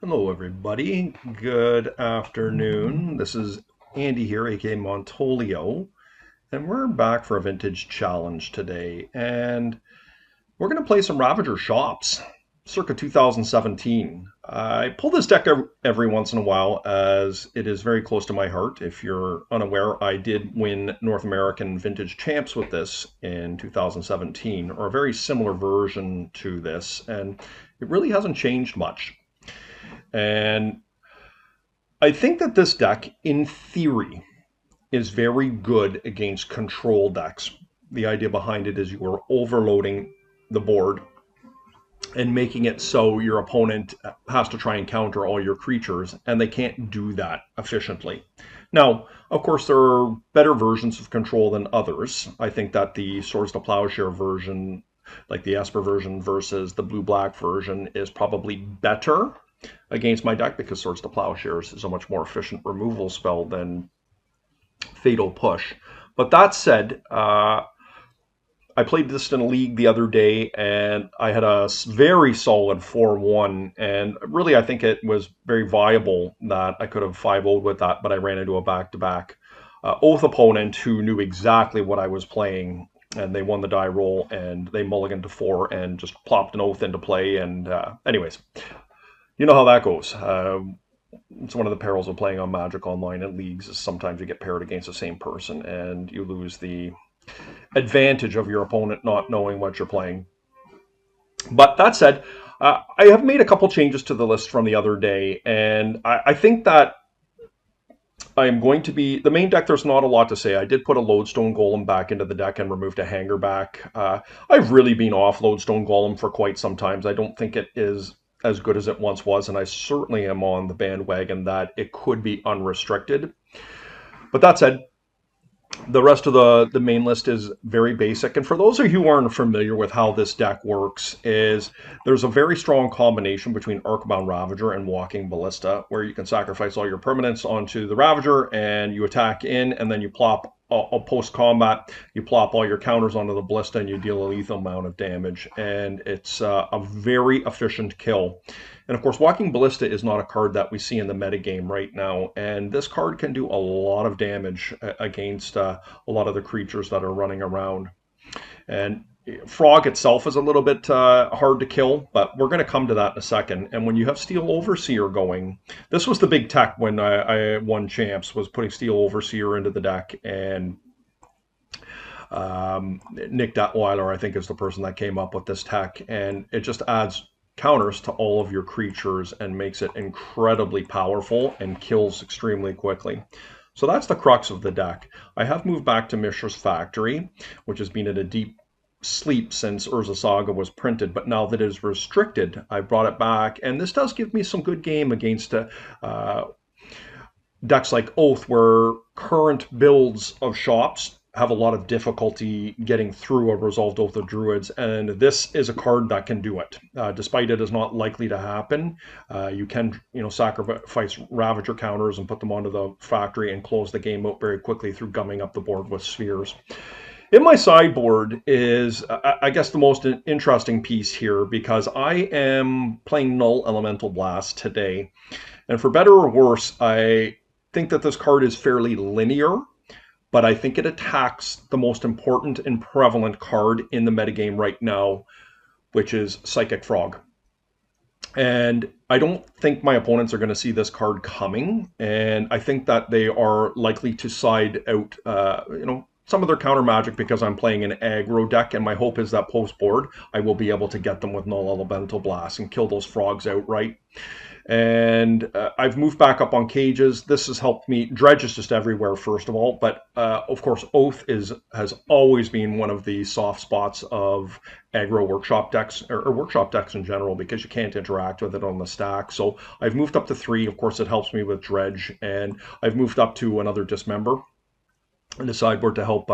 Hello, everybody. Good afternoon. This is Andy here, aka Montolio, and we're back for a vintage challenge today. And we're going to play some Ravager Shops, circa 2017. I pull this deck every once in a while as it is very close to my heart. If you're unaware, I did win North American Vintage Champs with this in 2017, or a very similar version to this, and it really hasn't changed much. And I think that this deck, in theory, is very good against control decks. The idea behind it is you are overloading the board and making it so your opponent has to try and counter all your creatures, and they can't do that efficiently. Now, of course, there are better versions of control than others. I think that the Swords to Plowshare version, like the Esper version versus the blue-black version, is probably better against my deck because Swords to Plowshares is a much more efficient removal spell than Fatal Push. But that said, I played this in a league the other day and I had a very solid 4-1. And really, I think it was very viable that I could have 5-0'd with that, but I ran into a back-to-back Oath opponent who knew exactly what I was playing. And they won the die roll and they mulliganed to 4 and just plopped an Oath into play. And anyways, you know how that goes. It's one of the perils of playing on Magic Online in leagues is sometimes you get paired against the same person and you lose the advantage of your opponent not knowing what you're playing. But that said, I have made a couple changes to the list from the other day, and I think that I am going to be the main deck. There's not a lot to say. I did put a Lodestone Golem back into the deck and removed a Hangarback. I've really been off Lodestone Golem for quite some time. I don't think it is as good as it once was, and I certainly am on the bandwagon that it could be unrestricted. But that said, the rest of the main list is very basic. And for those of you who aren't familiar with how this deck works, is there's a very strong combination between Arcbound Ravager and Walking Ballista, where you can sacrifice all your permanents onto the Ravager and you attack in, and then you plop a post-combat, you plop all your counters onto the Ballista and you deal a lethal amount of damage. And it's a very efficient kill. And of course, Walking Ballista is not a card that we see in the metagame right now. And this card can do a lot of damage against a lot of the creatures that are running around. And Frog itself is a little bit hard to kill, but we're going to come to that in a second. And when you have Steel Overseer going, this was the big tech when I won champs, was putting Steel Overseer into the deck. And Nick Datweiler, I think, is the person that came up with this tech. And it just adds counters to all of your creatures and makes it incredibly powerful and kills extremely quickly. So that's the crux of the deck. I have moved back to Mishra's Factory, which has been in a deep sleep since Urza Saga was printed, but now that it is restricted, I brought it back, and this does give me some good game against decks like Oath, where current builds of Shops have a lot of difficulty getting through a Resolved Oath of Druids, and this is a card that can do it. Despite it is not likely to happen, you can sacrifice Ravager counters and put them onto the factory and close the game out very quickly through gumming up the board with spheres. In my sideboard is, I guess, the most interesting piece here, because I am playing Null Elemental Blast today. And for better or worse, I think that this card is fairly linear, but I think it attacks the most important and prevalent card in the metagame right now, which is Psychic Frog. And I don't think my opponents are going to see this card coming, and I think that they are likely to side out, some of their counter magic because I'm playing an aggro deck, and my hope is that post-board I will be able to get them with Null Elemental Blast and kill those frogs outright. And I've moved back up on cages. This has helped me. Dredge is just everywhere, first of all. But of course, Oath has always been one of the soft spots of aggro workshop decks, or workshop decks in general, because you can't interact with it on the stack. So I've moved up to 3. Of course, it helps me with Dredge. And I've moved up to another Dismember in the sideboard to help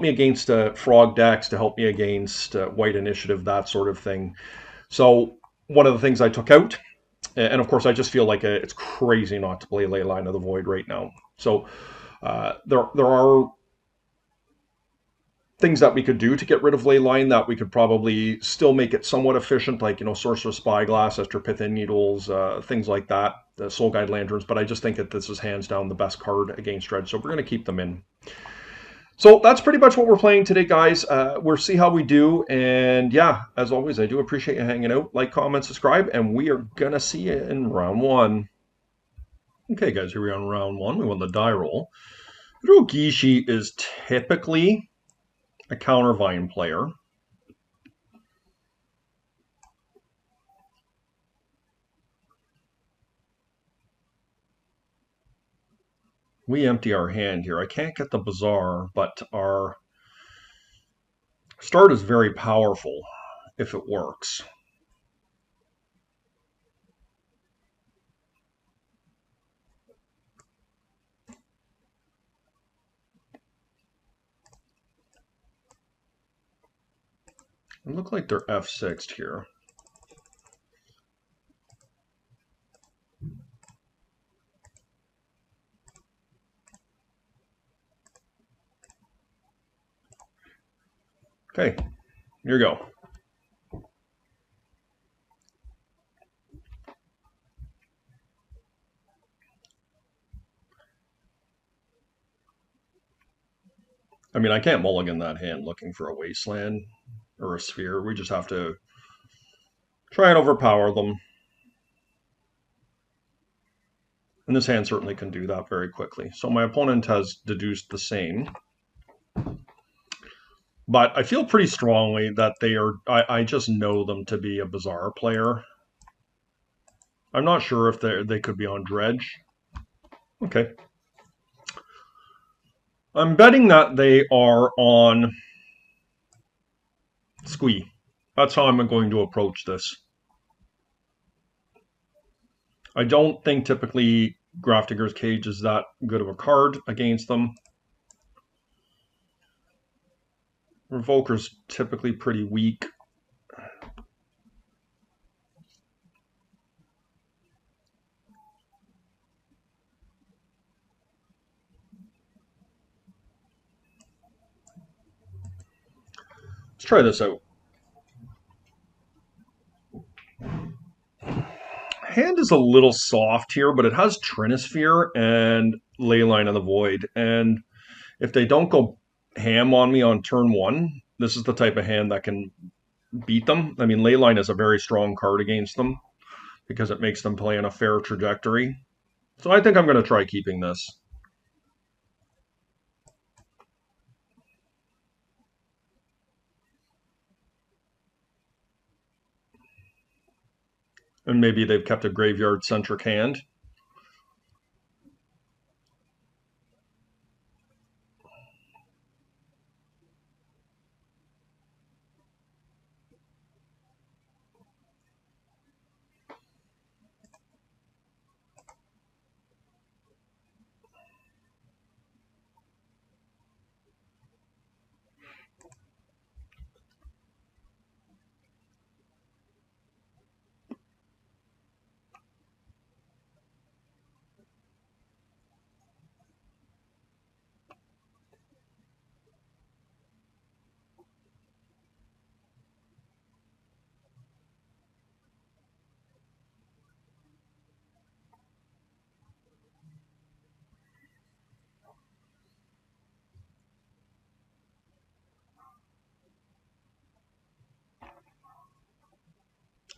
me against frog decks, to help me against white initiative, that sort of thing. So one of the things I took out, and of course, I just feel like it's crazy not to play Leyline of the Void right now. So there are things that we could do to get rid of Leyline that we could probably still make it somewhat efficient, like, Sorcerer's Spyglass, Esther Pithing Needles, things like that, the Soul Guide Lanterns, but I just think that this is hands down the best card against Dredge, so we're going to keep them in. So that's pretty much what we're playing today, guys. We'll see how we do, and yeah, as always, I do appreciate you hanging out. Like, comment, subscribe, and we are going to see you in round one. Okay, guys, here we are on round one. We won the die roll. Hirogishi is typically a countervine player. We empty our hand here. I can't get the Bazaar, but our start is very powerful if it works. It looks like they're F6'd here. Okay, here you go. I mean, I can't mulligan that hand looking for a wasteland or a sphere. We just have to try and overpower them. And this hand certainly can do that very quickly. So my opponent has deduced the same. But I feel pretty strongly that they are, I just know them to be a Bazaar player. I'm not sure if they could be on Dredge. Okay. I'm betting that they are on Squee. That's how I'm going to approach this. I don't think typically Grafdigger's Cage is that good of a card against them. Revoker's typically pretty weak. Let's try this out. Hand is a little soft here, but it has Trinisphere and Leyline of the Void. And if they don't go ham on me on turn one, this is the type of hand that can beat them. I mean, Leyline is a very strong card against them because it makes them play on a fair trajectory. So I think I'm going to try keeping this. And maybe they've kept a graveyard-centric hand.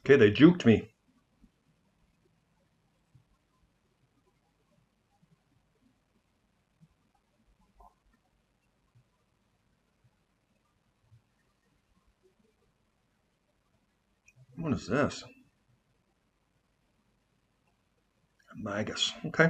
Okay, they juked me. What is this? A Magus. Okay.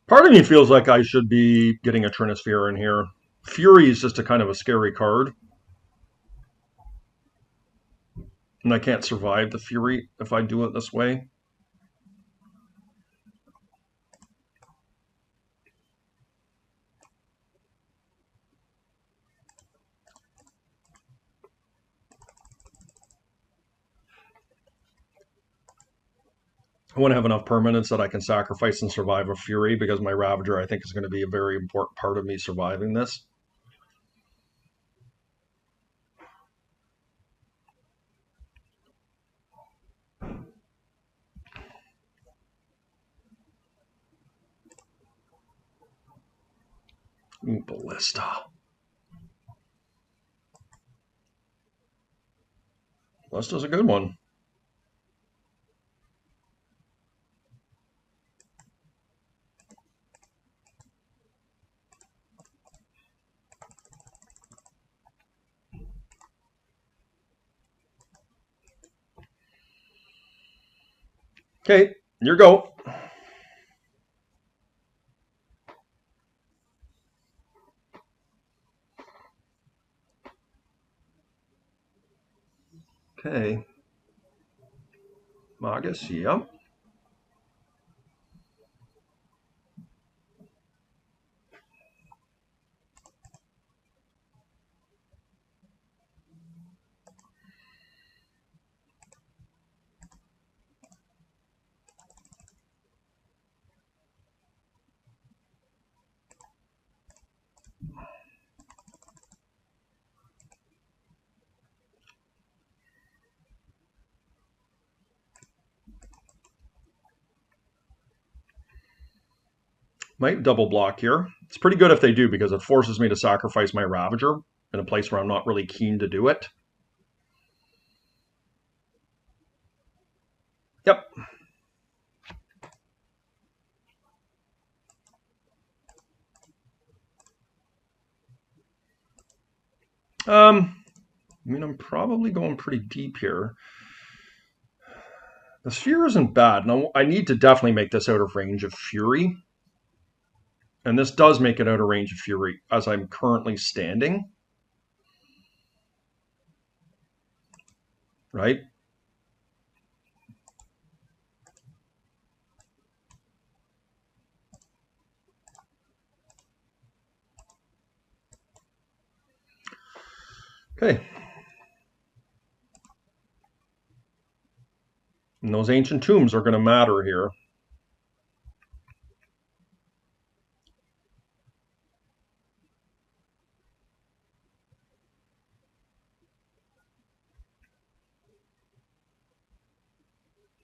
Part of me feels like I should be getting a Trinisphere in here. Fury is just a kind of a scary card. And I can't survive the Fury if I do it this way. I want to have enough permanents that I can sacrifice and survive a Fury, because my Ravager, I think, is going to be a very important part of me surviving this. Ooh, Ballista. Ballista's a good one. Okay, your go. Okay. Magus, yep. Might double block here. It's pretty good if they do, because it forces me to sacrifice my Ravager in a place where I'm not really keen to do it. Yep. I mean, I'm probably going pretty deep here. The Sphere isn't bad. Now, I need to definitely make this out of range of Fury. And this does make it out of range of Fury as I'm currently standing. Right? Okay. And those ancient tombs are going to matter here.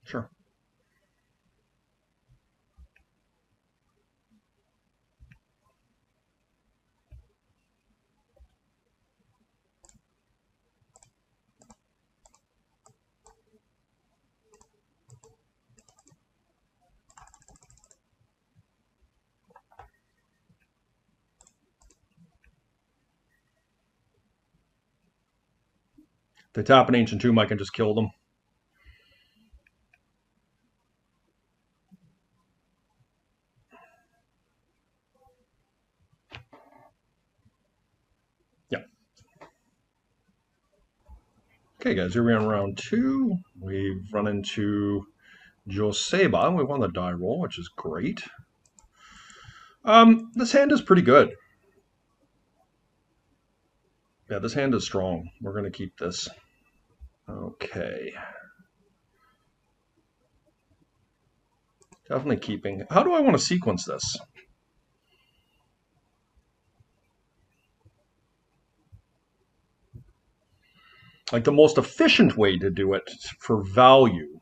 Sure. If they tap an ancient tomb, I can just kill them. Yeah. Okay, guys, here we are in round 2. We've run into Joseba. We won the die roll, which is great. This hand is pretty good. Yeah, this hand is strong. We're going to keep this. Okay. Definitely keeping. How do I want to sequence this? Like, the most efficient way to do it for value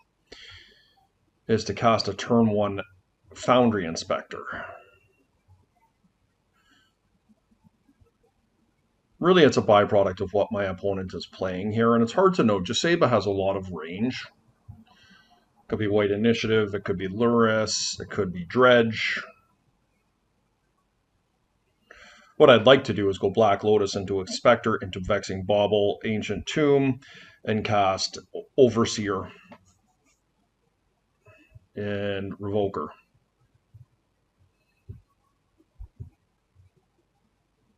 is to cast a turn 1 Foundry Inspector. Really, it's a byproduct of what my opponent is playing here, and it's hard to know. Joseba has a lot of range. It could be White Initiative, it could be Luris, it could be Dredge. What I'd like to do is go Black Lotus into Inspector, into Vexing Bauble, Ancient Tomb, and cast Overseer and Revoker.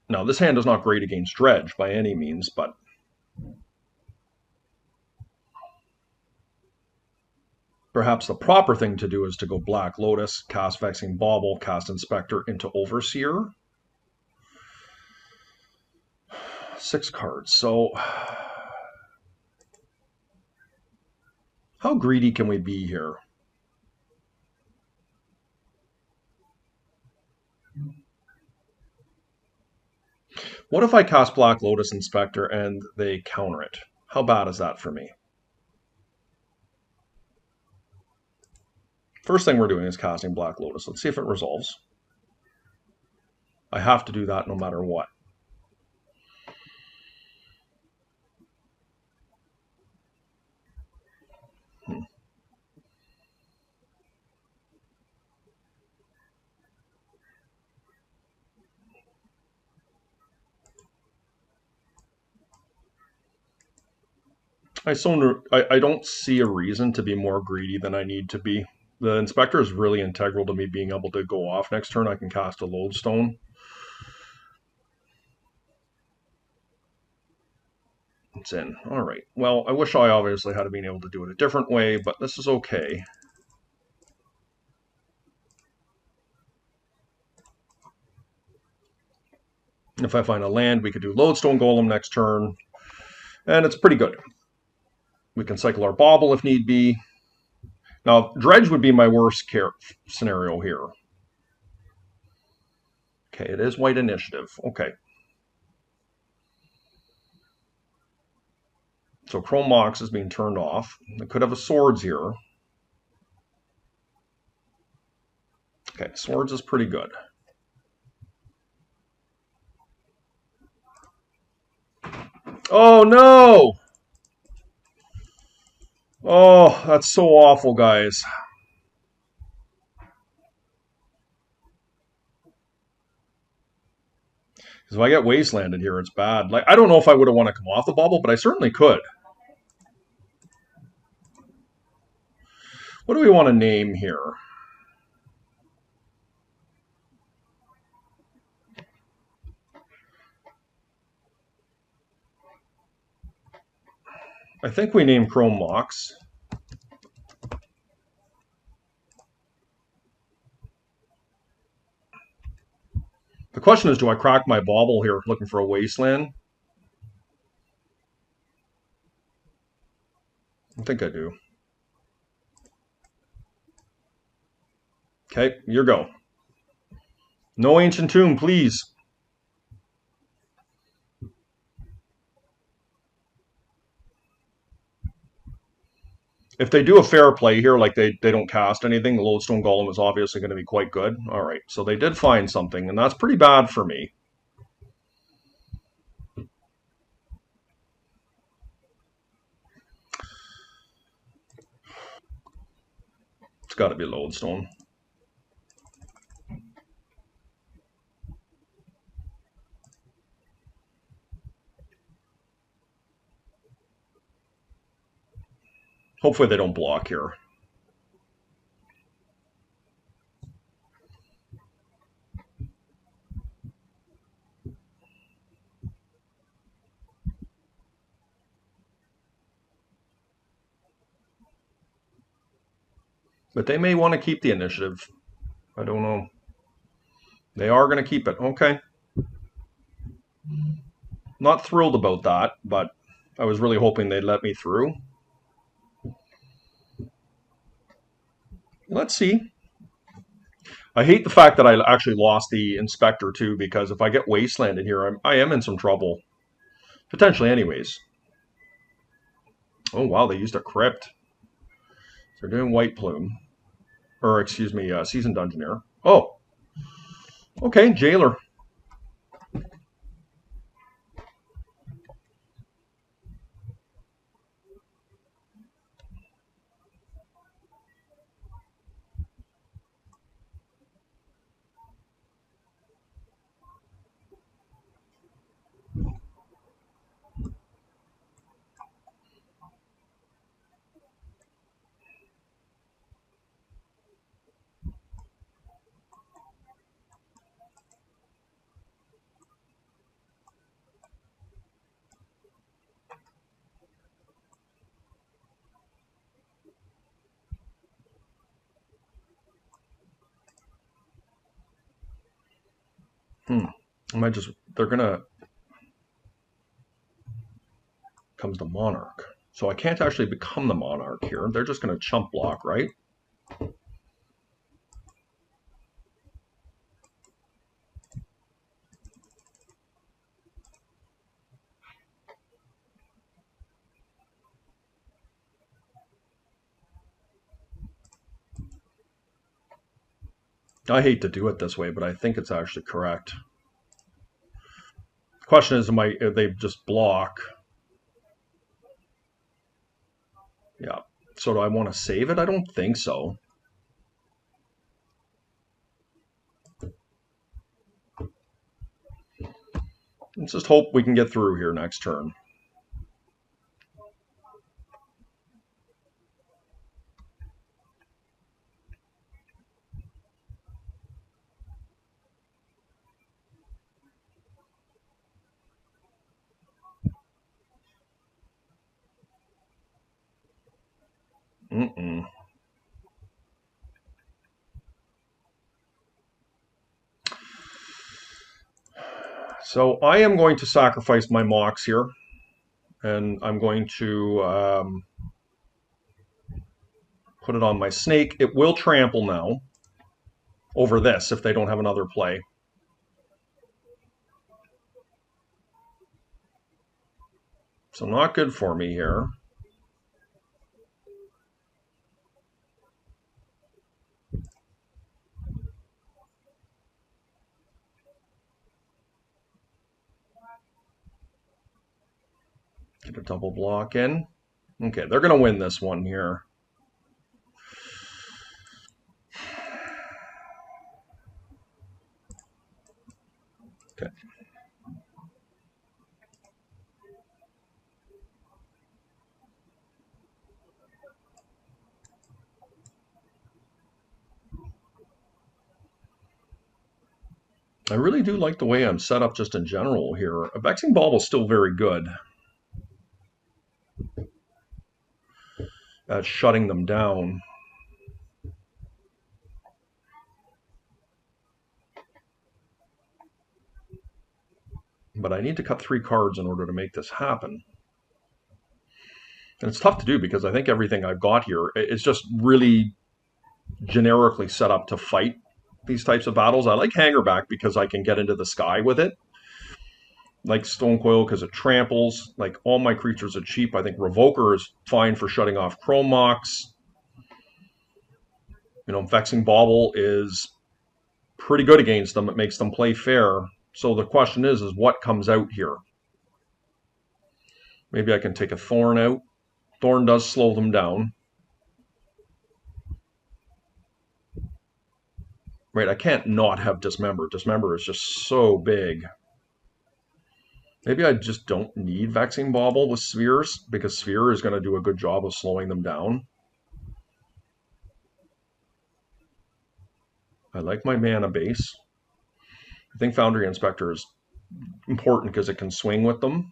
Now, this hand is not great against dredge by any means, but perhaps the proper thing to do is to go Black Lotus, cast Vexing Bauble, cast Inspector into Overseer. 6 cards. So how greedy can we be here? What if I cast Black Lotus Inspector and they counter it? How bad is that for me? First thing we're doing is casting Black Lotus. Let's see if it resolves. I have to do that no matter what. I don't see a reason to be more greedy than I need to be. The Inspector is really integral to me being able to go off next turn. I can cast a Lodestone. It's in. All right. Well, I wish I obviously had been able to do it a different way, but this is okay. If I find a land, we could do Lodestone Golem next turn, and it's pretty good. We can cycle our Bauble if need be. Now, Dredge would be my worst scenario here. Okay, it is white initiative. Okay. So Chrome Mox is being turned off. I could have a Swords here. Okay, Swords is pretty good. Oh, no! Oh, that's so awful, guys. Because if I get Wastelanded here, it's bad. Like, I don't know if I would have want to come off the bubble, but I certainly could. What do we want to name here? I think we name Chrome Mox. The question is, do I crack my bauble here looking for a Wasteland? I think I do. Okay, your go. No Ancient Tomb, please. If they do a fair play here, like they don't cast anything, the Lodestone Golem is obviously going to be quite good. All right, so they did find something, and that's pretty bad for me. It's got to be Lodestone. Hopefully they don't block here. But they may want to keep the initiative. I don't know. They are going to keep it. Okay. Not thrilled about that, but I was really hoping they'd let me through. Let's see. I hate the fact that I actually lost the Inspector too, because if I get Wasteland in here, I am in some trouble. Potentially anyways. Oh wow, they used a Crypt. They're doing White Plume. Or excuse me, Seasoned Dungeoneer. Oh. Okay, Jailer. I might just, they're gonna, comes the monarch. So I can't actually become the monarch here. They're just gonna chump block, right? I hate to do it this way, but I think it's actually correct. The question is, they just block? Yeah. So do I want to save it? I don't think so. Let's just hope we can get through here next turn. Mm-mm. So I am going to sacrifice my mocks here, and I'm going to put it on my snake. It will trample now over this if they don't have another play. So not good for me here. Get a double block in. Okay, they're going to win this one here. Okay. I really do like the way I'm set up just in general here. A Vexing Ball is still very good at shutting them down. But I need to cut 3 cards in order to make this happen. And it's tough to do because I think everything I've got here is just really generically set up to fight these types of battles. I like Hangarback because I can get into the sky with it. Like Stonecoil because it tramples. Like all my creatures are cheap. I think Ravager is fine for shutting off Chrome Mox. You know, Vexing Bauble is pretty good against them. It makes them play fair. So the question is what comes out here? Maybe I can take a Thorn out. Thorn does slow them down. Right, I can't not have Dismember. Dismember is just so big. Maybe I just don't need Vexing Bauble with Spheres, because Sphere is going to do a good job of slowing them down. I like my mana base. I think Foundry Inspector is important because it can swing with them.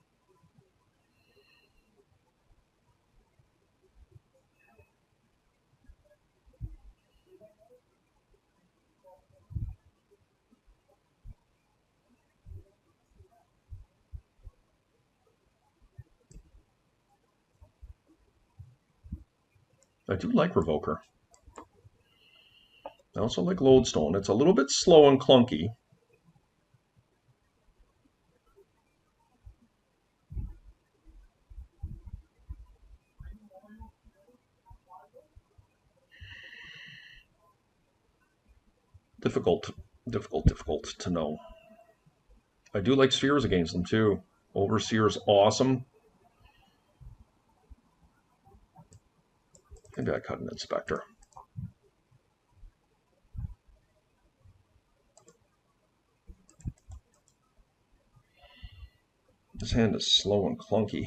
I do like Revoker. I also like Lodestone. It's a little bit slow and clunky. Difficult to know. I do like Spheres against them too. Overseer's awesome. Maybe I cut an Inspector. This hand is slow and clunky.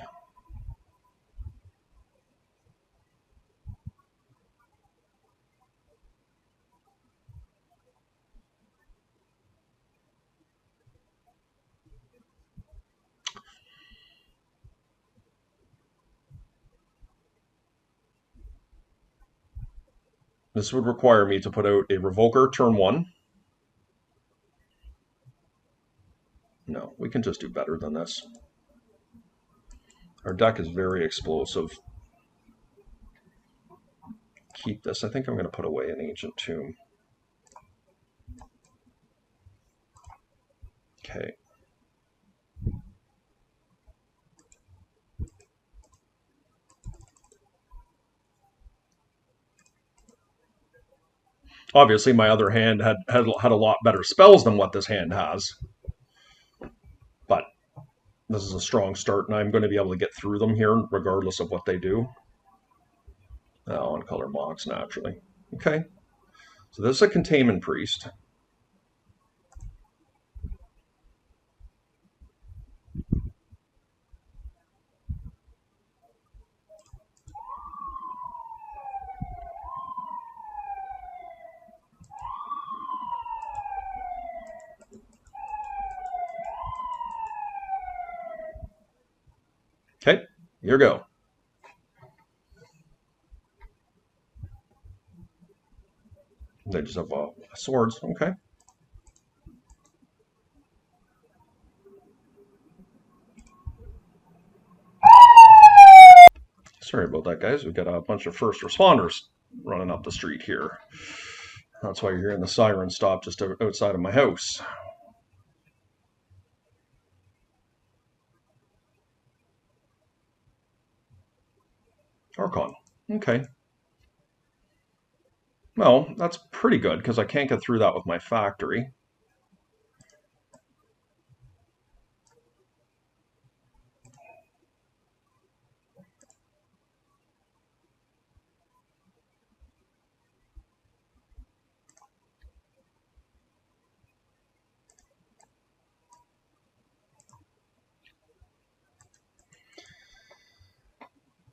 This would require me to put out a Revoker turn 1. can just do better than this. Our deck is very explosive. Keep this. I think I'm going to put away an Ancient Tomb. Okay. Obviously, my other hand had a lot better spells than what this hand has. But this is a strong start, and I'm going to be able to get through them here, regardless of what they do. On color box, naturally. Okay. So this is a Containment Priest. Okay, here we go. They just have swords. Okay. Sorry about that, guys. We've got a bunch of first responders running up the street here. That's why you're hearing the siren stop just outside of my house. Archon. Okay. Well, that's pretty good because I can't get through that with my factory.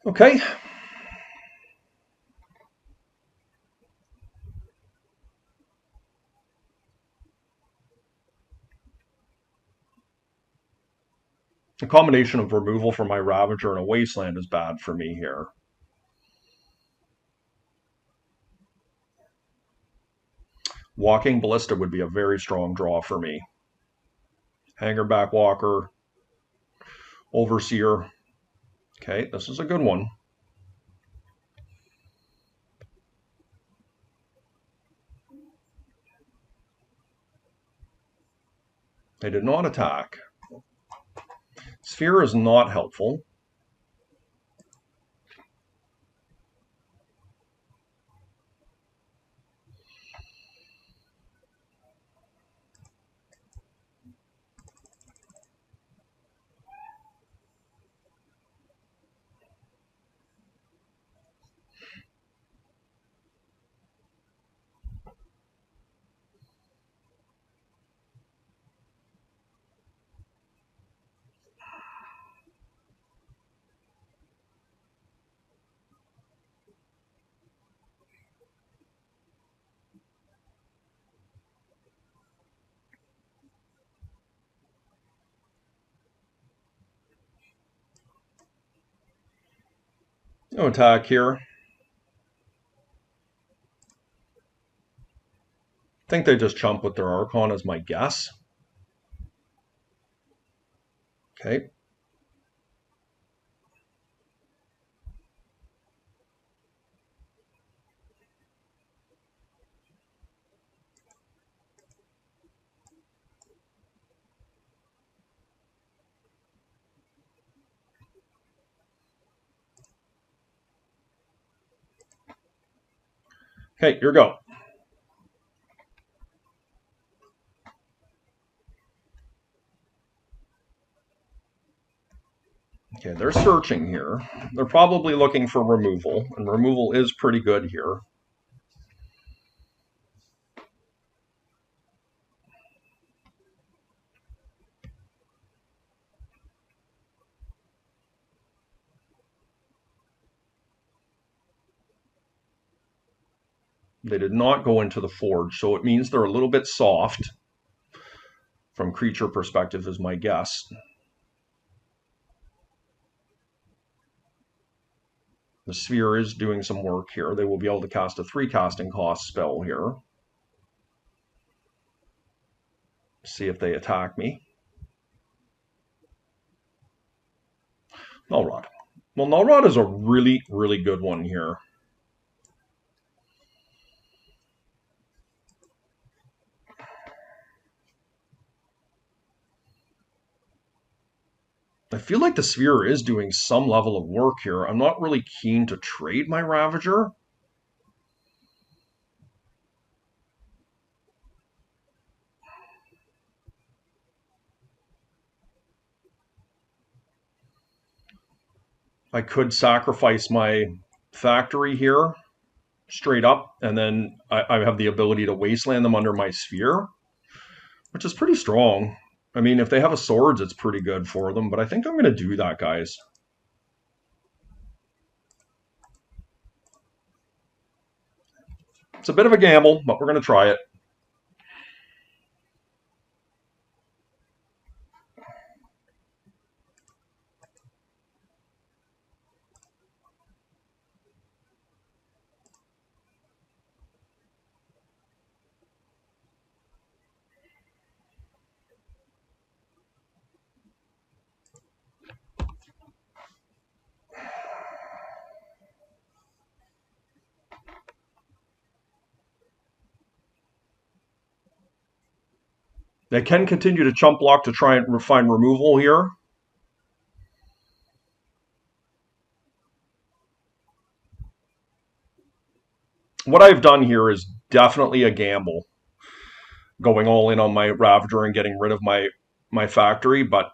Okay. The combination of removal from my Ravager and a Wasteland is bad for me here. Walking Ballista would be a very strong draw for me. Hangarback Walker, Overseer. Okay, this is a good one. They did not attack. Sphere is not helpful. No attack here. I think they just chump with their Archon as my guess. Okay. Okay, here we go. Okay, they're searching here. They're probably looking for removal, and removal is pretty good here. They did not go into the forge, so it means they're a little bit soft from creature perspective is my guess. The sphere is doing some work here. They will be able to cast a 3 casting cost spell here. See if they attack me. Null Rod. Well, Null Rod is a really, really good one here. I feel like the Sphere is doing some level of work here. I'm not really keen to trade my Ravager. I could sacrifice my factory here straight up, and then I have the ability to wasteland them under my Sphere, which is pretty strong. I mean, if they have a swords, it's pretty good for them, but I think I'm going to do that, guys. It's a bit of a gamble, but we're going to try it. They can continue to chump block to try and find removal here. What I've done here is definitely a gamble, going all in on my Ravager and getting rid of my factory, but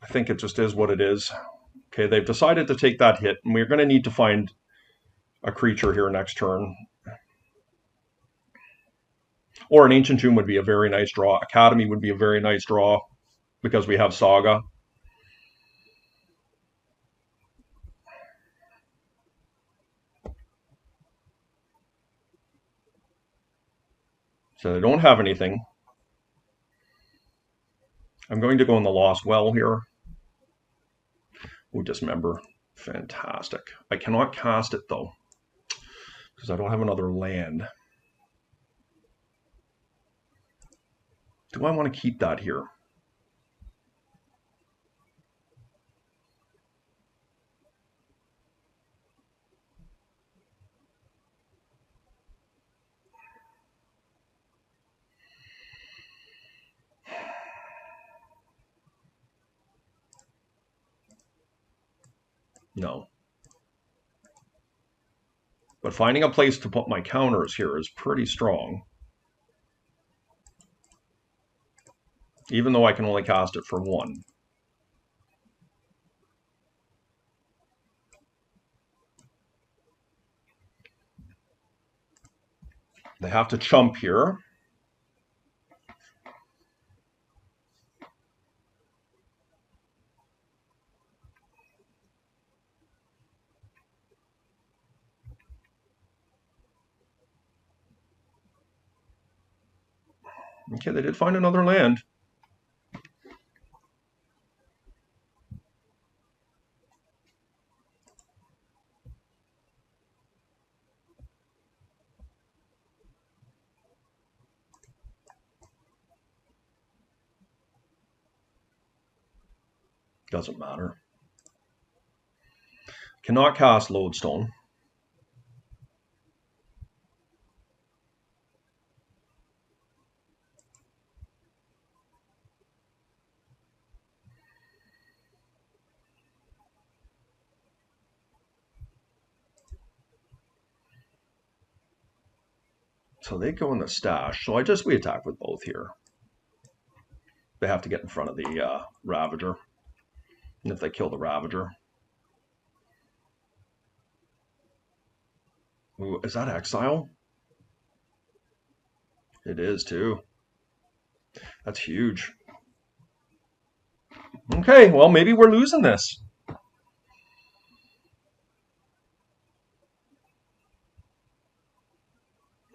I think it just is what it is. Okay, they've decided to take that hit, and we're going to need to find a creature here next turn. Or an Ancient Tomb would be a very nice draw. Academy would be a very nice draw because we have Saga. So they don't have anything. I'm going to go in the Lost Well here. Ooh, Dismember. Fantastic. I cannot cast it, though, because I don't have another land. Do I want to keep that here? No. But finding a place to put my counters here is pretty strong. Even though I can only cast it for one. They have to chump here. Okay, they did find another land. Doesn't matter. Cannot cast Lodestone. So they go in the stash. So we attack with both here. They have to get in front of the Ravager. And if they kill the Ravager. Ooh, is that Exile? It is too. That's huge. Okay, well, maybe we're losing this.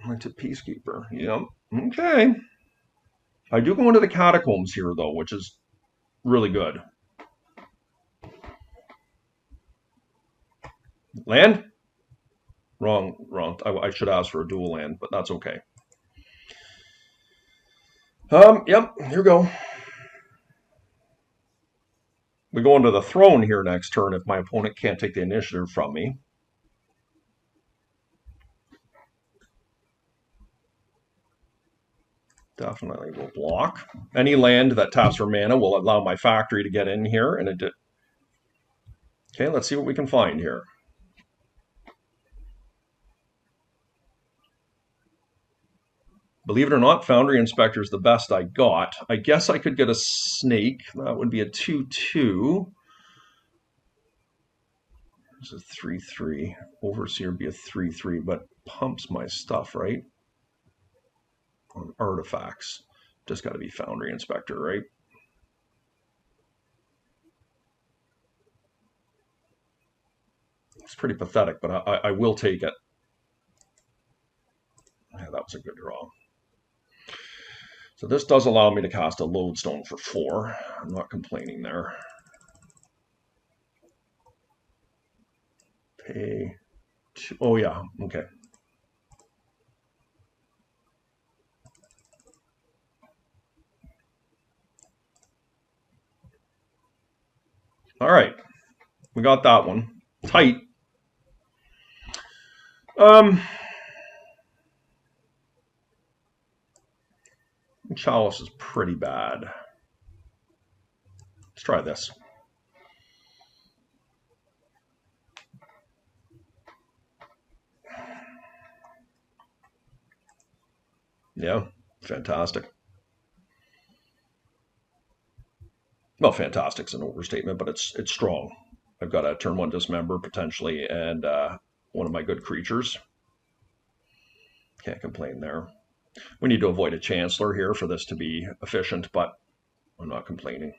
Into Peacekeeper. Yep. Okay. I do go into the Catacombs here, though, which is really good. Land? Wrong. I should ask for a dual land, but that's okay. Yep, here we go. We go into the throne here next turn if my opponent can't take the initiative from me. Definitely will block. Any land that taps for mana will allow my factory to get in here, and it did. Okay, let's see what we can find here. Believe it or not, Foundry Inspector is the best I got. I guess I could get a snake. That would be a 2/2. It's a 3/3. Overseer would be a 3/3, but pumps my stuff, right? On artifacts. Just got to be Foundry Inspector, right? It's pretty pathetic, but I will take it. Yeah, that was a good draw. So this does allow me to cast a lodestone for 4. I'm not complaining there. Pay 2. Oh yeah, okay. All right, we got that one. Tight. Chalice is pretty bad. Let's try this. Yeah, fantastic. Well, fantastic's an overstatement, but it's strong. I've got a turn 1 dismember potentially, and one of my good creatures. Can't complain there. We need to avoid a Chancellor here for this to be efficient, but I'm not complaining.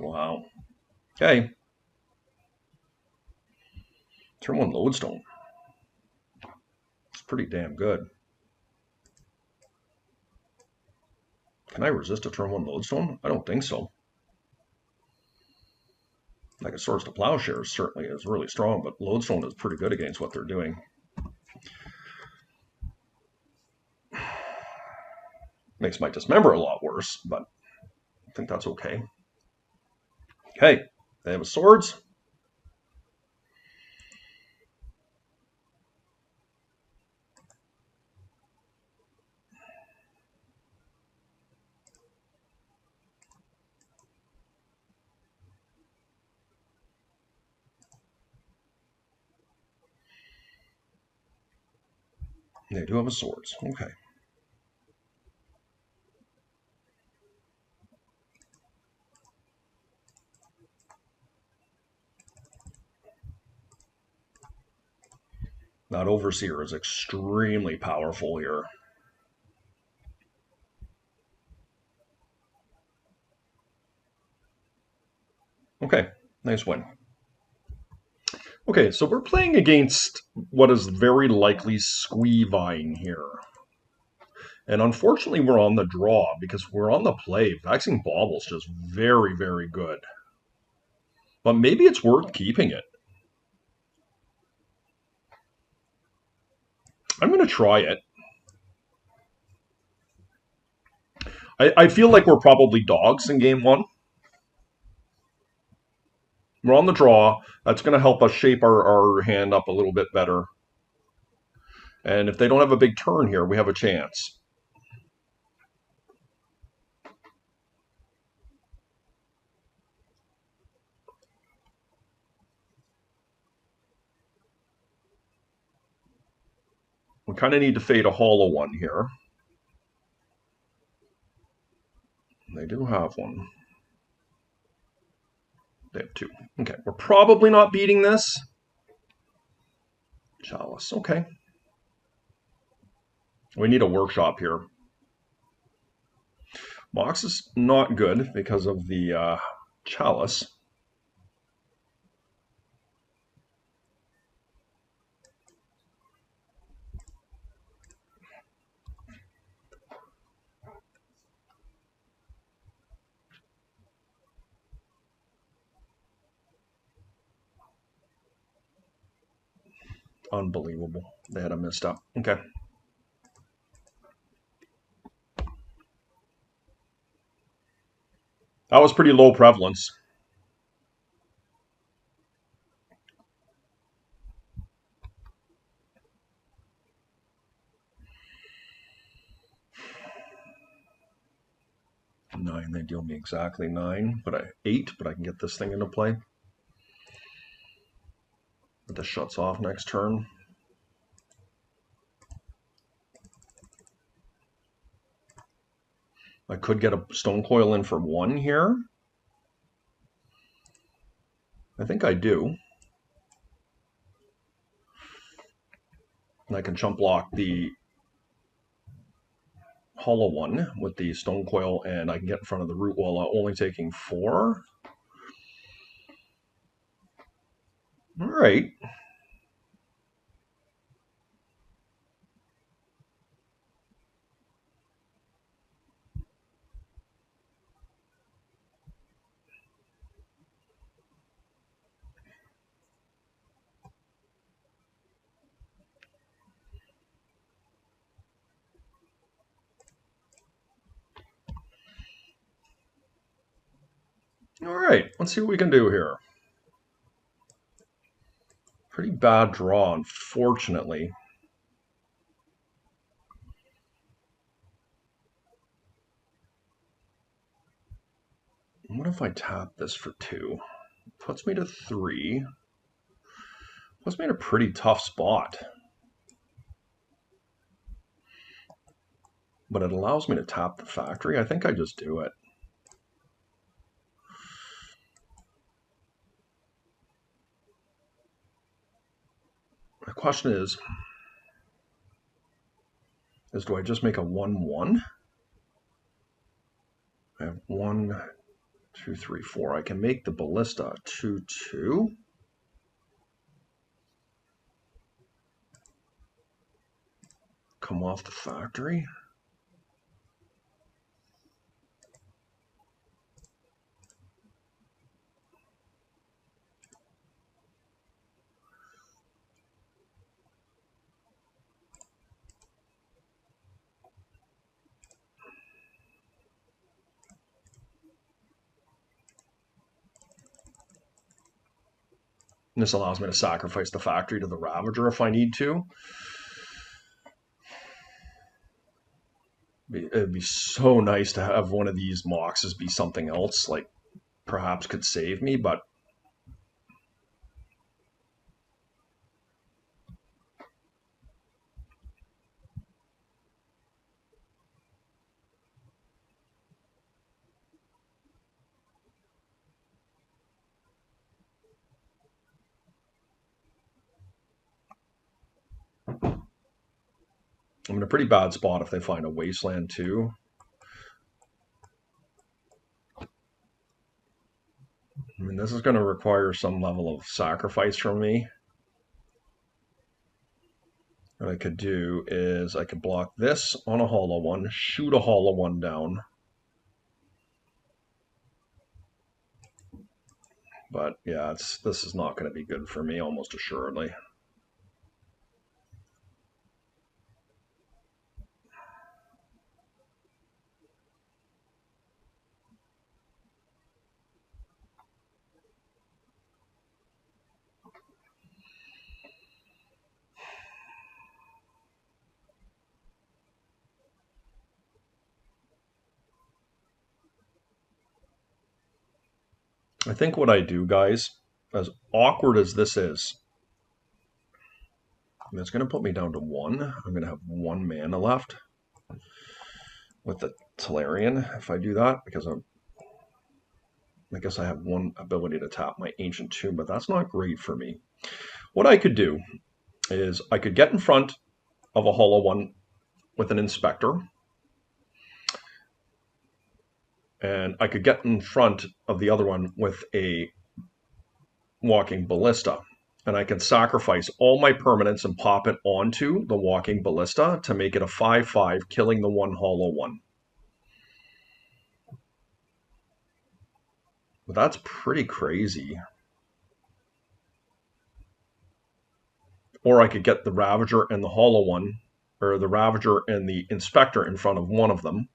Wow. Okay. Turn 1 lodestone. It's pretty damn good. Can I resist a turn 1 lodestone? I don't think so. Like a Swords to Plowshare certainly is really strong, but lodestone is pretty good against what they're doing. Makes my dismember a lot worse, but I think that's okay. Okay, they have a swords. They do have a swords. Okay. That Overseer is extremely powerful here. Okay, nice win. Okay, so we're playing against what is very likely Squeevine here. And unfortunately, we're on the draw because we're on the play. Vexing Bauble's just very, very good. But maybe it's worth keeping it. I'm going to try it. I feel like we're probably dogs in game 1. We're on the draw. That's going to help us shape our hand up a little bit better. And if they don't have a big turn here, we have a chance. We kind of need to fade a hollow one here. They do have one. They have 2. Okay, we're probably not beating this. Chalice, okay. We need a workshop here. Mox is not good because of the Chalice. Unbelievable. They had a misstep. Okay. That was pretty low prevalence. Nine, they deal me exactly 9, but 8, but I can get this thing into play. But this shuts off next turn. I could get a stone coil in for 1 here. I think I do. And I can chump block the hollow one with the stone coil, and I can get in front of the root wall, only taking 4. All right. All right, let's see what we can do here. Pretty bad draw, unfortunately. What if I tap this for 2? Puts me to 3. Puts me in a pretty tough spot. But it allows me to tap the factory. I think I just do it. The question is do I just make a 1-1? I have 1, 2, 3, 4. I can make the ballista 2-2. Come off the factory. And this allows me to sacrifice the factory to the Ravager if I need to. It'd be so nice to have one of these Moxes be something else, like perhaps could save me, but I'm in a pretty bad spot if they find a Wasteland too. I mean, this is going to require some level of sacrifice from me. What I could do is I could block this on a hollow one, shoot a hollow one down. But yeah, this is not going to be good for me, almost assuredly. I think what I do, guys, as awkward as this is, it's going to put me down to 1. I'm going to have 1 mana left with the Tolarian if I do that, because I guess I have 1 ability to tap my Ancient Tomb, but that's not great for me. What I could do is I could get in front of a hollow one with an Inspector, and I could get in front of the other one with a Walking Ballista. And I can sacrifice all my permanents and pop it onto the Walking Ballista to make it a 5/5, killing the 1 hollow one. But that's pretty crazy. Or I could get the Ravager and the hollow one, or the Ravager and the Inspector in front of one of them.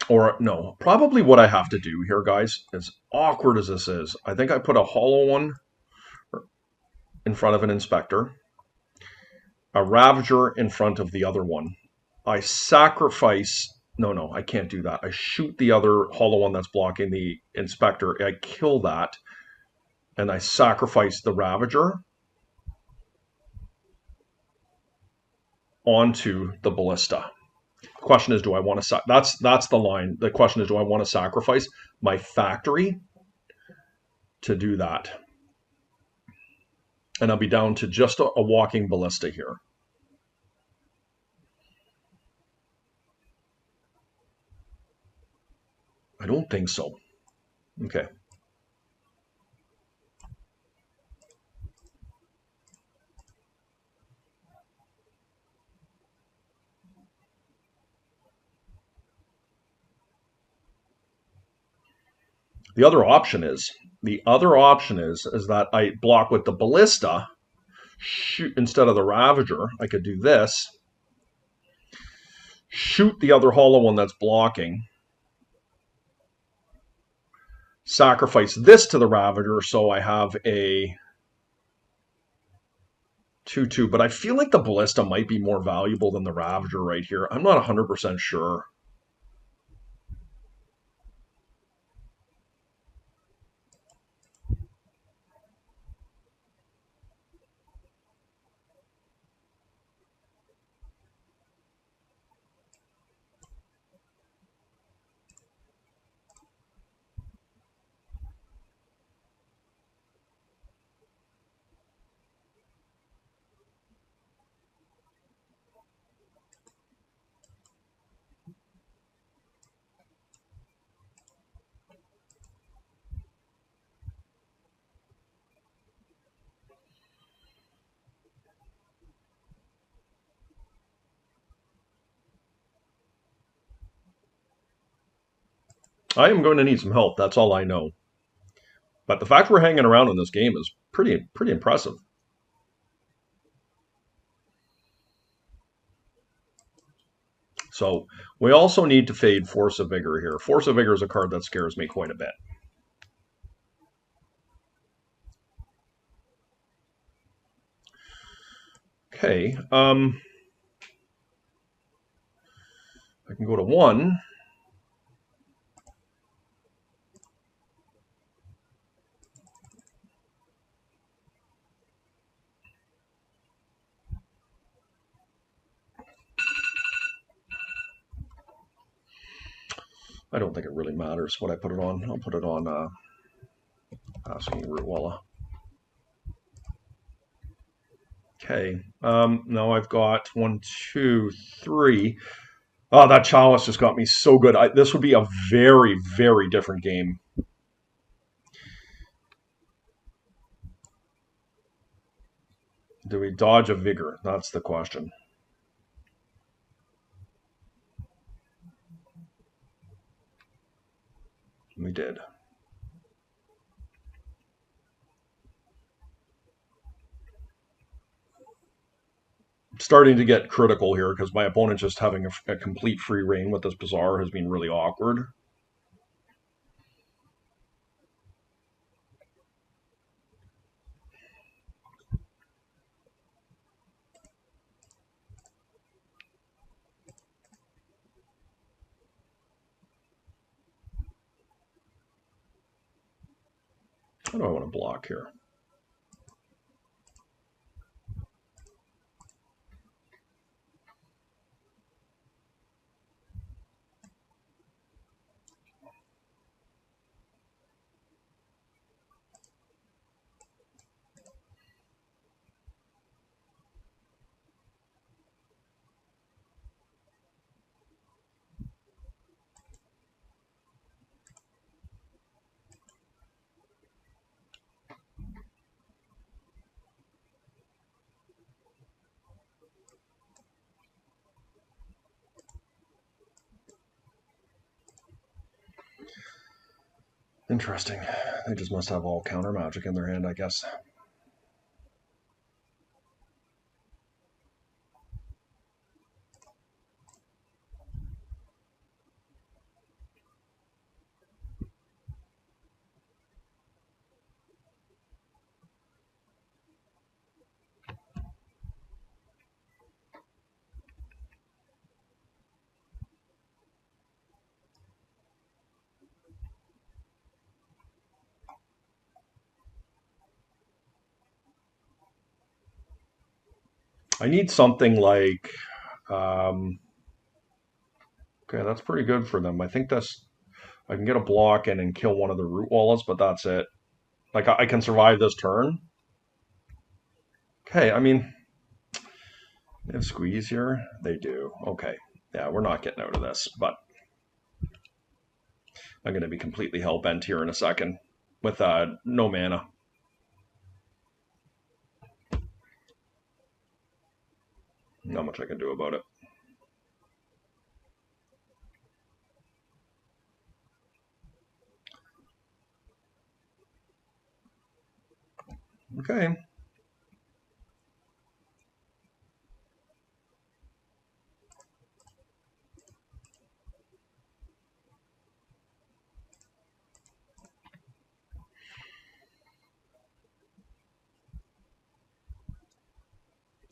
Or no, probably what I have to do here, guys, as awkward as this is, I think I put a hollow one in front of an Inspector, a Ravager in front of the other one. I sacrifice, no, I can't do that. I shoot the other hollow one that's blocking the Inspector. I kill that, and I sacrifice the Ravager onto the Ballista. The question is, do I want to, that's the line. The question is, do I want to sacrifice my factory to do that? And I'll be down to just a walking Ballista here. I don't think so. Okay. The other option is that I block with the Ballista, shoot instead of the Ravager. I could do this, shoot the other hollow one that's blocking, sacrifice this to the Ravager, so I have a 2-2. But I feel like the Ballista might be more valuable than the Ravager right here. I'm not 100% sure. I am going to need some help. That's all I know. But the fact we're hanging around in this game is pretty impressive. So we also need to fade Force of Vigor here. Force of Vigor is a card that scares me quite a bit. Okay, I can go to 1. I don't think it really matters what I put it on. I'll put it on Asking Rootwalla. Okay, now I've got 1, 2, 3. Oh, that Chalice just got me so good. This would be a very, very different game. Do we dodge a Vigor? That's the question. We did. Starting to get critical here because my opponent just having a complete free reign with this Bazaar has been really awkward. How do I want to block here? Interesting. They just must have all counter magic in their hand, I guess. I need something like, um, okay, that's pretty good for them. I think that's, I can get a block in and kill one of the root wallets, but that's it. Like, I can survive this turn. Okay, I mean, they have squeeze here. They do. Okay. Yeah, we're not getting out of this, but I'm going to be completely hell-bent here in a second with no mana. Not much I can do about it. Okay.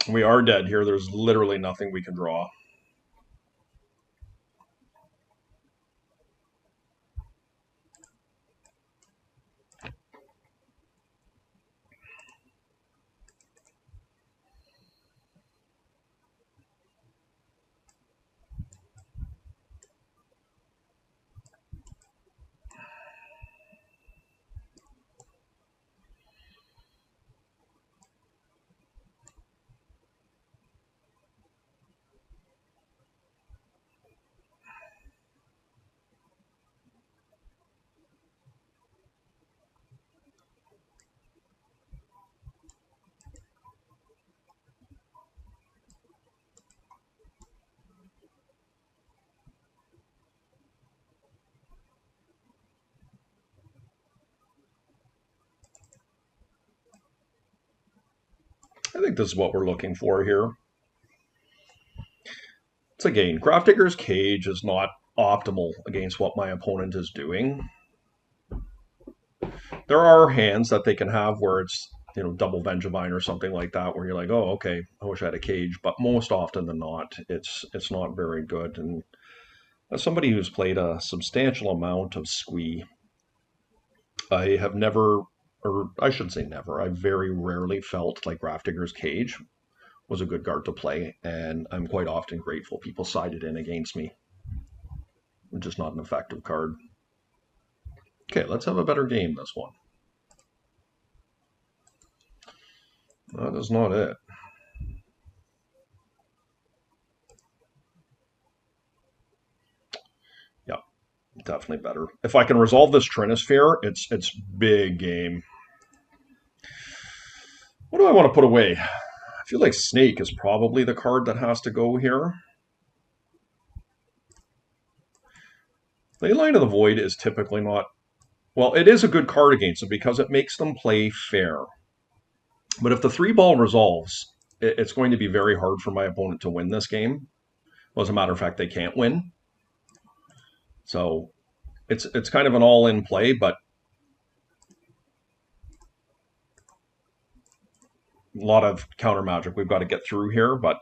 We are dead here. There's literally nothing we can draw. I think this is what we're looking for here. It's again, Grafdigger's Cage is not optimal against what my opponent is doing. There are hands that they can have where it's, double Vengevine or something like that, where you're like, oh, okay, I wish I had a cage. But most often than not, it's not very good. And as somebody who's played a substantial amount of Squee, I have never, or I should say never, I very rarely felt like Grafdigger's Cage was a good card to play, and I'm quite often grateful people sided in against me. Just not an effective card. Okay, let's have a better game this one. That is not it. Yeah, definitely better. If I can resolve this Trinisphere, it's big game. What do I want to put away? I feel like Snake is probably the card that has to go here. Leyline of the Void is typically not... Well, it is a good card against it because it makes them play fair. But if the 3-ball resolves, it's going to be very hard for my opponent to win this game. Well, as a matter of fact, they can't win. So it's kind of an all-in play, but a lot of counter magic we've got to get through here. But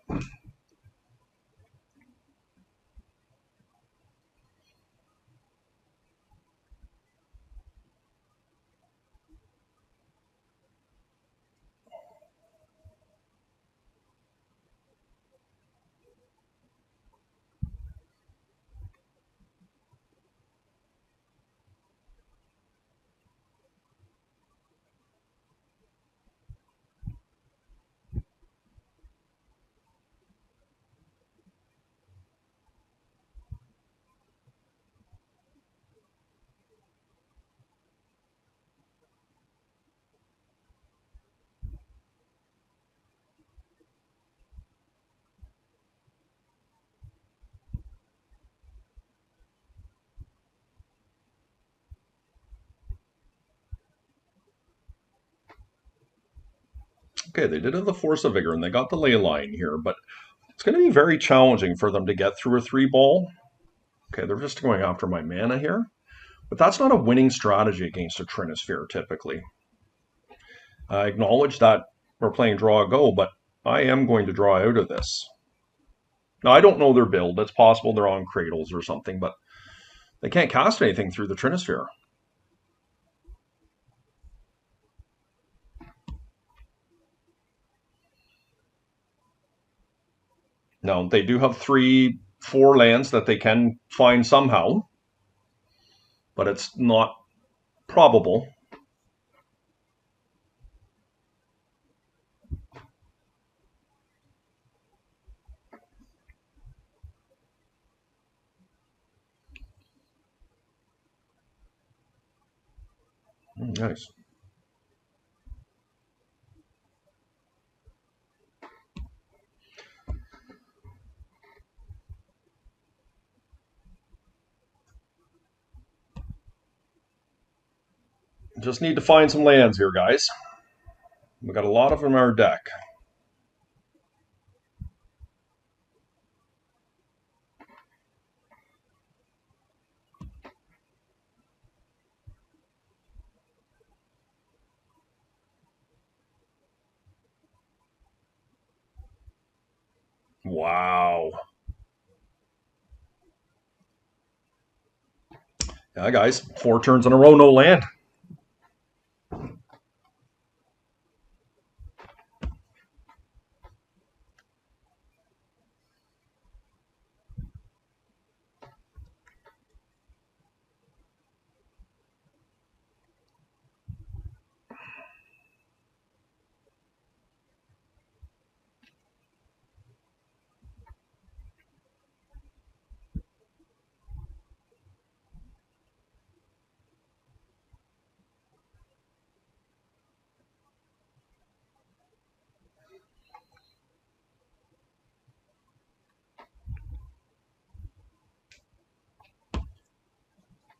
Okay, they did have the Force of Vigor, and they got the ley line here, but it's going to be very challenging for them to get through a 3 ball. Okay, they're just going after my mana here. But that's not a winning strategy against a Trinisphere, typically. I acknowledge that we're playing draw a go, but I am going to draw out of this. Now, I don't know their build. It's possible they're on Cradles or something, but they can't cast anything through the Trinisphere. Now, they do have 4 lands that they can find somehow, but it's not probable. Nice. Just need to find some lands here, guys. We got a lot of them in our deck. Wow. Yeah, guys, 4 turns in a row, no land.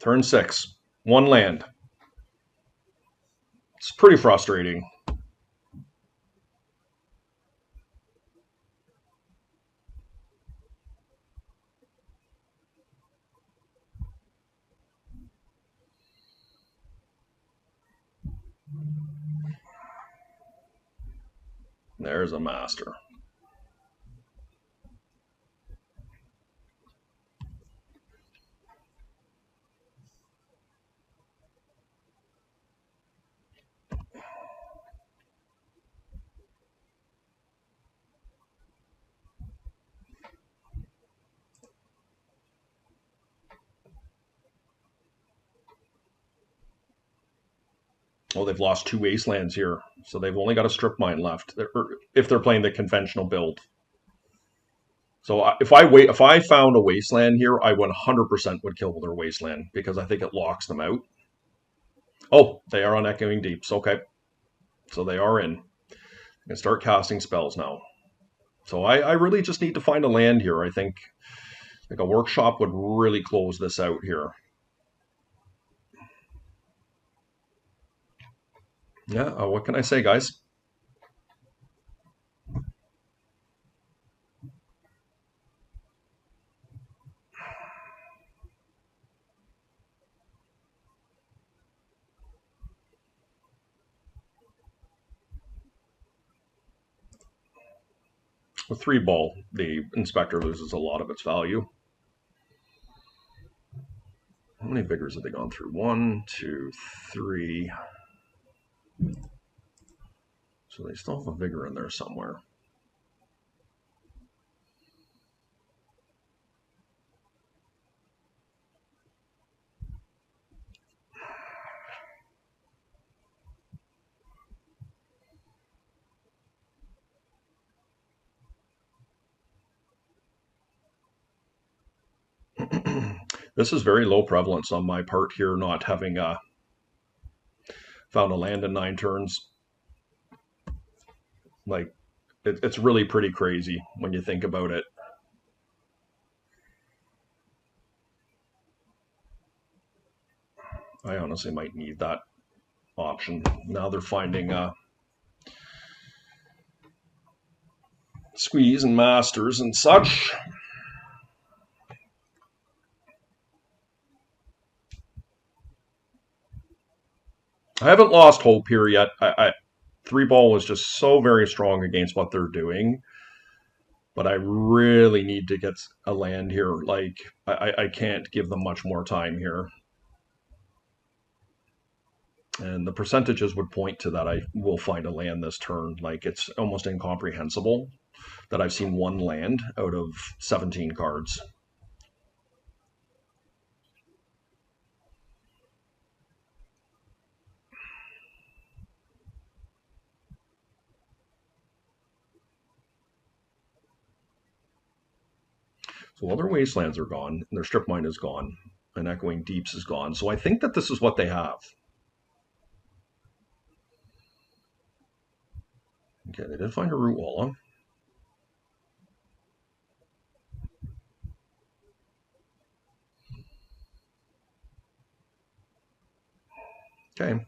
Turn 6, 1 land. It's pretty frustrating. There's a master. Oh, they've lost 2 wastelands here, so they've only got a strip mine left. If they're playing the conventional build. So if I found a wasteland here, I 100% would kill their wasteland because I think it locks them out. Oh, they are on Echoing Deeps. Okay, so they are in. I can start casting spells now. So I really just need to find a land here. I think like a workshop would really close this out here. Yeah, what can I say, guys? With 3 ball, the Inspector loses a lot of its value. How many Vigors have they gone through? 1, 2, 3. So they still have a Vigor in there somewhere. This is very low prevalence on my part here, not having found a land in 9 turns. Like, it's really pretty crazy when you think about it. I honestly might need that option. Now they're finding squeeze and masters and such. I haven't lost hope here yet. Three ball was just so very strong against what they're doing, but I really need to get a land here. Like I can't give them much more time here. And the percentages would point to that I will find a land this turn. Like it's almost incomprehensible that I've seen one land out of 17 cards. So all their wastelands are gone, and their strip mine is gone, and echoing deeps is gone. So I think that this is what they have. Okay, they did find a root wall. Okay.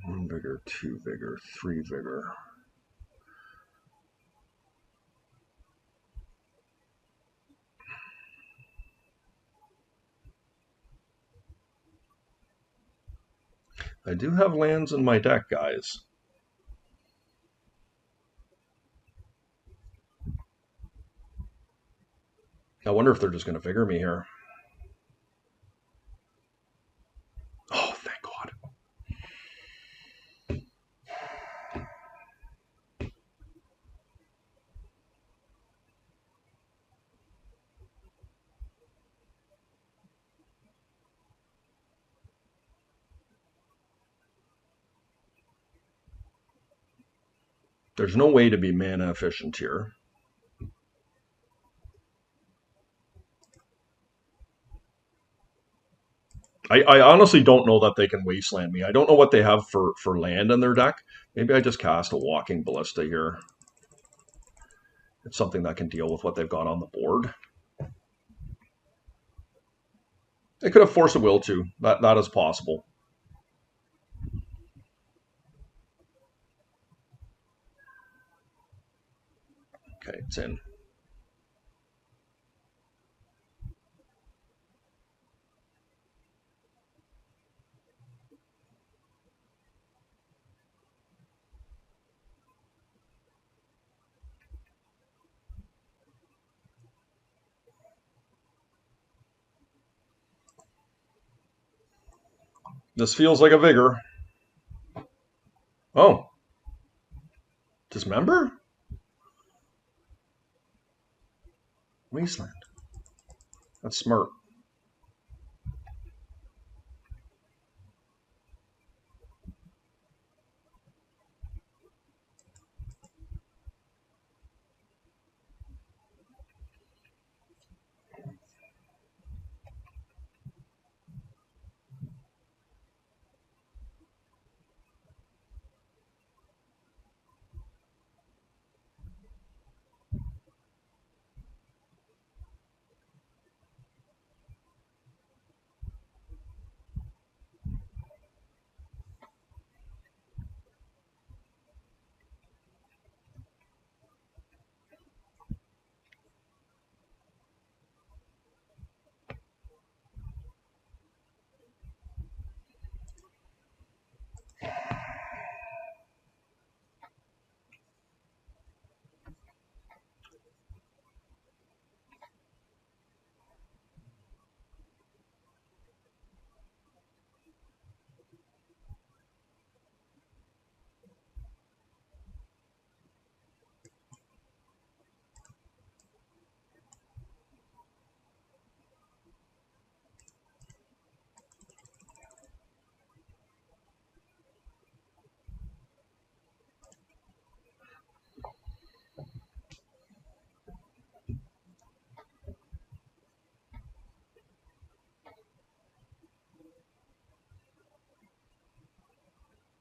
One vigor, two vigor, three vigor. I do have lands in my deck, guys. I wonder if they're just going to vigor me here. Oh, thank God. There's no way to be mana efficient here. I honestly don't know that they can wasteland me. I don't know what they have for land in their deck. Maybe I just cast a walking ballista here. It's something that can deal with what they've got on the board. They could have forced a will to. That is possible. Okay, it's in. This feels like a vigor. Oh. Dismember? Wasteland. That's smart.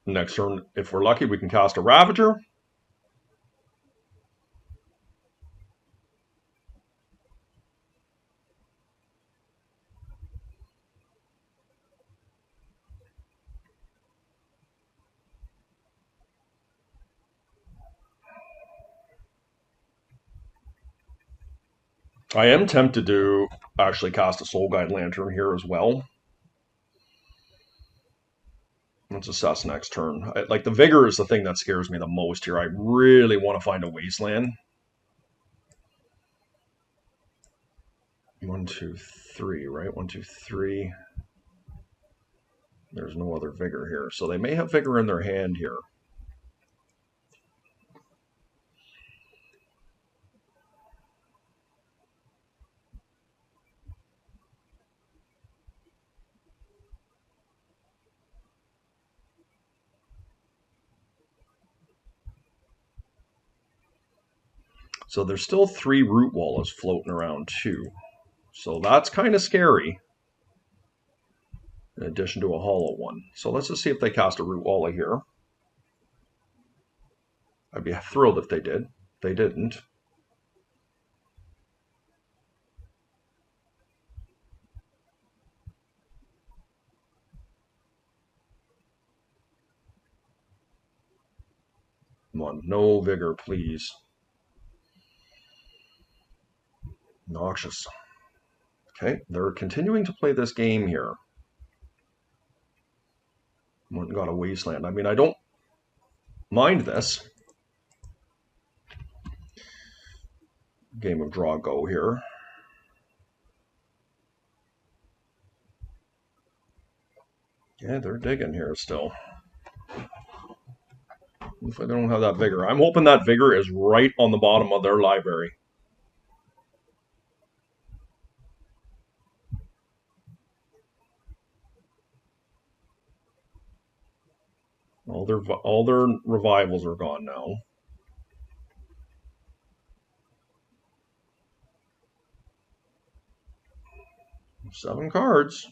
Next turn, if we're lucky, we can cast a Ravager. I am tempted to actually cast a Soul Guide Lantern here as well. Let's assess next turn. Like the Vigor is the thing that scares me the most here. I really want to find a Wasteland. 1, 2, 3, right? 1, 2, 3. There's no other Vigor here. So they may have Vigor in their hand here. So there's still 3 Root Wallas floating around too. So that's kind of scary. In addition to a hollow one. So let's just see if they cast a Root Walla here. I'd be thrilled if they did. They didn't. Come on, no Vigor, please. Noxious. Okay, they're continuing to play this game here. Got a Wasteland. I mean, I don't mind this. Game of draw go here. Yeah, they're digging here still. If I don't have that Vigor. I'm hoping that Vigor is right on the bottom of their library. All their revivals are gone now. Seven cards.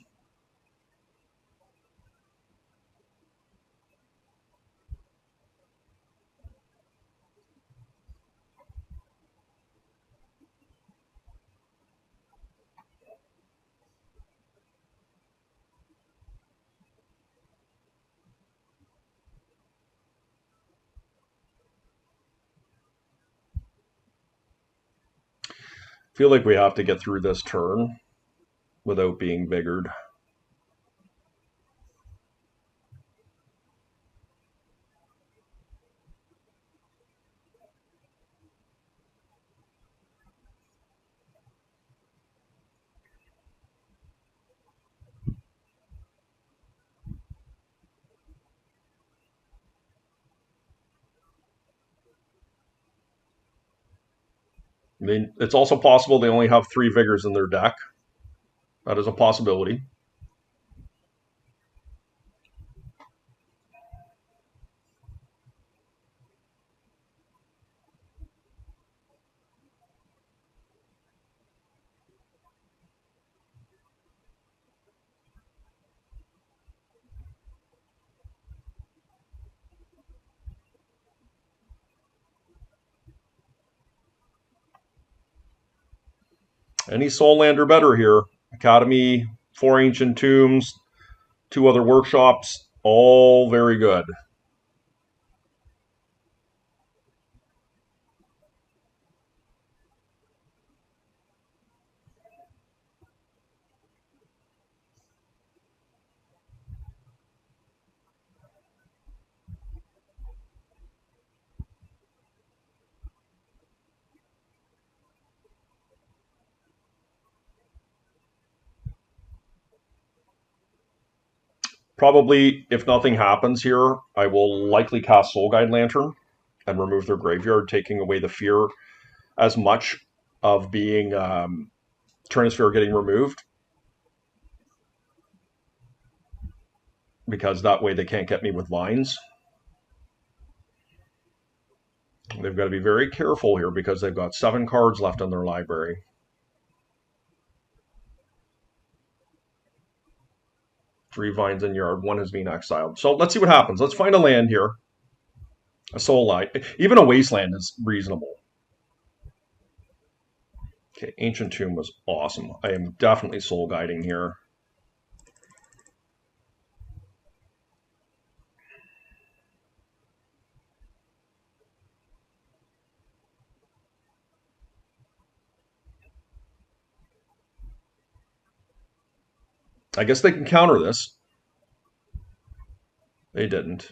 Feel like we have to get through this turn without being Vigored. I mean, it's also possible they only have 3 Vigors in their deck. That is a possibility. Any Soul Land or better here. Academy, 4 Ancient Tombs, 2 other Workshops, all very good. Probably, if nothing happens here, I will likely cast Soul Guide Lantern and remove their graveyard, taking away the fear as much of being Trinisphere getting removed. Because that way they can't get me with Vines. They've got to be very careful here because they've got 7 cards left in their library. 3 vines in yard. 1 has been exiled. So let's see what happens. Let's find a land here. A soul light. Even a wasteland is reasonable. Okay, Ancient Tomb was awesome. I am definitely soul guiding here. I guess they can counter this. They didn't.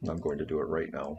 I'm going to do it right now.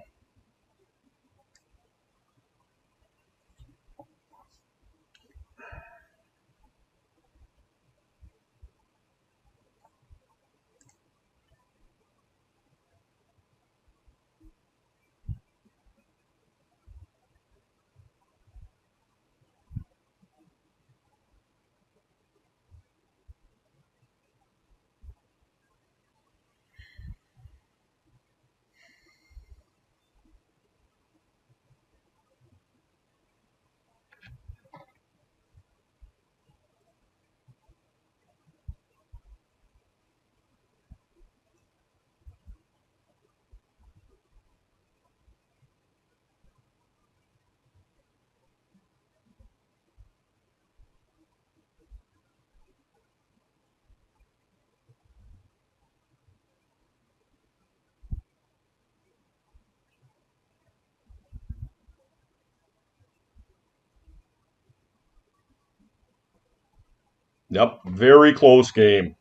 Yep, very close game.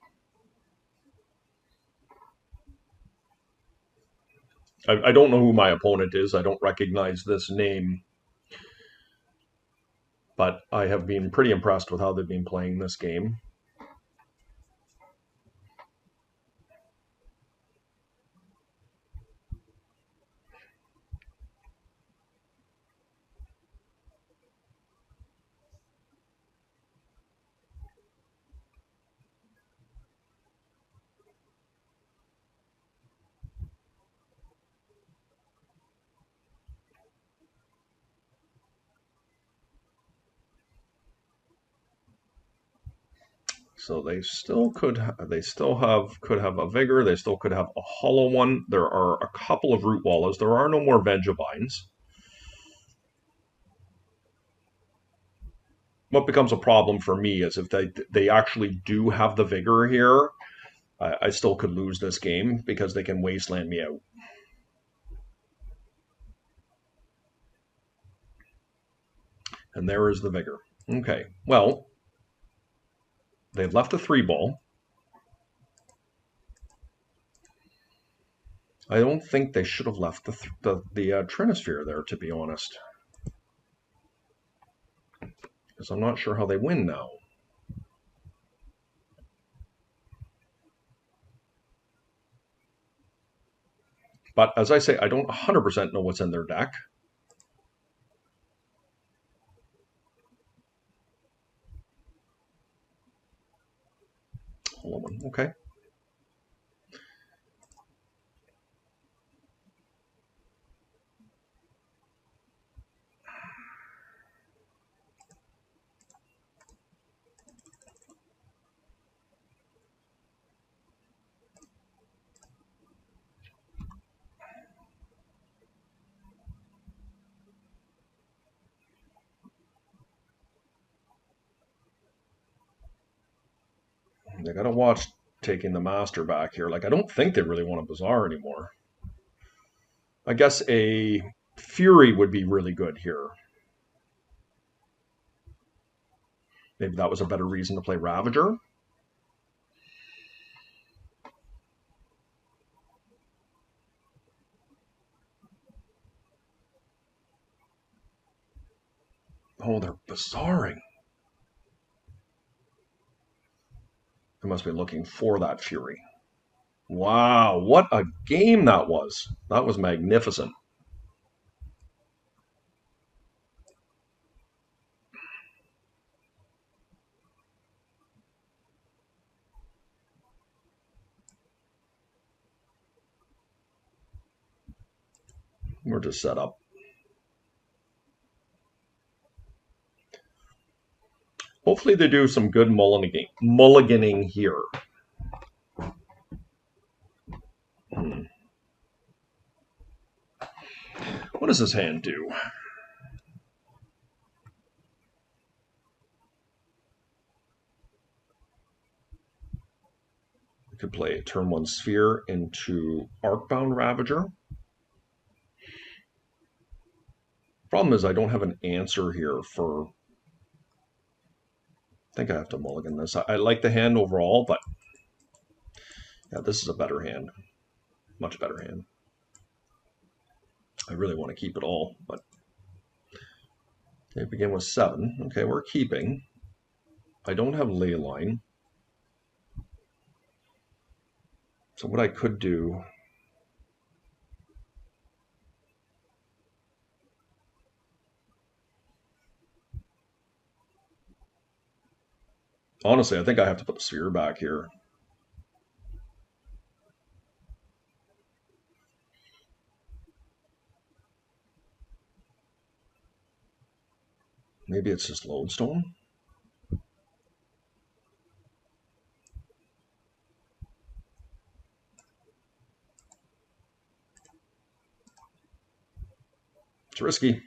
I don't know who my opponent is. I don't recognize this name. But I have been pretty impressed with how they've been playing this game. So they still could could have a Vigor. They still could have a hollow one. There are a couple of root wallas. There are no more Vengevines. What becomes a problem for me is if they actually do have the Vigor here, I still could lose this game because they can wasteland me out. And there is the Vigor. Okay, well, they've left the 3-ball. I don't think they should have left the Trinisphere there, to be honest. Because I'm not sure how they win now. But as I say, I don't 100% know what's in their deck. Okay. They got to watch taking the master back here. Like, I don't think they really want a Bazaar anymore. I guess a Fury would be really good here. Maybe that was a better reason to play Ravager. Oh, they're Bazaaring. They must be looking for that Fury. Wow, what a game that was. That was magnificent. We're just set up. hopefully they do some good mulliganing here. What does this hand do? I could play a turn 1 sphere into Arcbound Ravager. Problem is I don't have an answer here for... I think I have to mulligan this. I like the hand overall, but yeah, this is a better hand. Much better hand. I really want to keep it all, but they begin with 7. Okay, we're keeping. I don't have ley line. So what I could do... Honestly, I think I have to put the sphere back here. Maybe it's just lodestone. It's risky.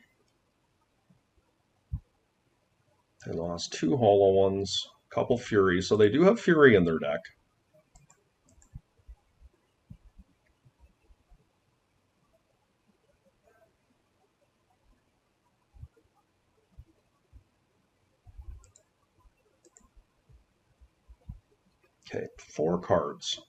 They lost 2 hollow ones, a couple fury, so they do have fury in their deck. Okay, 4 cards.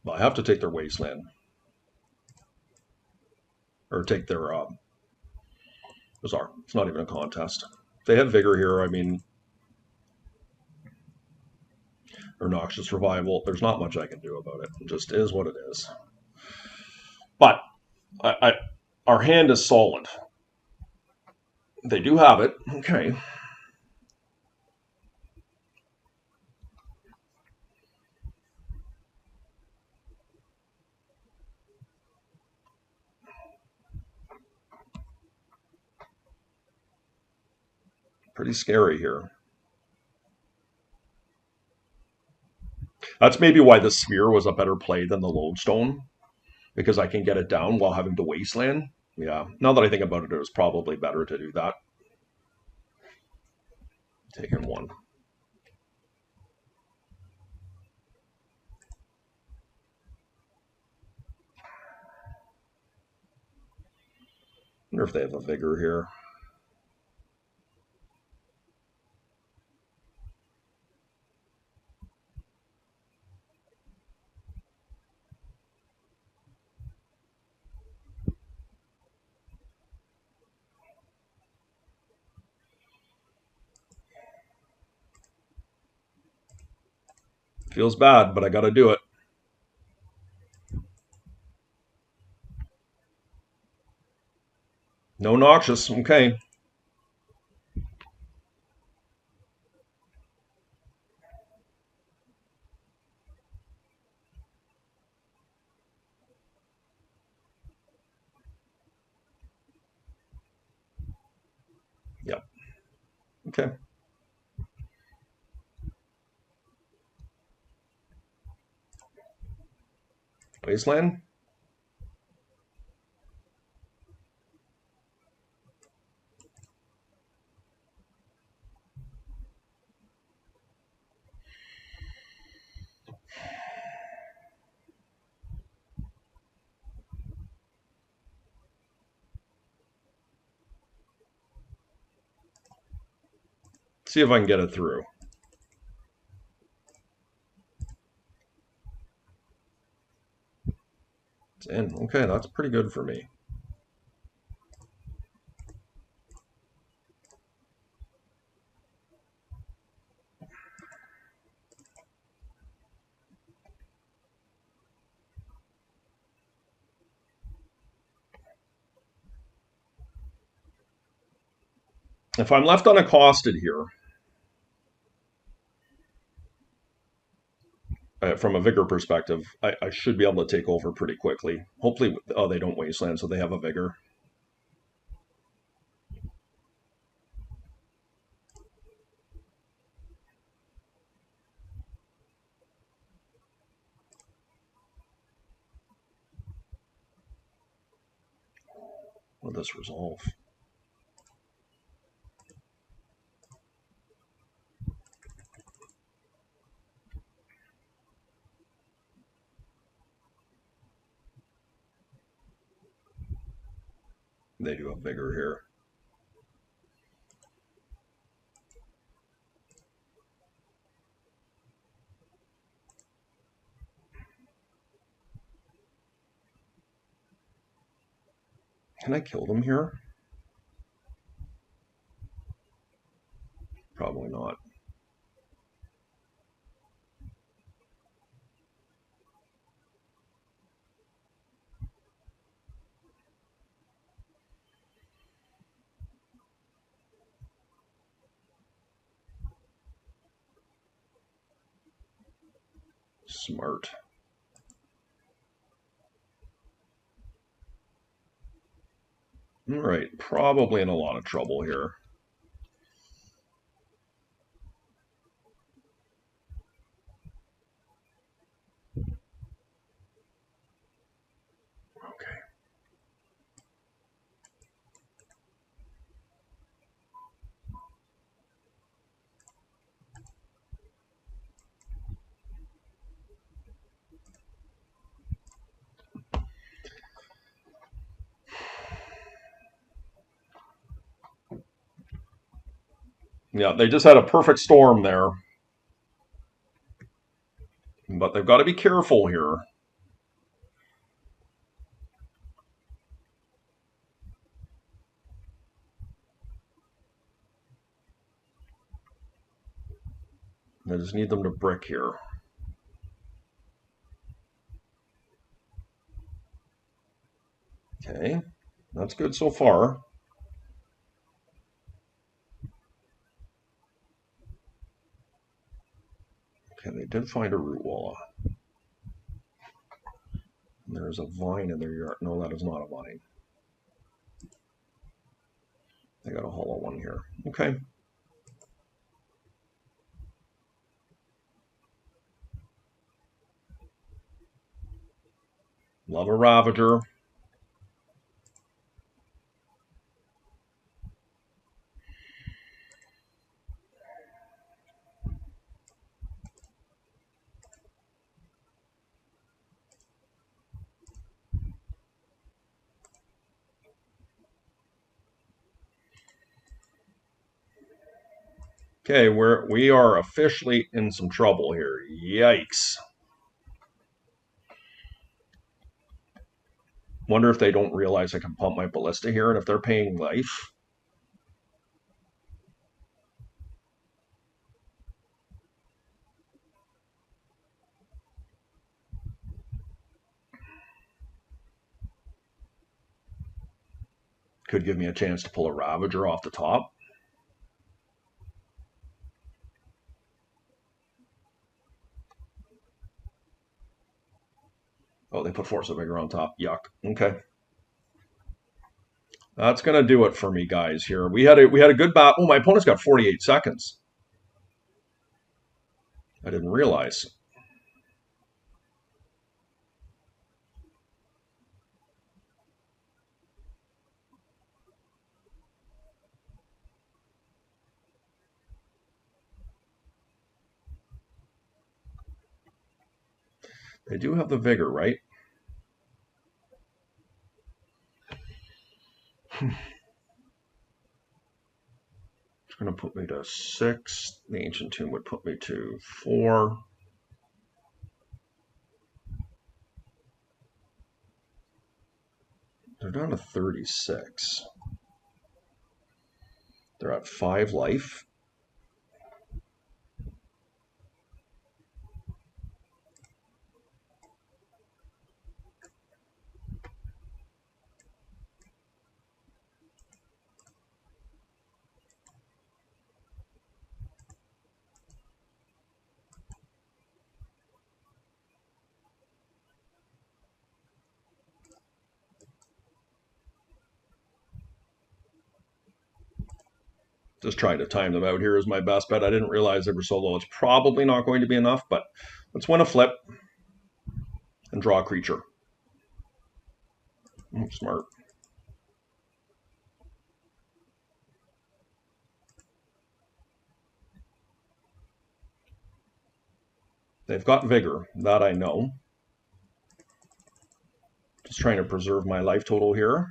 Well, I have to take their wasteland. Or take their Bizarre. It's not even a contest. They have Vigor here, I mean, or Noxious Revival. There's not much I can do about it. It just is what it is. But our hand is solid. They do have it. Okay. Pretty scary here. That's maybe why the sphere was a better play than the lodestone, because I can get it down while having to wasteland. Yeah, now that I think about it, it was probably better to do that. Taking 1. Wonder if they have a Vigor here. Feels bad, but I got to do it. No Noxious. Okay. Yep. Okay. Wasteland. See if I can get it through. It's in. Okay, that's pretty good for me. If I'm left unaccosted here, from a Vigor perspective, I should be able to take over pretty quickly. Hopefully, oh, they don't wasteland, so they have a Vigor. Will this resolve? They do have Vigor here. Can I kill them here? Probably not. Smart. All right, probably in a lot of trouble here. Okay. Yeah, they just had a perfect storm there. But they've got to be careful here. I just need them to brick here. Okay, that's good so far. Okay, they did find a root wall. There's a vine in their yard. No, that is not a vine. They got a hollow one here. Okay. Love a Ravager. Okay, we are officially in some trouble here. Yikes. Wonder if they don't realize I can pump my ballista here, and if they're paying life. Could give me a chance to pull a Ravager off the top. Oh, they put Force of Vigor on top. Yuck. Okay. That's gonna do it for me, guys. Here we had a good battle. Oh, my opponent's got 48 seconds. I didn't realize. They do have the Vigor, right? It's going to put me to 6. The Ancient Tomb would put me to 4. They're down to 36. They're at 5 life. Just trying to time them out here is my best bet. I didn't realize they were so low. It's probably not going to be enough, but let's win a flip and draw a creature. Smart. They've got Vigor, that I know. Just trying to preserve my life total here.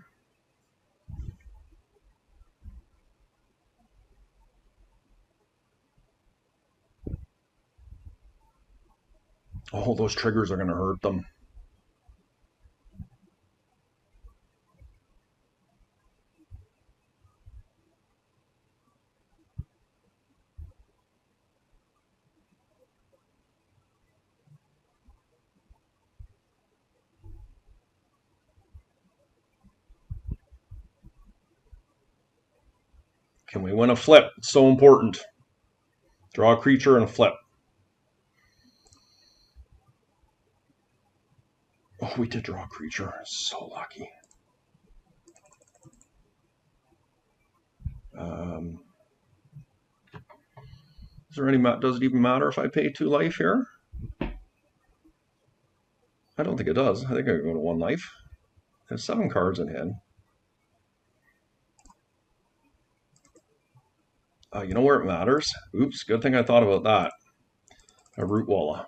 Oh, those triggers are going to hurt them. Can we win a flip? It's so important. Draw a creature and a flip. Oh, we did draw a creature. So lucky. Is there any? Does it even matter if I pay 2 life here? I don't think it does. I think I go to 1 life. There's 7 cards in hand. You know where it matters? Oops, good thing I thought about that. A root walla.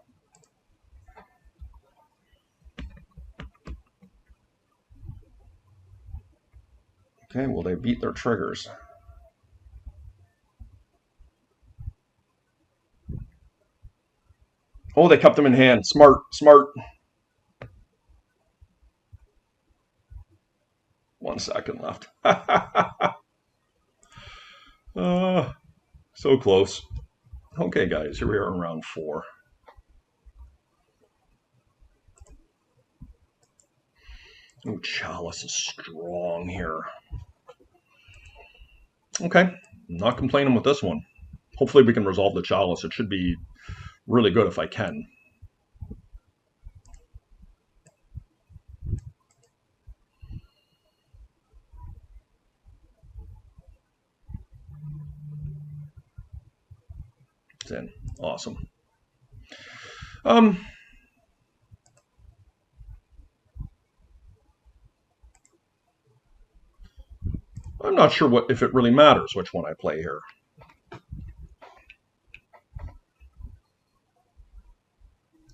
Okay, well, they beat their triggers. Oh, they kept them in hand. Smart, smart. 1 second left. So close. Okay, guys, here we are in round 4. Oh, Chalice is strong here. Okay, not complaining with this one. Hopefully we can resolve the Chalice. It should be really good if I can. It's in. Awesome. I'm not sure if it really matters which one I play here.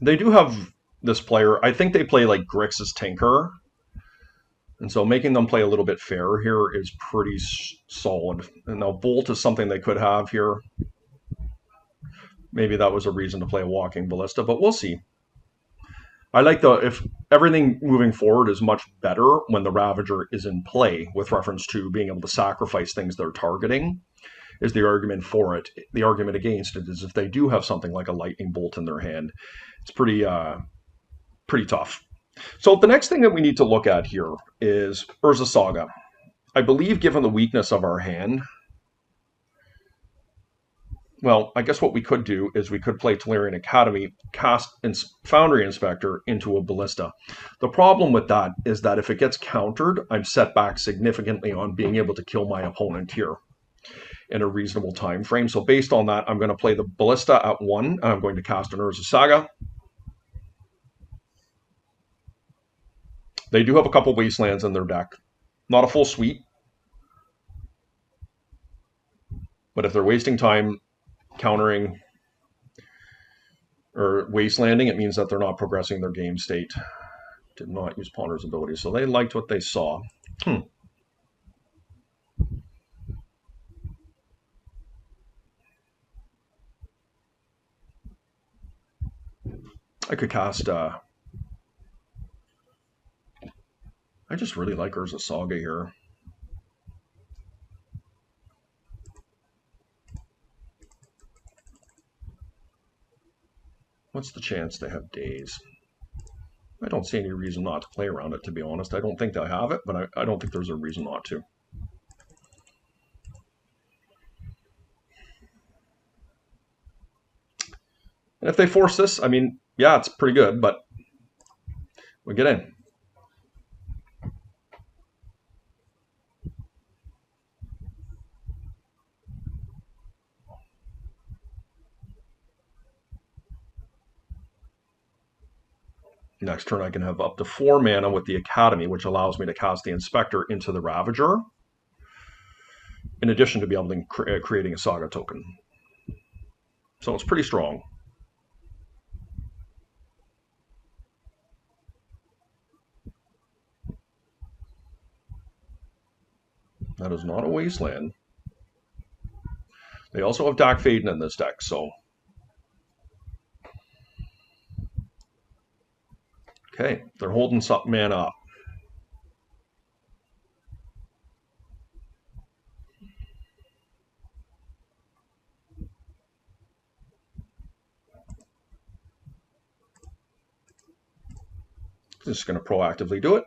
They do have this player. I think they play like Grixis Tinker. And so making them play a little bit fairer here is pretty solid. And now Bolt is something they could have here. Maybe that was a reason to play a Walking Ballista, but we'll see. I like if everything moving forward is much better when the Ravager is in play with reference to being able to sacrifice things they're targeting is the argument for it. The argument against it is if they do have something like a Lightning Bolt in their hand, it's pretty tough. So the next thing that we need to look at here is Urza Saga. I believe given the weakness of our hand, well, I guess what we could do is we could play Tolarian Academy, cast Foundry Inspector into a Ballista. The problem with that is that if it gets countered, I'm set back significantly on being able to kill my opponent here in a reasonable time frame. So based on that, I'm going to play the Ballista at 1, and I'm going to cast an Urza Saga. They do have a couple Wastelands in their deck. Not a full suite. But if they're wasting time countering or wastelanding, it means that they're not progressing their game state. Did not use Ponder's ability, so they liked what they saw. I could cast I just really like Urza Saga here. What's the chance they have Daze? I don't see any reason not to play around it, to be honest. I don't think they'll have it, but I don't think there's a reason not to. And if they force this, I mean, yeah, it's pretty good, but we get in. Next turn I can have up to 4 mana with the Academy, which allows me to cast the Inspector into the Ravager, in addition to be able to creating a Saga token. So it's pretty strong. That is not a Wasteland. They also have Dark Faden in this deck, so... Okay, they're holding some mana up. Just going to proactively do it.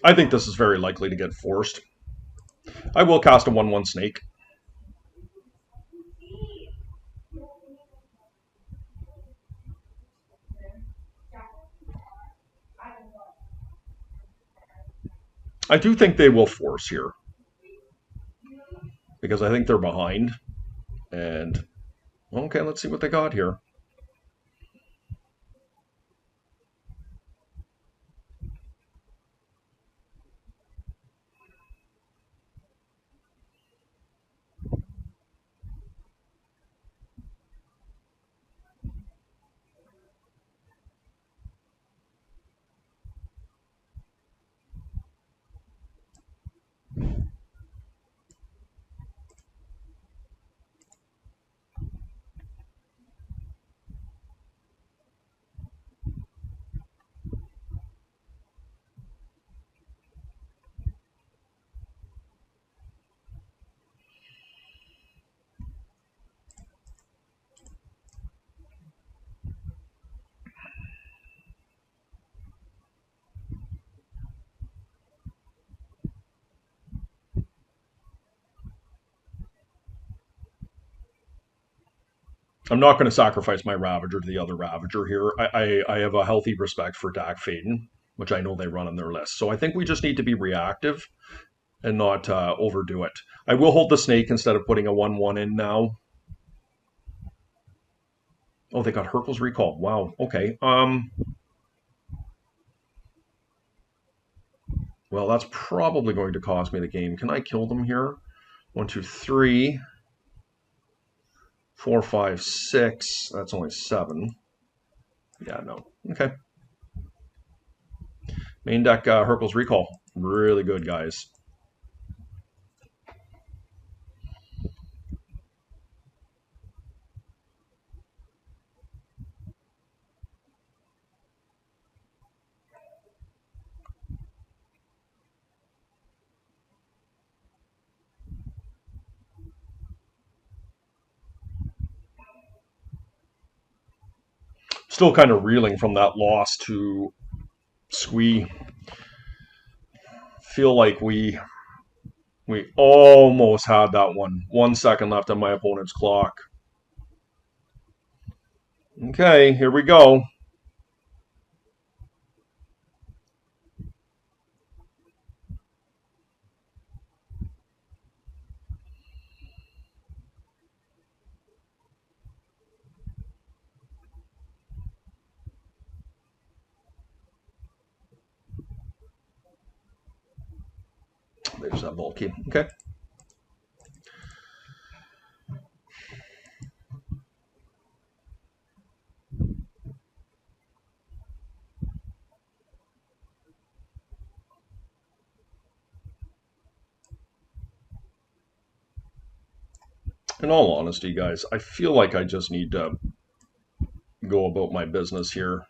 I think this is very likely to get forced. I will cast a 1/1 snake. I do think they will force here, because I think they're behind. And, okay, let's see what they got here. I'm not going to sacrifice my Ravager to the other Ravager here. I have a healthy respect for Dark Faden, which I know they run on their list. So I think we just need to be reactive and not overdo it. I will hold the snake instead of putting a 1/1 in now. Oh, they got Hurkyl's Recall. Wow. Okay. Well, that's probably going to cost me the game. Can I kill them here? 1, 2, 3, 4, 5, 6. That's only 7. Yeah, no. Okay. Main deck, Hurkyl's Recall. Really good, guys. Still kind of reeling from that loss to Squee. Feel like we almost had that one. 1 second left on my opponent's clock. Okay, here we go. There's that bulky. Okay. In all honesty, guys, I feel like I just need to go about my business here.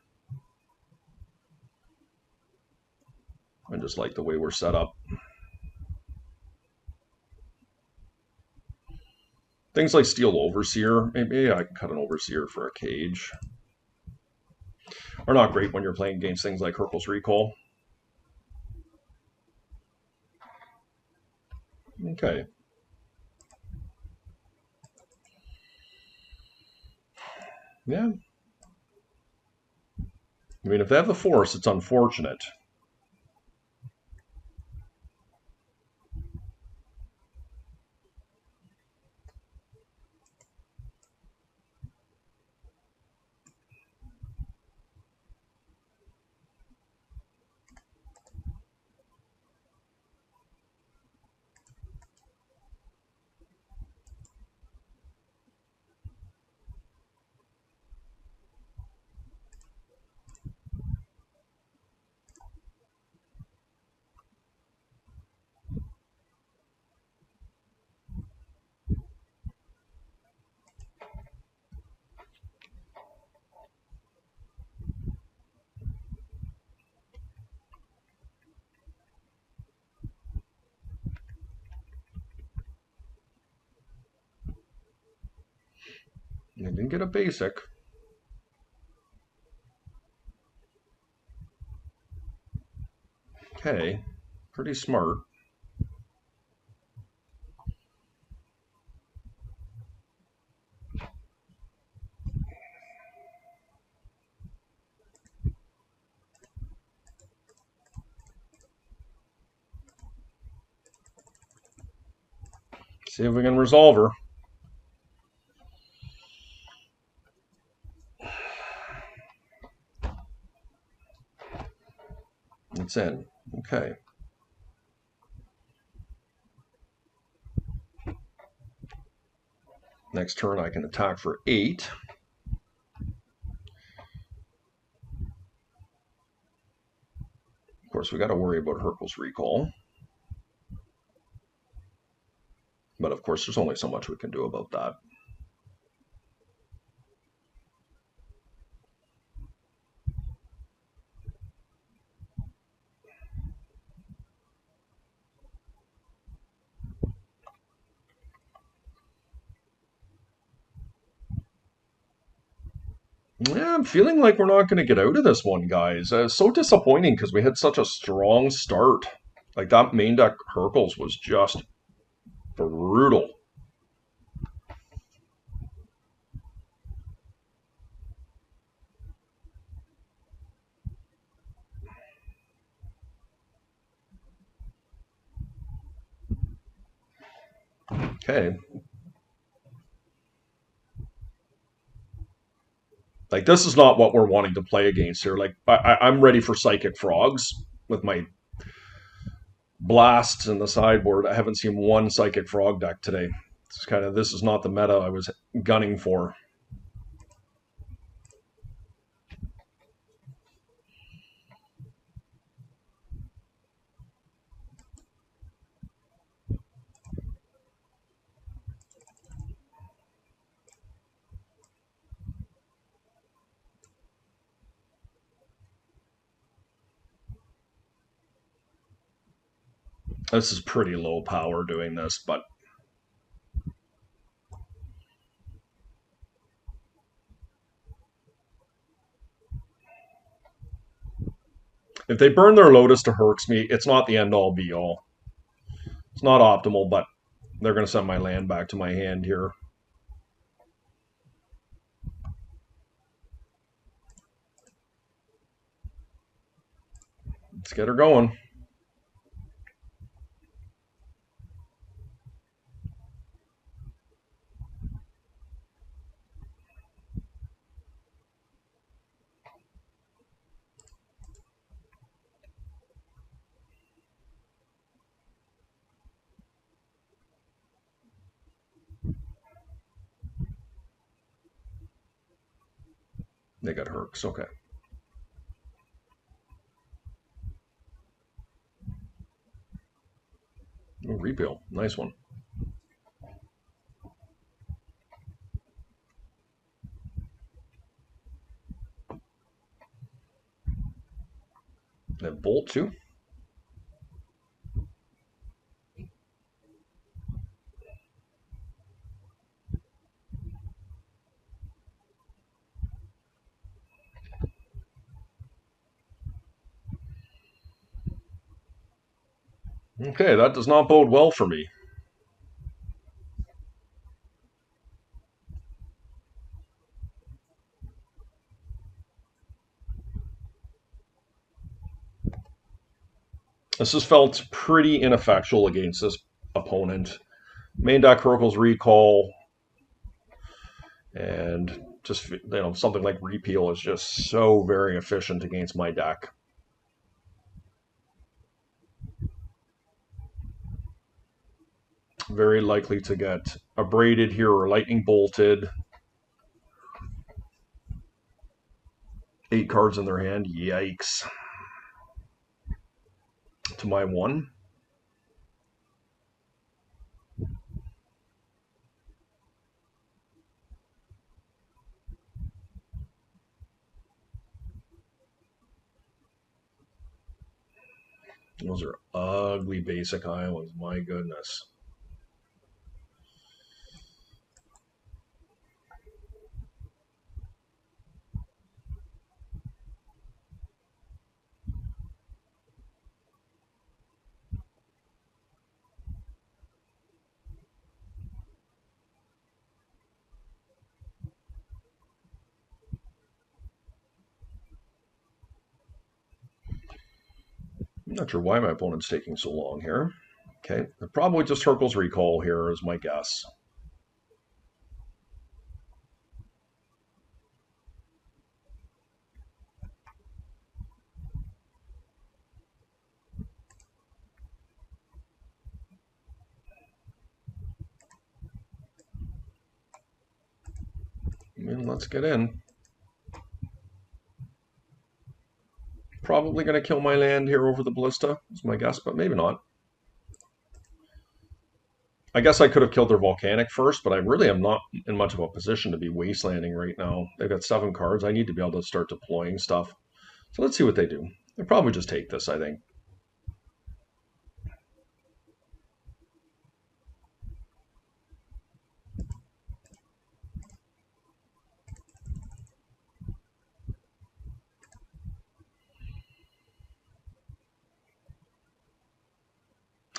I just like the way we're set up. Things like Steel Overseer, maybe I can cut an Overseer for a cage, are not great when you're playing against things like Hurkyl's Recall. Okay. Yeah. I mean, if they have the force, it's unfortunate. I didn't get a basic. Okay, pretty smart. See if we can resolve her. It's in. Okay. Next turn I can attack for 8. Of course, we got to worry about Hurkyl's Recall. But of course, there's only so much we can do about that. Yeah, I'm feeling like we're not going to get out of this one, guys. It's so disappointing because we had such a strong start. Like, that main deck Hurkyl's was just brutal. Okay. Like, this is not what we're wanting to play against here. Like, I'm ready for Psychic Frogs with my blasts in the sideboard. I haven't seen one Psychic Frog deck today. This is not the meta I was gunning for. This is pretty low power doing this, but if they burn their Lotus to Herx me, it's not the end-all be-all. It's not optimal, but they're going to send my land back to my hand here. Let's get her going. They got Herx, okay. Oh, repeal, nice one. That Bolt too. Okay, that does not bode well for me. This has felt pretty ineffectual against this opponent. Main deck Hurkyl's Recall, and just something like Repeal is just so very efficient against my deck. Very likely to get abraded here or lightning bolted. 8 cards in their hand. Yikes. To my 1. Those are ugly basic islands. My goodness. I'm not sure why my opponent's taking so long here. Okay, probably just Hercule's Recall here is my guess. I mean, let's get in. Probably going to kill my land here over the Ballista, is my guess, but maybe not. I guess I could have killed their Volcanic first, but I really am not in much of a position to be wastelanding right now. They've got 7 cards. I need to be able to start deploying stuff. So let's see what they do. They'll probably just take this, I think.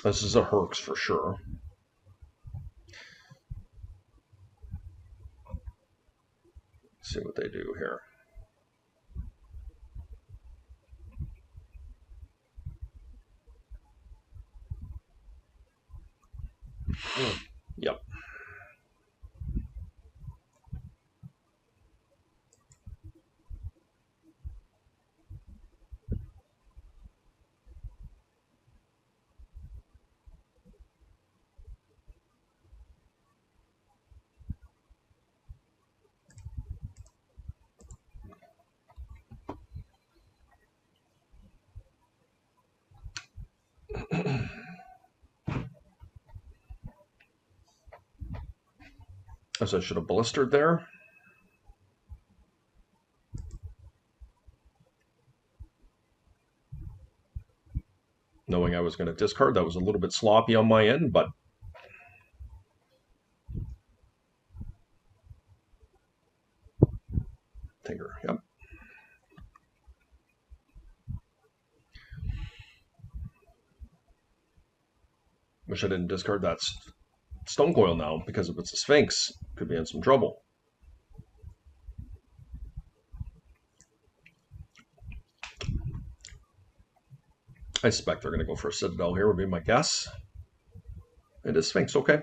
This is a Herx for sure. Let's see what they do here. Yep. As I should have blistered there. Knowing I was going to discard, that was a little bit sloppy on my end, but Tinker, yep. Wish I didn't discard that Stone Coil now, because if it's a Sphinx, could be in some trouble. I suspect they're going to go for a Citadel here, would be my guess. It is Sphinx, okay.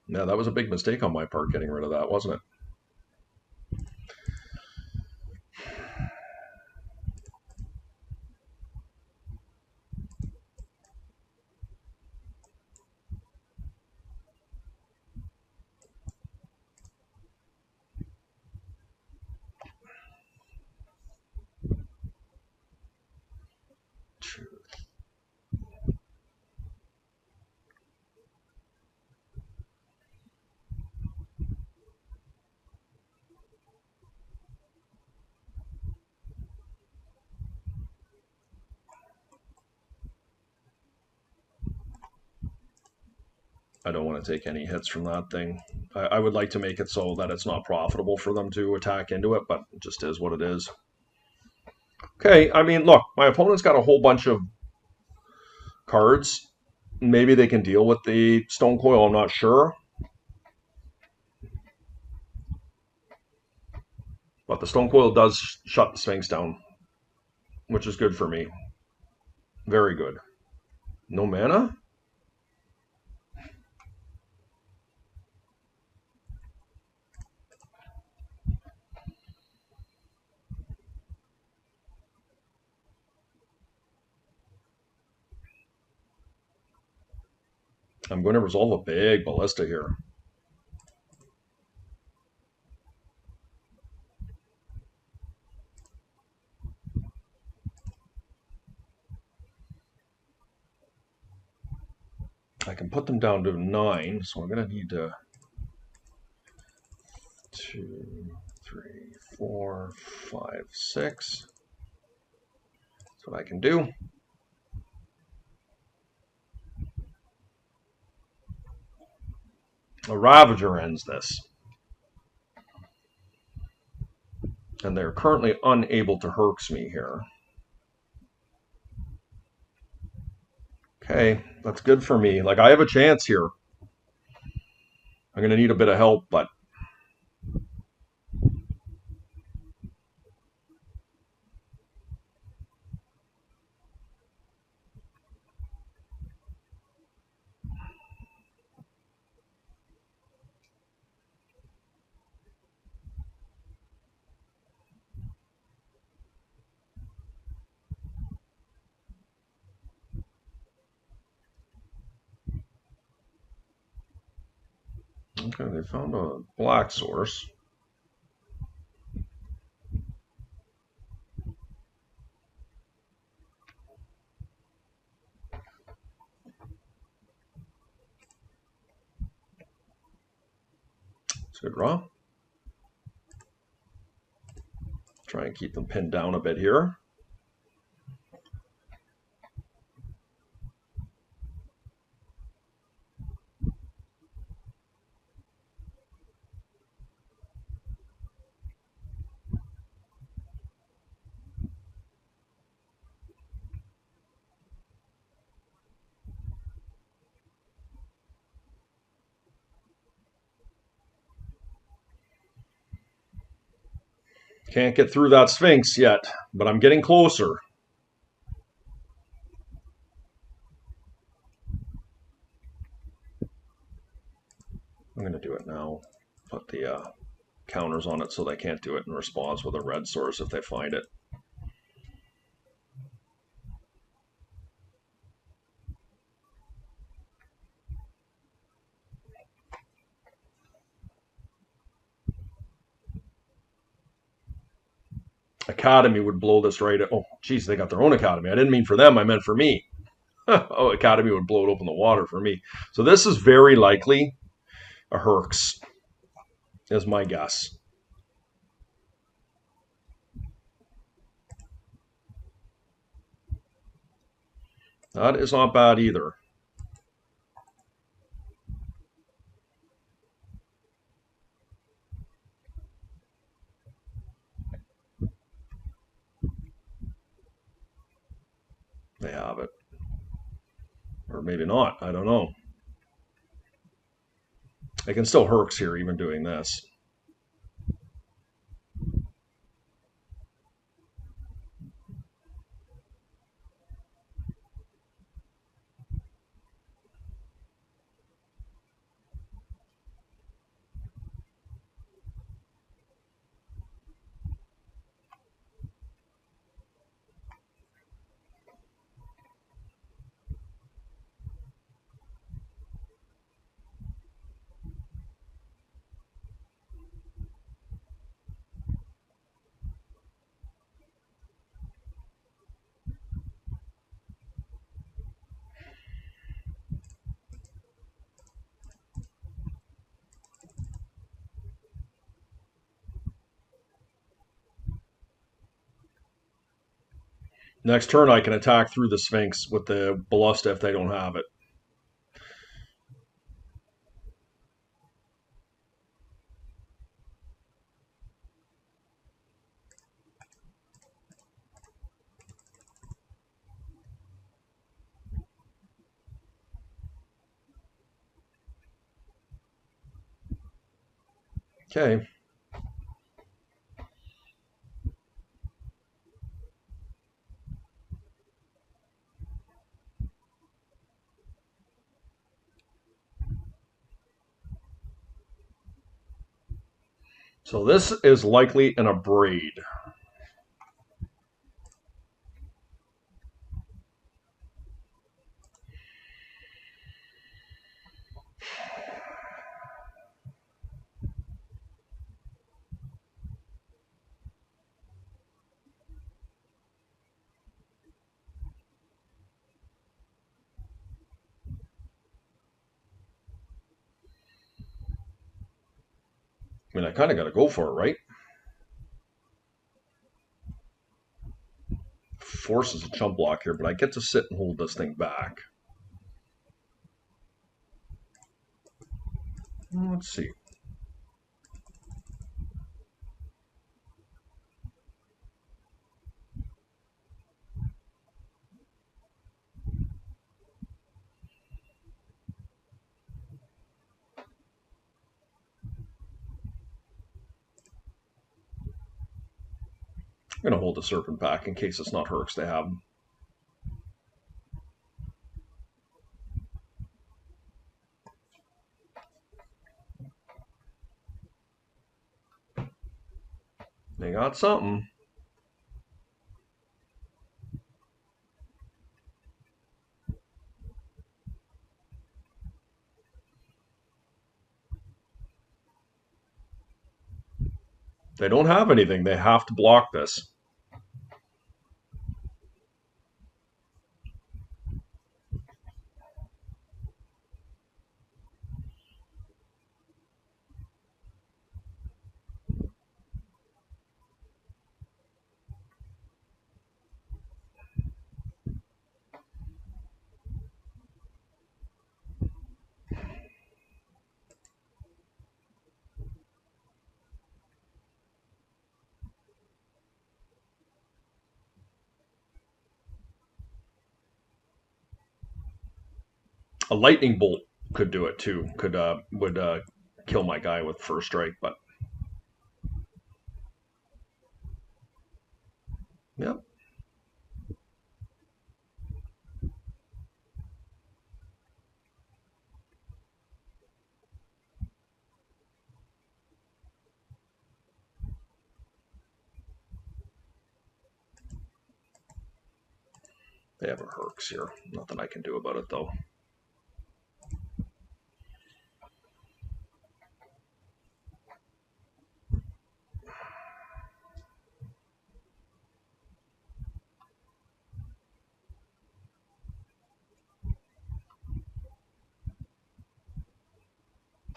Yeah, that was a big mistake on my part getting rid of that, wasn't it? I don't want to take any hits from that thing. I would like to make it so that it's not profitable for them to attack into it, but it just is what it is. Okay, I mean, look, my opponent's got a whole bunch of cards. Maybe they can deal with the Stone Coil, I'm not sure. But the Stone Coil does shut the Sphinx down, which is good for me. Very good. No mana? I'm going to resolve a big Ballista here. I can put them down to 9, so I'm going to need to 2, 3, 4, 5, 6. That's what I can do. A Ravager ends this. And they're currently unable to Herx me here. Okay, that's good for me. Like, I have a chance here. I'm going to need a bit of help, but Okay, they found a black source. It's a good draw. Try and keep them pinned down a bit here. Can't get through that Sphinx yet, but I'm getting closer. I'm going to do it now. Put the counters on it so they can't do it in response with a red source if they find it. Academy would blow this right. Oh, geez, they got their own Academy. I didn't mean for them. I meant for me. Oh, Academy would blow it open the water for me. So this is very likely a Herx, is my guess. That is not bad either. They have it. Or maybe not. I don't know. I can still Herx here even doing this. Next turn, I can attack through the Sphinx with the Ballista if they don't have it. Okay. So this is likely an Abrade. I mean, I kind of got to go for it, right? Forces a chump block here, but I get to sit and hold this thing back. Let's see. I'm going to hold the Serpent back in case it's not Herx they have. They got something. They don't have anything. They have to block this. A lightning bolt could do it too. Would kill my guy with first strike, but yep. They have a Herx here. Nothing I can do about it though.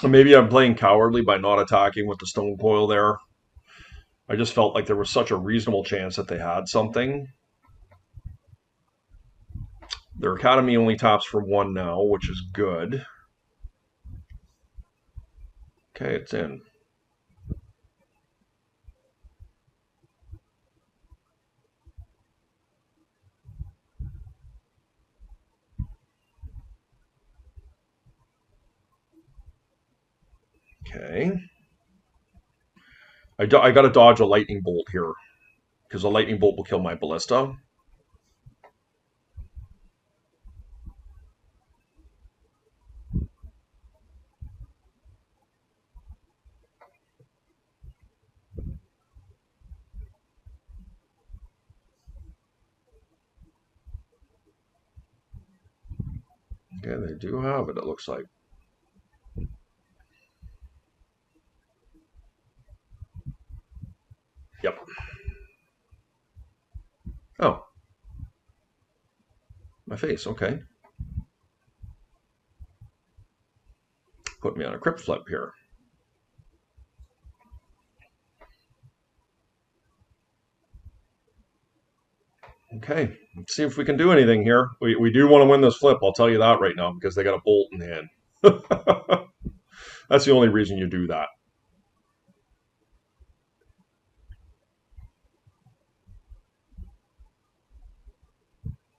Maybe I'm playing cowardly by not attacking with the stone coil there. I just felt like there was such a reasonable chance that they had something. Their academy only taps for 1 now, which is good. Okay, it's in. Okay. I got to dodge a lightning bolt here because a lightning bolt will kill my ballista. Okay, they do have it, it looks like. Yep. Oh. My face, okay. Put me on a crypt flip here. Okay, let's see if we can do anything here. We do want to win this flip, I'll tell you that right now, because they got a bolt in hand. That's the only reason you do that.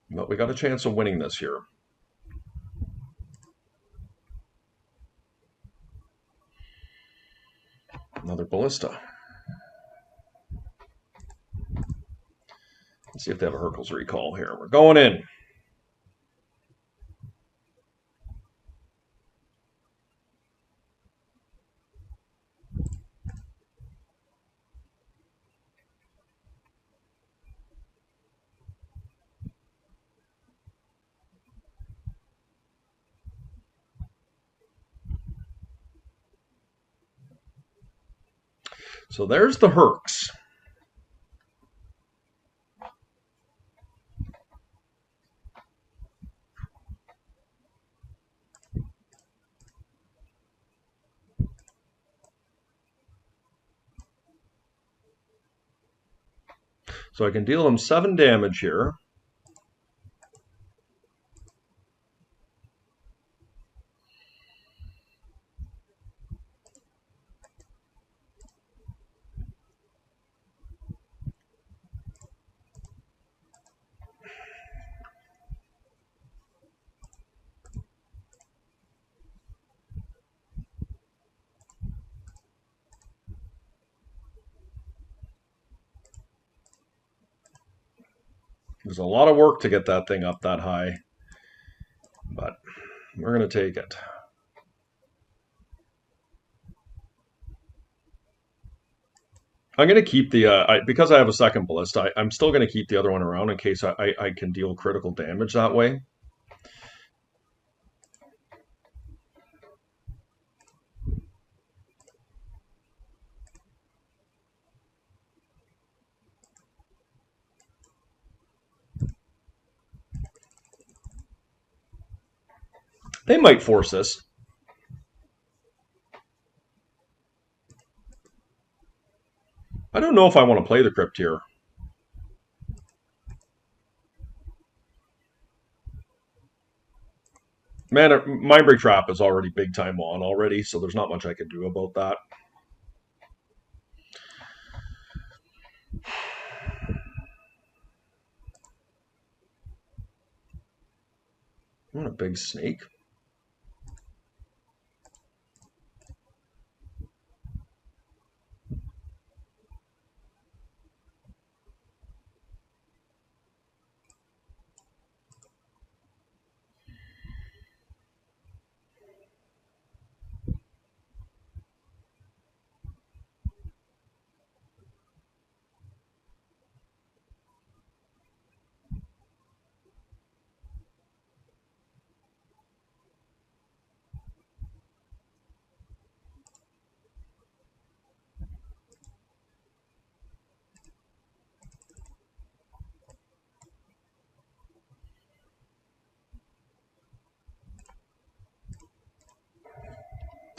But we got a chance of winning this here. Another ballista. Let's see if they have a Hercules recall here. We're going in. So there's the Herx. So I can deal him 7 damage here. There's a lot of work to get that thing up that high, but we're going to take it. I'm going to keep the, because I have a second ballista, I'm still going to keep the other one around in case I can deal critical damage that way. They might force this. I don't know if I want to play the crypt here. Man, Mindbreak Trap is already big time on already, so there's not much I can do about that. What a big snake.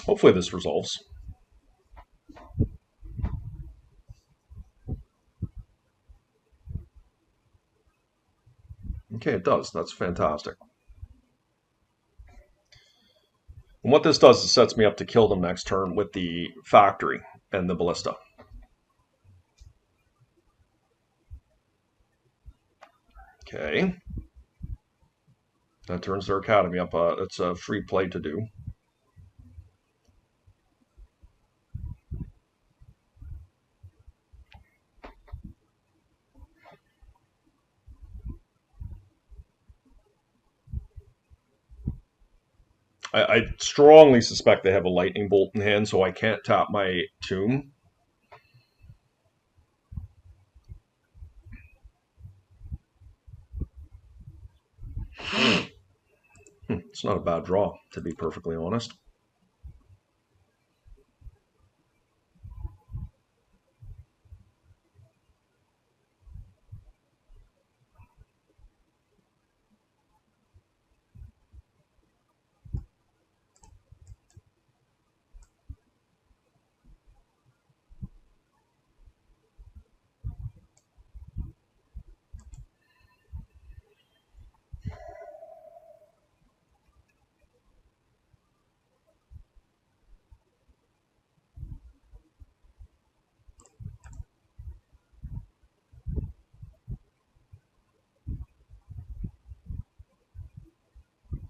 Hopefully this resolves. Okay, it does. That's fantastic. And what this does is sets me up to kill them next turn with the factory and the ballista. Okay. That turns their academy up. It's a free play to do. I strongly suspect they have a lightning bolt in hand, so I can't tap my tomb. It's not a bad draw, to be perfectly honest.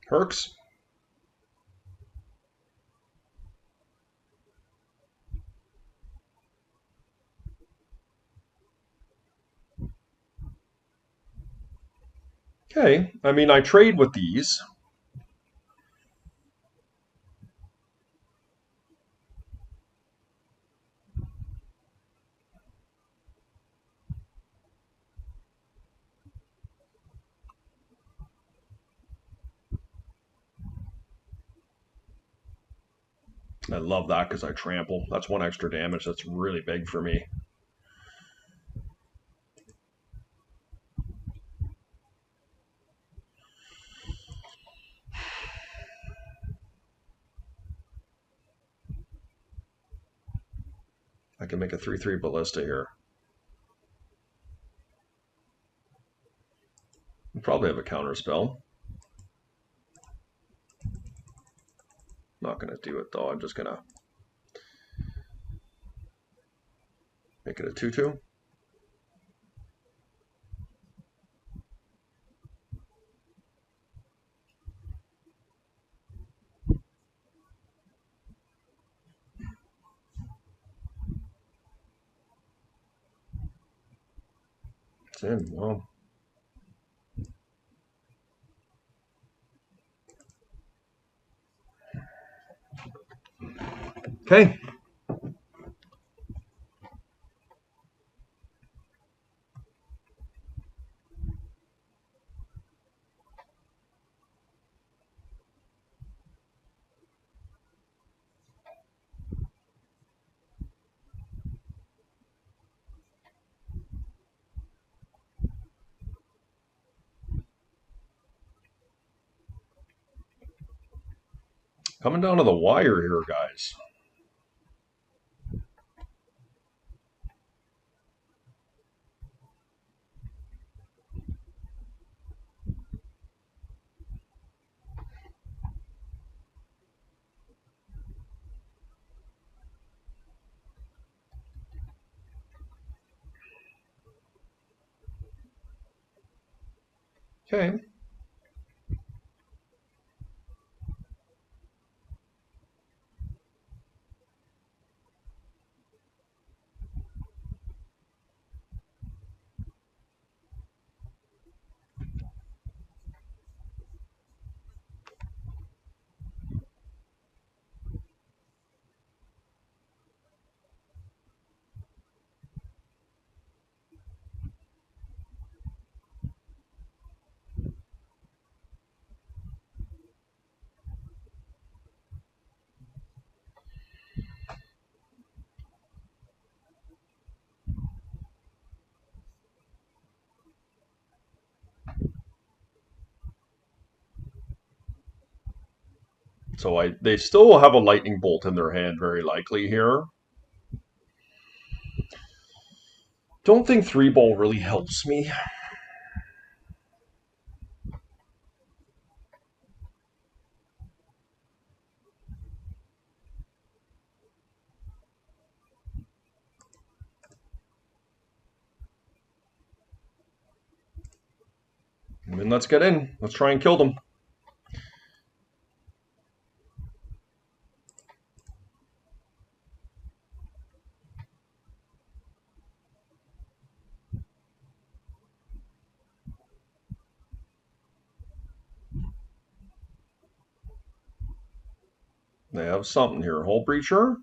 Herx? Okay, I mean, I trade with these. I love that because I trample. That's one extra damage. That's really big for me. I can make a 3/3 ballista here. I'll probably have a counter spell. Not going to do it though. I'm just going to make it a 2/2. It's in. Well. Okay. Coming down to the wire here, guys. Okay. So they still have a lightning bolt in their hand, very likely here. Don't think 3-ball really helps me. I mean, let's get in. Let's try and kill them. They have something here. Hull Breacher,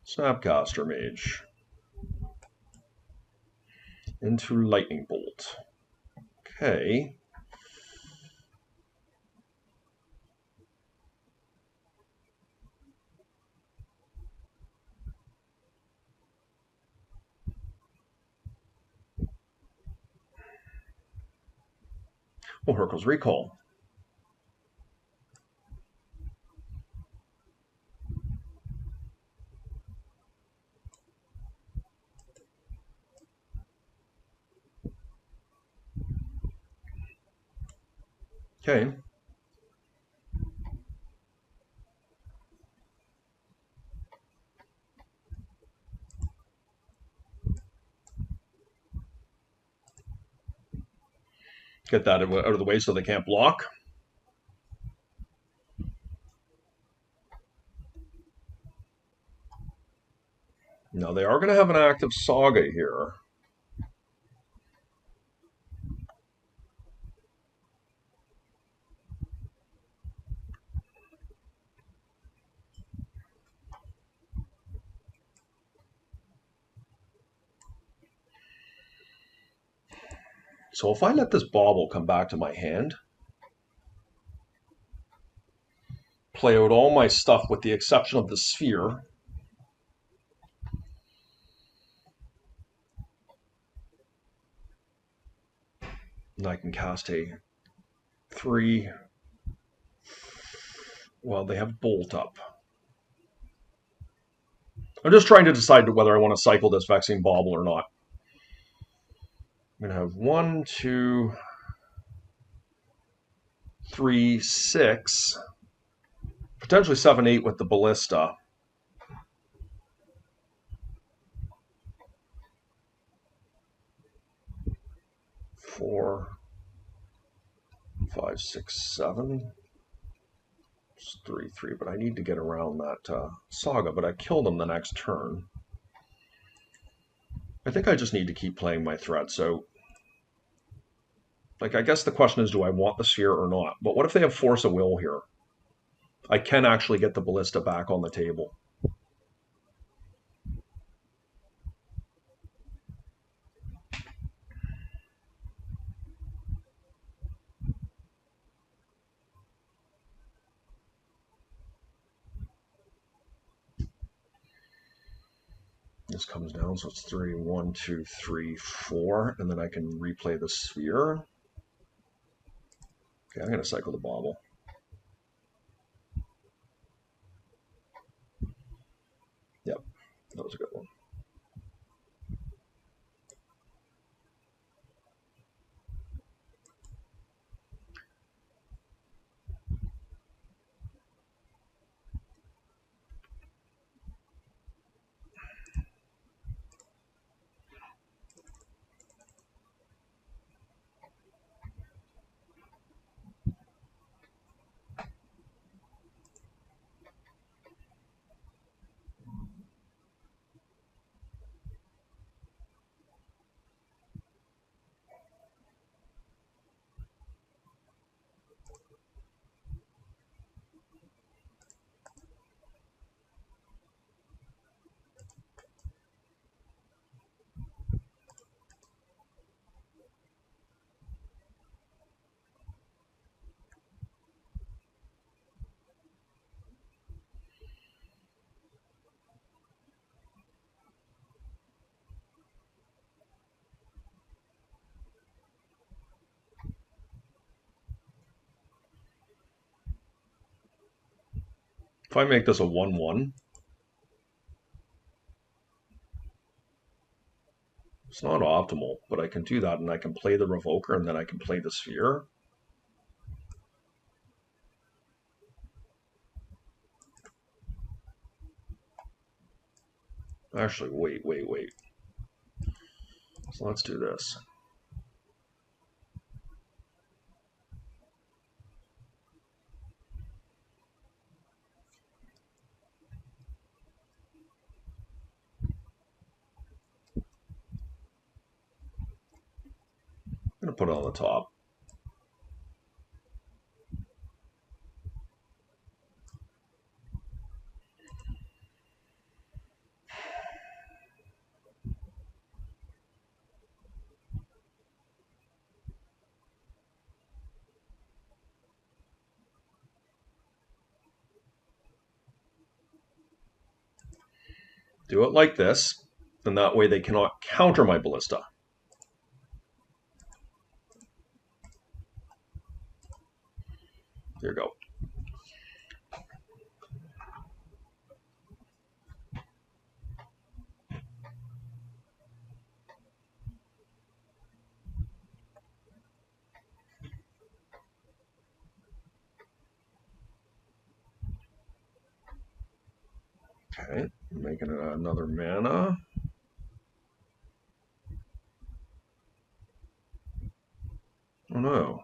Snapcaster Mage. Into Lightning Bolt. Okay. Oh, Hurkyl's Recall. Okay. Get that out of the way so they can't block. Now they are going to have an active Saga here. So if I let this bauble come back to my hand, play out all my stuff with the exception of the sphere, and I can cast a 3. Well, they have Bolt up. I'm just trying to decide whether I want to cycle this Vexing Bauble or not. I'm going to have 1, 2, 3, 6, potentially 7, 8 with the Ballista. Four, 5, 6, 7. It's 3, 3, but I need to get around that Saga, but I kill them the next turn. I think I just need to keep playing my threat, so... Like, I guess the question is, do I want the sphere or not? But what if they have Force of Will here? I can actually get the Ballista back on the table. This comes down, so it's 3, 1, 2, 3, 4, and then I can replay the sphere. Okay, I'm going to cycle the bauble. If I make this a 1-1, it's not optimal, but I can do that, and I can play the Revoker, and then I can play the Sphere. Actually, wait. So let's do this. I'm going to put it on the top. Do it like this, and that way they cannot counter my ballista. There you go. Okay, making it another mana. Oh no.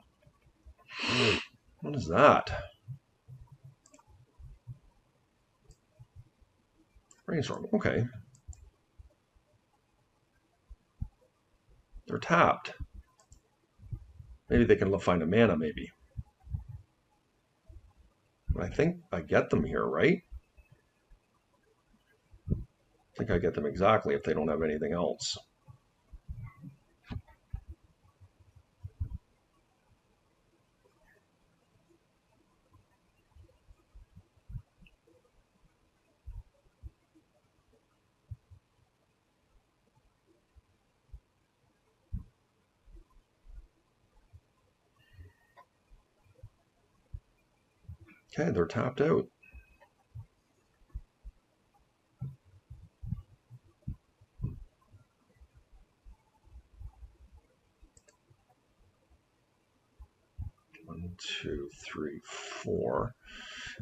What is that? Brainstorm. Okay. They're tapped. Maybe they can find a mana, maybe. I think I get them here, right? I think I get them exactly if they don't have anything else. Okay, they're tapped out. One, two, three, four.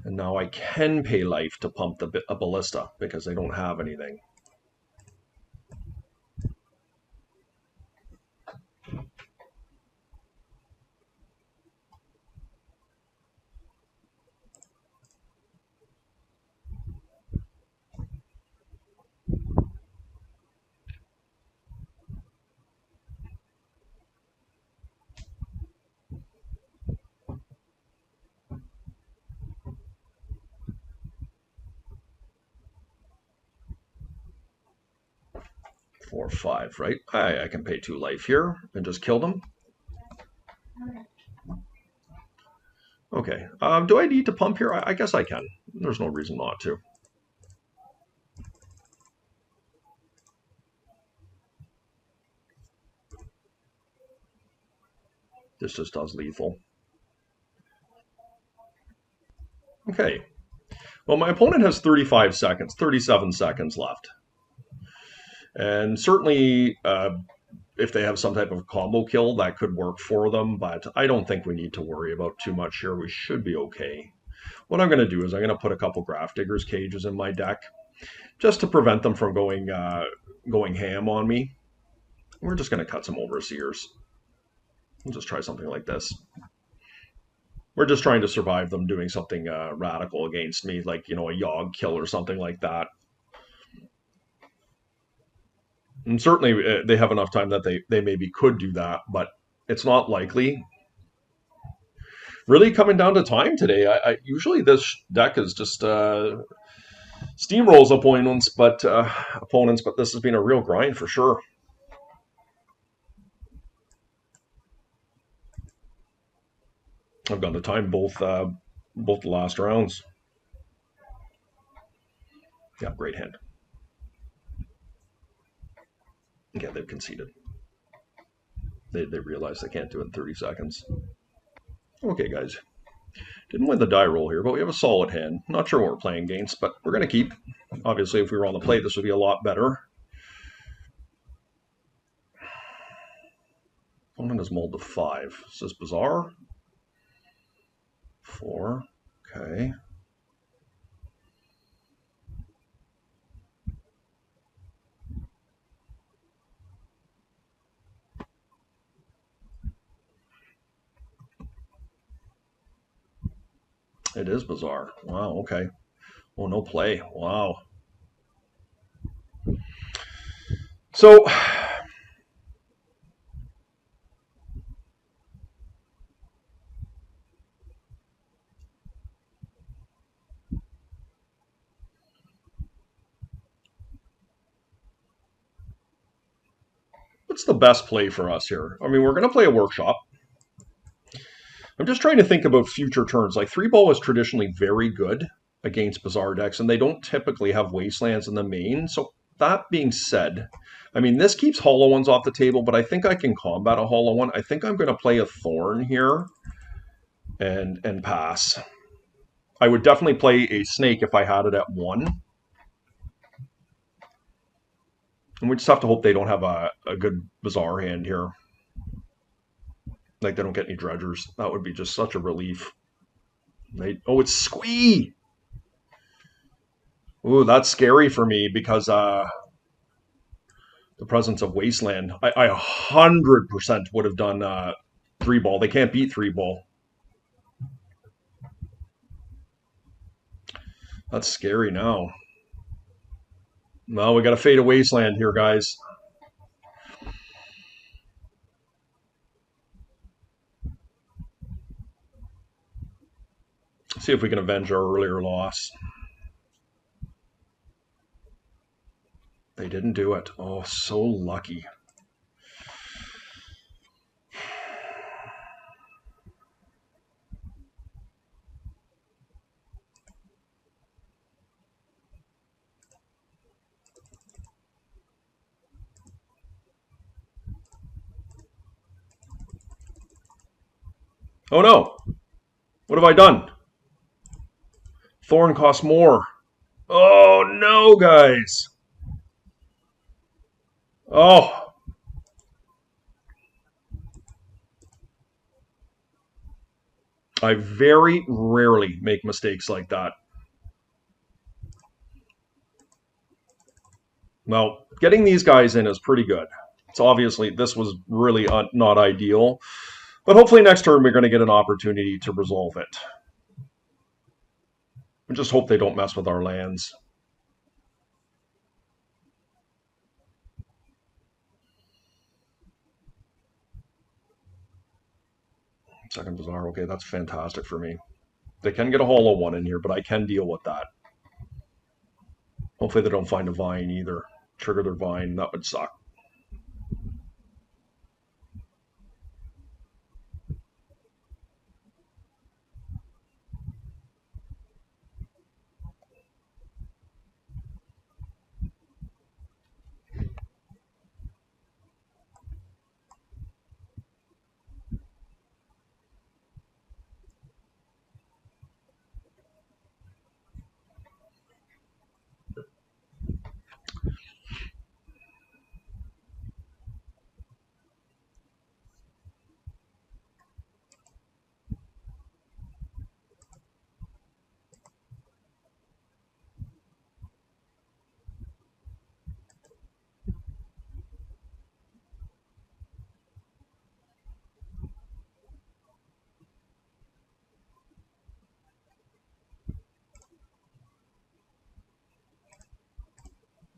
And now I can pay life to pump a ballista because they don't have anything. Four, five, right? I can pay 2 life here and just kill them. Okay. Do I need to pump here? I guess I can. There's no reason not to. This just does lethal. Okay. Well, my opponent has 35 seconds, 37 seconds left. And certainly, if they have some type of combo kill, that could work for them, but I don't think we need to worry about too much here. We should be okay. What I'm going to do is I'm going to put a couple Grafdigger's cages in my deck just to prevent them from going ham on me. We're just going to cut some overseers. We'll just try something like this. We're just trying to survive them doing something radical against me, like, a Yogg kill or something like that. And certainly they have enough time that they maybe could do that, but it's not likely. Really coming down to time today. I usually this deck is just steamrolls opponents, but this has been a real grind for sure. I've gone to time both the last rounds. Yeah, great hand. Yeah, they've conceded. They realize they can't do it in 30 seconds. Okay, guys. Didn't win the die roll here, but we have a solid hand. Not sure what we're playing against, but we're going to keep. Obviously, if we were on the plate, this would be a lot better. Opponent has mulled to 5. Is this bizarre? 4. Okay. It is bizarre. Wow, okay. Oh, no play. Wow. So, what's the best play for us here? I mean, we're going to play a workshop. I'm just trying to think about future turns. Like, 3-ball is traditionally very good against bizarre decks, and they don't typically have wastelands in the main. So, that being said, I mean, this keeps hollow ones off the table, but I think I can combat a hollow one. I think I'm going to play a Thorn here and pass. I would definitely play a Snake if I had it at 1. And we just have to hope they don't have a good bizarre hand here. Like, they don't get any dredgers. That would be just such a relief. Oh, it's Squee! Ooh, that's scary for me because the presence of Wasteland. I 100% would have done 3-ball. They can't beat 3-ball. That's scary now. Well, we got to fade a Wasteland here, guys. See if we can avenge our earlier loss. They didn't do it. Oh, so lucky. Oh no! What have I done? Thorn costs more. Oh no, guys! Oh! I very rarely make mistakes like that. Well, getting these guys in is pretty good. So obviously, this was really not ideal. But hopefully next turn we're going to get an opportunity to resolve it. We just hope they don't mess with our lands. Second Bizarre. Okay, that's fantastic for me. They can get a hollow one in here, but I can deal with that. Hopefully they don't find a vine either. Trigger their vine. That would suck.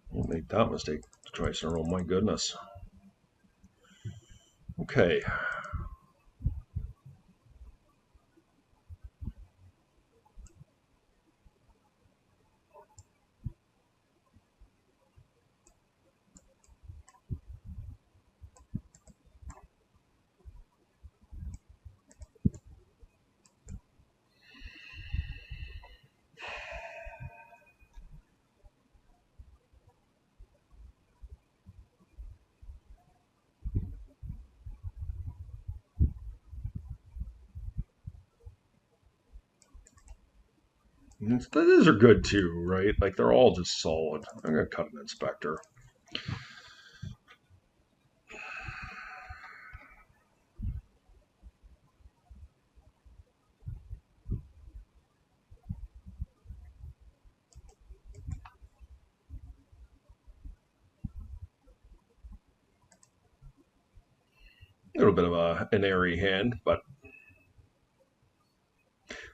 Won't make that mistake twice in a row. My goodness. Okay. These are good too, right? Like they're all just solid. I'm gonna cut an inspector. A little bit of an airy hand, but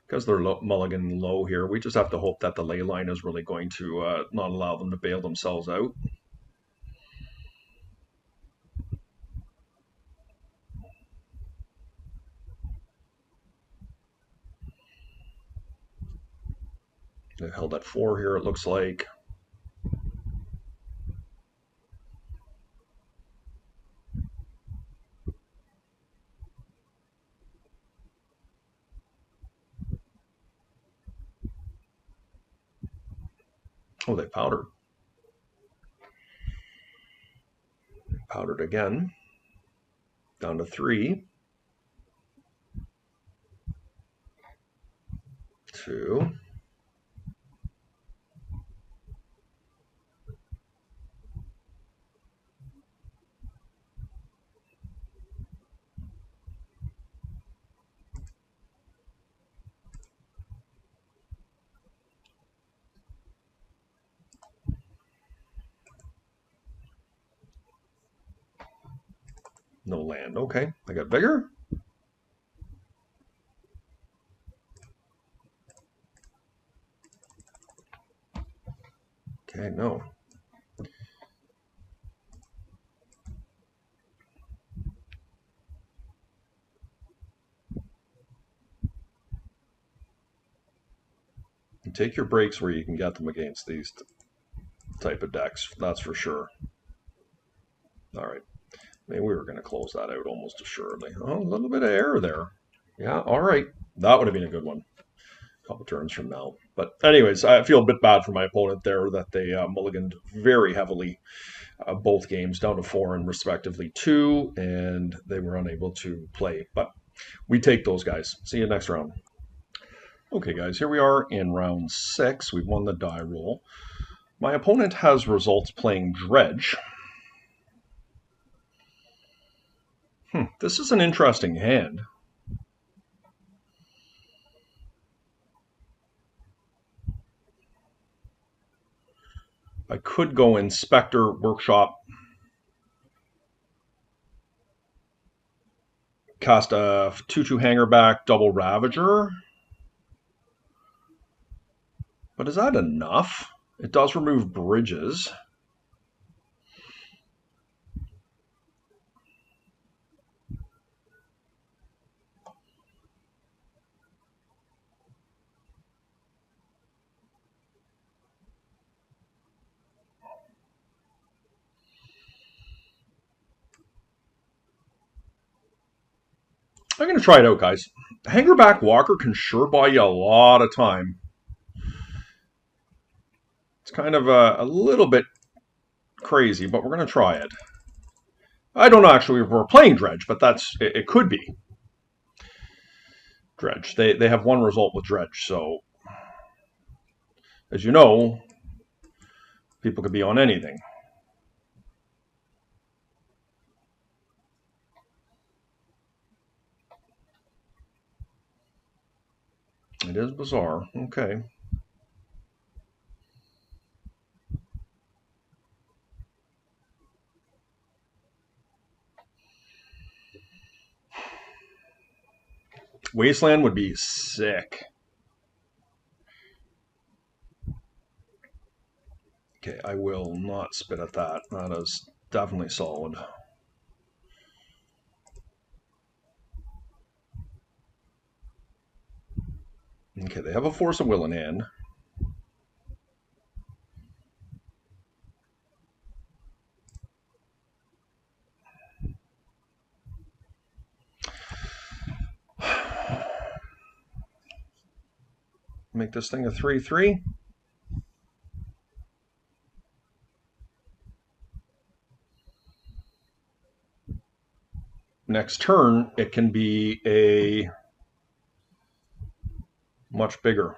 because they're mulligan low here, we just have to hope that the ley line is really going to not allow them to bail themselves out. They held at 4 here, it looks like. Oh, they powdered. Powdered again. Down to 3. 2. No land. Okay, I got Vigor. Okay, no. You take your breaks where you can get them against these type of decks, that's for sure. All right. Maybe we were going to close that out almost assuredly. Oh, a little bit of error there. Yeah, all right. That would have been a good one. A couple turns from now. But anyways, I feel a bit bad for my opponent there that they mulliganed very heavily both games down to 4 and respectively 2, and they were unable to play. But we take those guys. See you next round. Okay, guys, here we are in round 6. We've won the die roll. My opponent has results playing dredge. This is an interesting hand. I could go Inspector, Workshop, cast a 2/2 Hangarback, double Ravager. But is that enough? It does remove bridges. I'm going to try it out, guys. Hangarback Walker can sure buy you a lot of time. It's kind of a little bit crazy, but we're going to try it. I don't know actually if we're playing Dredge, but it could be Dredge. They have one result with Dredge, so as you know, people could be on anything. It is bizarre. Okay. Wasteland would be sick. Okay, I will not spit at that. That is definitely solid. Okay, they have a Force of Will in hand. Make this thing a 3/3. Next turn, it can be a much bigger.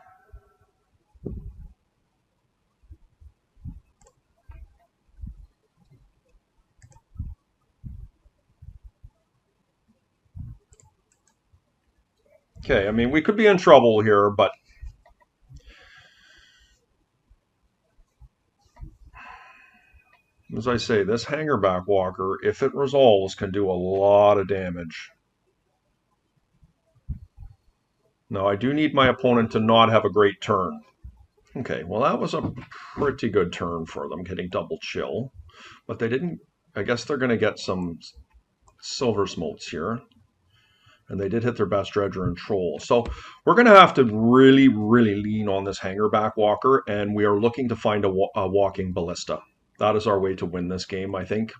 Okay, I mean, we could be in trouble here, but as I say, this Hangarback Walker, if it resolves, can do a lot of damage. Now, I do need my opponent to not have a great turn. Okay, well, that was a pretty good turn for them, getting double chill. But they didn't... I guess they're going to get some silver smolts here. And they did hit their best dredger and troll. So we're going to have to really, really lean on this Hangarback Walker, and we are looking to find a walking ballista. That is our way to win this game, I think.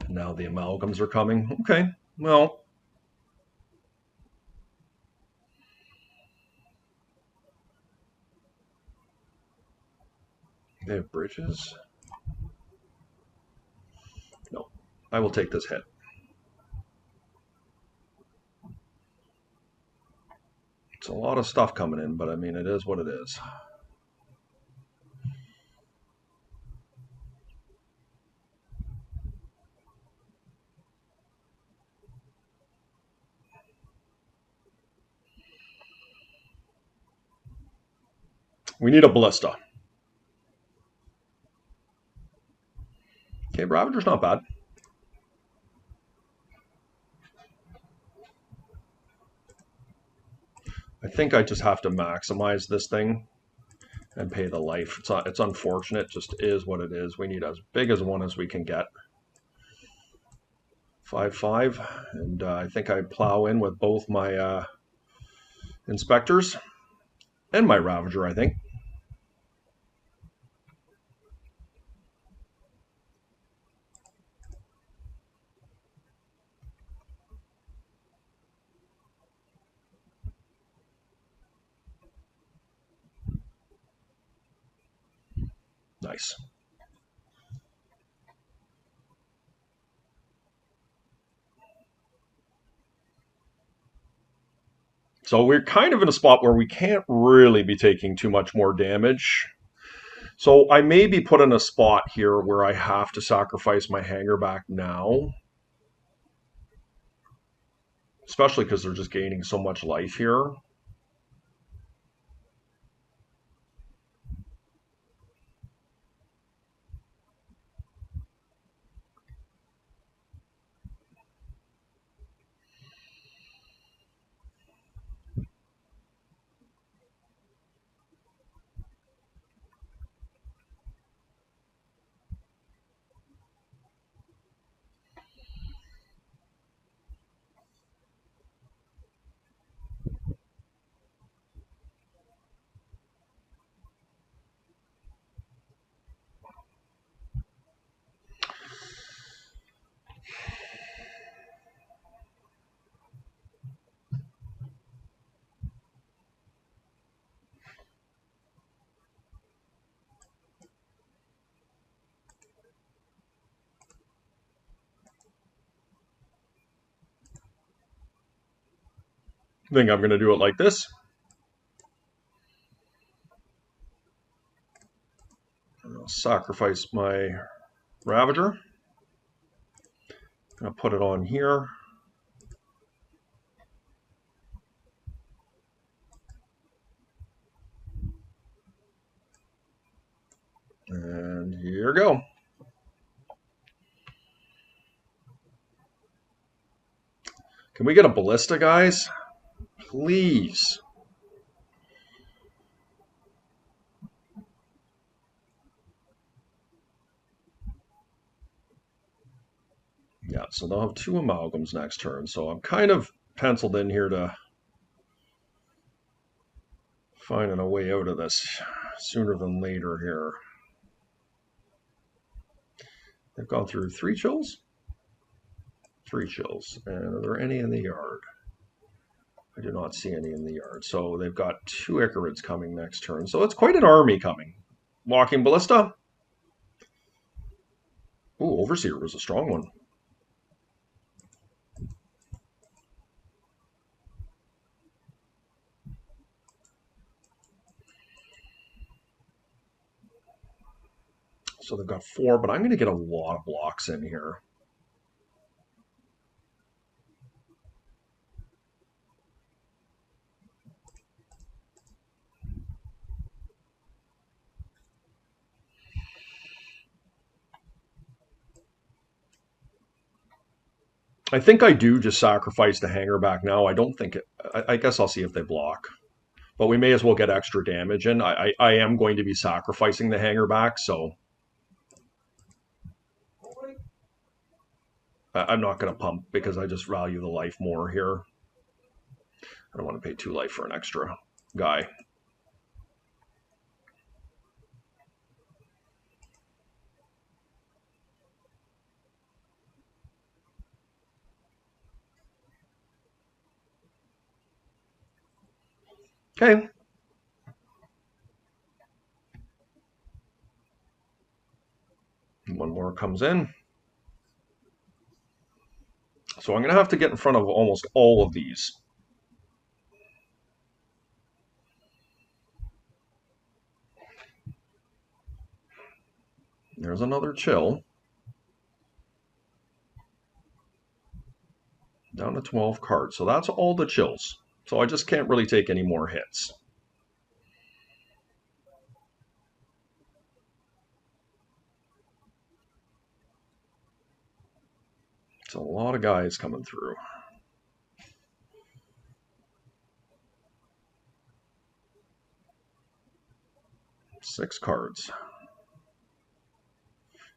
Now the amalgams are coming. Okay, well... They have bridges? No. I will take this hit. It's a lot of stuff coming in, but I mean, it is what it is. We need a ballista. Okay, Ravager's not bad. I think I just have to maximize this thing and pay the life. It's unfortunate, it just is what it is. We need as big as one as we can get. 5-5, and I think I plow in with both my inspectors and my Ravager, I think. Nice. So we're kind of in a spot where we can't really be taking too much more damage. So I may be put in a spot here where I have to sacrifice my Hangarback now. Especially because they're just gaining so much life here. I think I'm going to do it like this. I'll sacrifice my Ravager. I'll put it on here. And here we go. Can we get a ballista, guys? Please. Yeah, so they'll have 2 amalgams next turn. So I'm kind of penciled in here to finding a way out of this sooner than later here. They've gone through 3 chills? 3 chills. And are there any in the yard? I do not see any in the yard. So they've got 2 Icarids coming next turn. So it's quite an army coming. Walking ballista. Ooh, Overseer was a strong one. So they've got 4, but I'm going to get a lot of blocks in here. I think I do just sacrifice the Hangarback now. I don't think it... I guess I'll see if they block. But we may as well get extra damage in. I am going to be sacrificing the Hangarback, so... I'm not going to pump because I just value the life more here. I don't want to pay 2 life for an extra guy. Okay. One more comes in. So I'm going to have to get in front of almost all of these. There's another chill. Down to 12 cards. So that's all the chills. So I just can't really take any more hits. It's a lot of guys coming through. Six cards.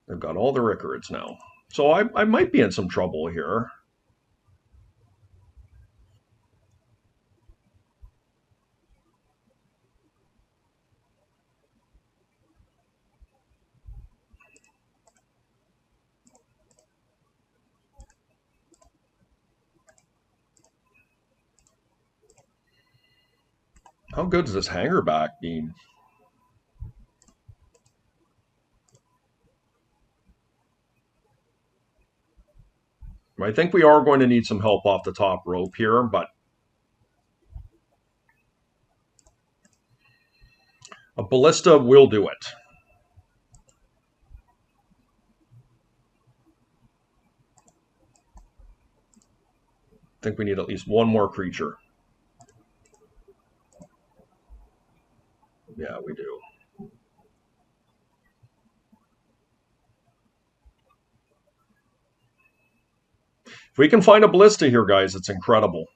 They've got all the Rickards now. So I might be in some trouble here. How good is this Hangarback being? I think we are going to need some help off the top rope here, but a Ballista will do it. I think we need at least one more creature. Yeah, we do. If we can find a Ballista here, guys, it's incredible.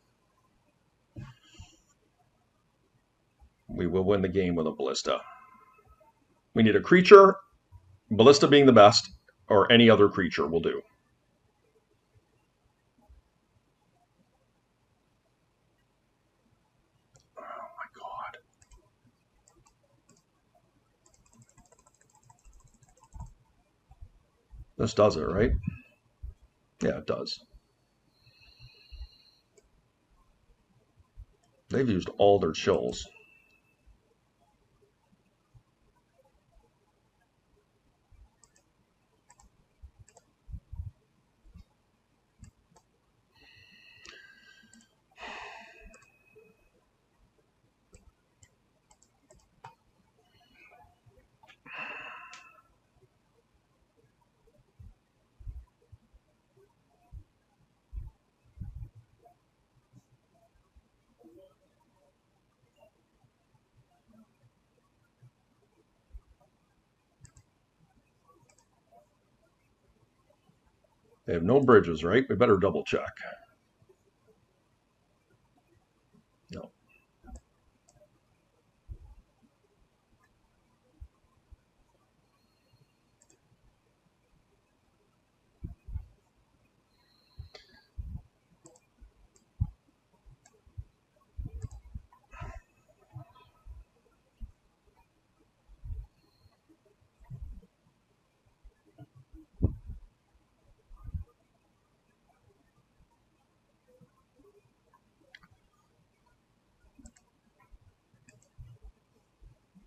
We will win the game with a Ballista. We need a creature, Ballista being the best, or any other creature will do. Oh my god. This does it, right? Yeah, it does. They've used all their chills. They have no bridges, right? We better double check. No.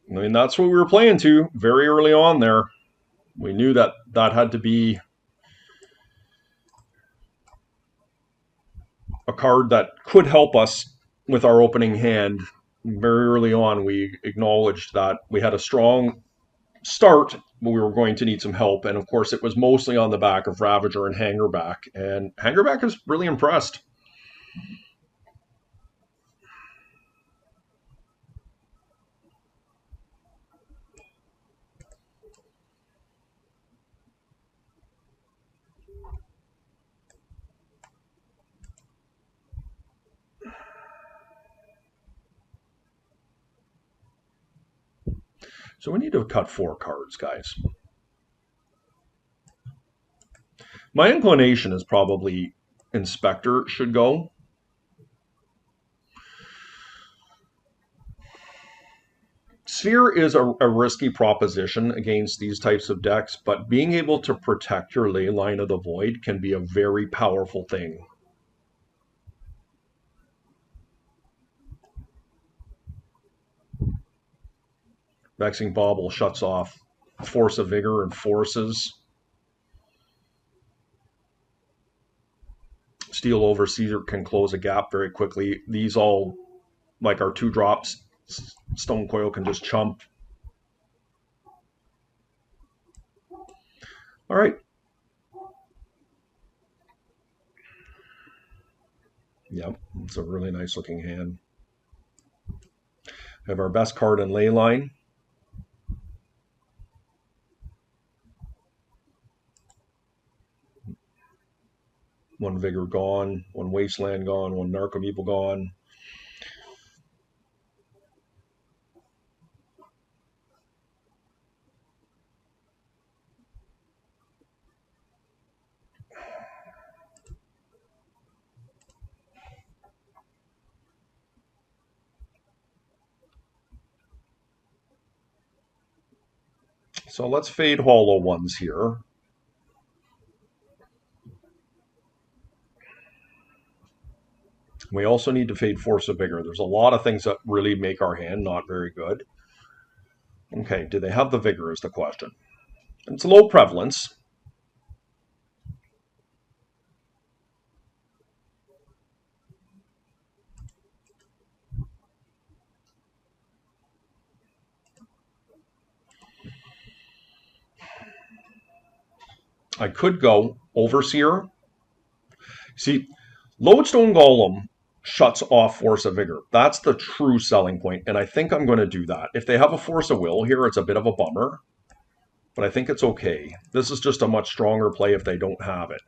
I mean, that's what we were playing to very early on there. We knew that that had to be a card that could help us with our opening hand. Very early on, we acknowledged that we had a strong start we were going to need some help. And of course, it was mostly on the back of Ravager and Hangarback. And Hangarback is really impressed. So we need to cut 4 cards, guys. My inclination is probably Inspector should go. Sphere is a risky proposition against these types of decks, but being able to protect your ley line of the void can be a very powerful thing. Vexing Bauble shuts off Force of Vigor and forces. Steel Overseer can close a gap very quickly. These all, like our 2-drops, Stone Coil can just chump. All right. Yep, it's a really nice looking hand. We have our best card in Leyline. One Vigor gone, one Wasteland gone, one Narcomeeple gone. So let's fade hollow ones here. We also need to fade Force of Vigor. There's a lot of things that really make our hand not very good. Okay, do they have the Vigor is the question. It's low prevalence. I could go Overseer. See, Lodestone Golem shuts off Force of Vigor. That's the true selling point, and I think I'm going to do that. If they have a Force of Will here, it's a bit of a bummer, but I think it's okay. This is just a much stronger play if they don't have it.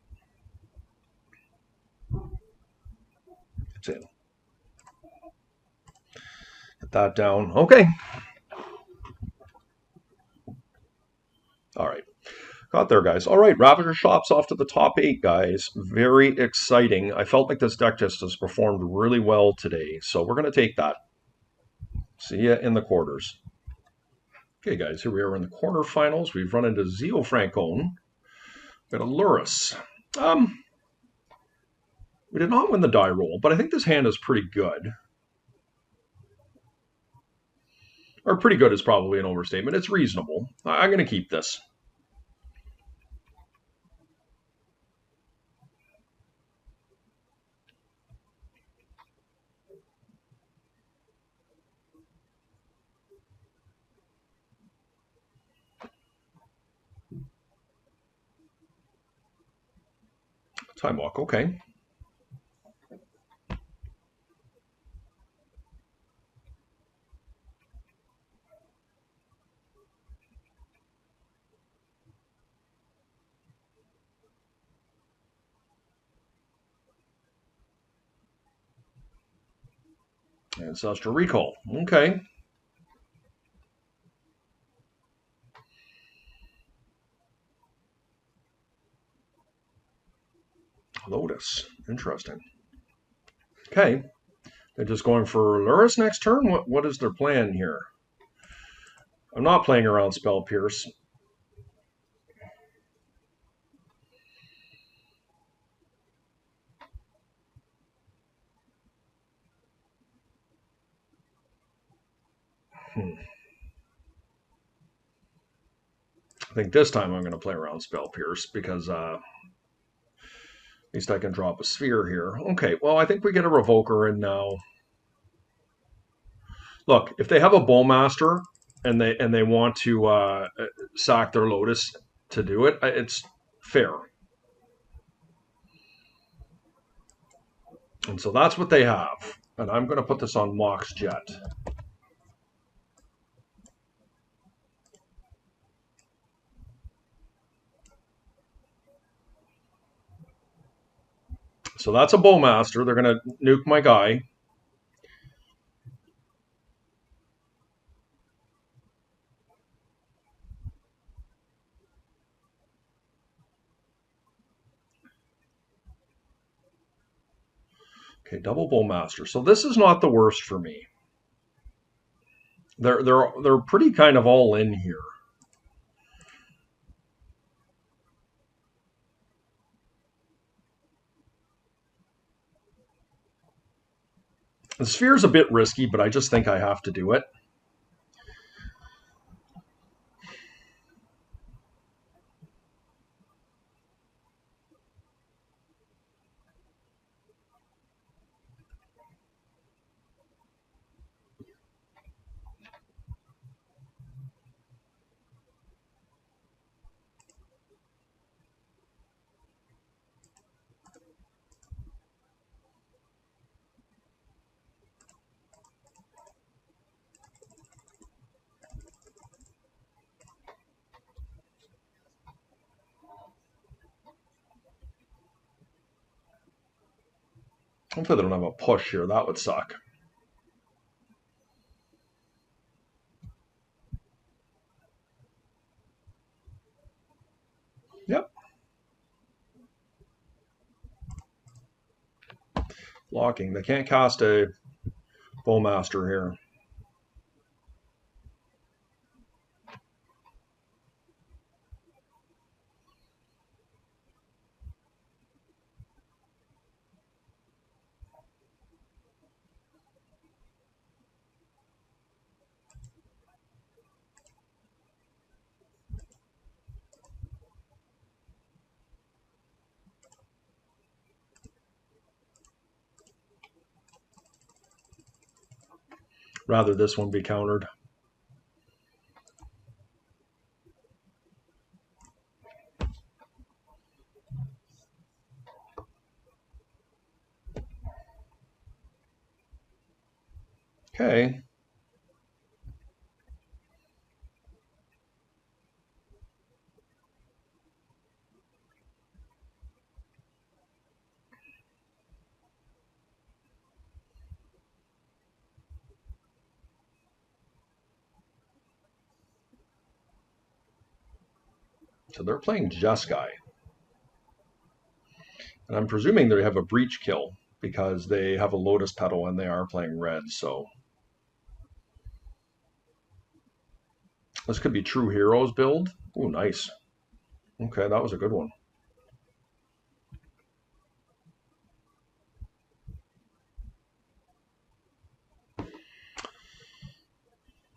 It's in. Get that down. Okay. All right. Got there, guys. All right, Ravager Shops off to the top 8, guys. Very exciting. I felt like this deck just has performed really well today, so we're going to take that. See ya in the quarters. Okay, guys, here we are in the quarterfinals. We've run into Zeo Francone. Got a Luris. We did not win the die roll, but I think this hand is pretty good. Or pretty good is probably an overstatement. It's reasonable. I'm going to keep this. Time walk, okay. Ancestral Recall, okay. Lotus, interesting. Okay, they're just going for Luris next turn? What is their plan here? I'm not playing around Spell Pierce. I think this time I'm going to play around Spell Pierce because at least I can drop a sphere here. Okay, well, I think we get a Revoker in now. Look, if they have a Bowmaster, and they want to sack their Lotus to do it, it's fair. And so that's what they have. And I'm going to put this on Mox Jet. So that's a Bowmaster. They're going to nuke my guy. Okay, double Bowmaster. So this is not the worst for me. They're pretty kind of all in here. The Sphere's a bit risky, but I just think I have to do it. Hopefully they don't have a push here. That would suck. Yep. Blocking. They can't cast a Bowmaster here. Rather this one be countered. Okay. So they're playing Jeskai. And I'm presuming they have a breach kill because they have a Lotus Petal and they are playing red. So this could be True Heroes build. Oh, nice. Okay, that was a good one.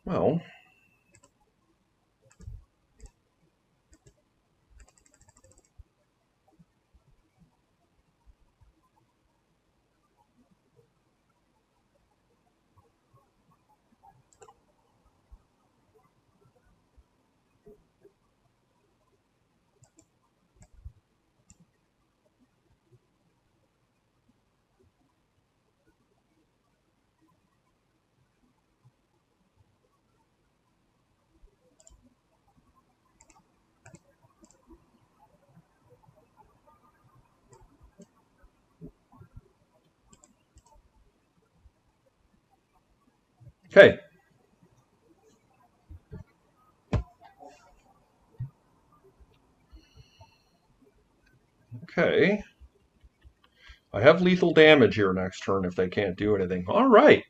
Well, okay. Okay. I have lethal damage here next turn if they can't do anything. All right.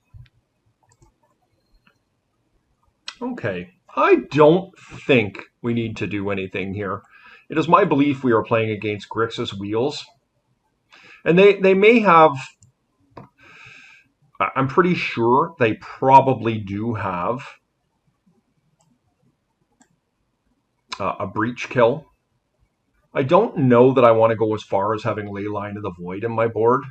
Okay. I don't think we need to do anything here. It is my belief we are playing against Grixis Wheels. And they may have... I'm pretty sure they probably do have a breach kill. I don't know that I want to go as far as having Leyline of the Void in my board.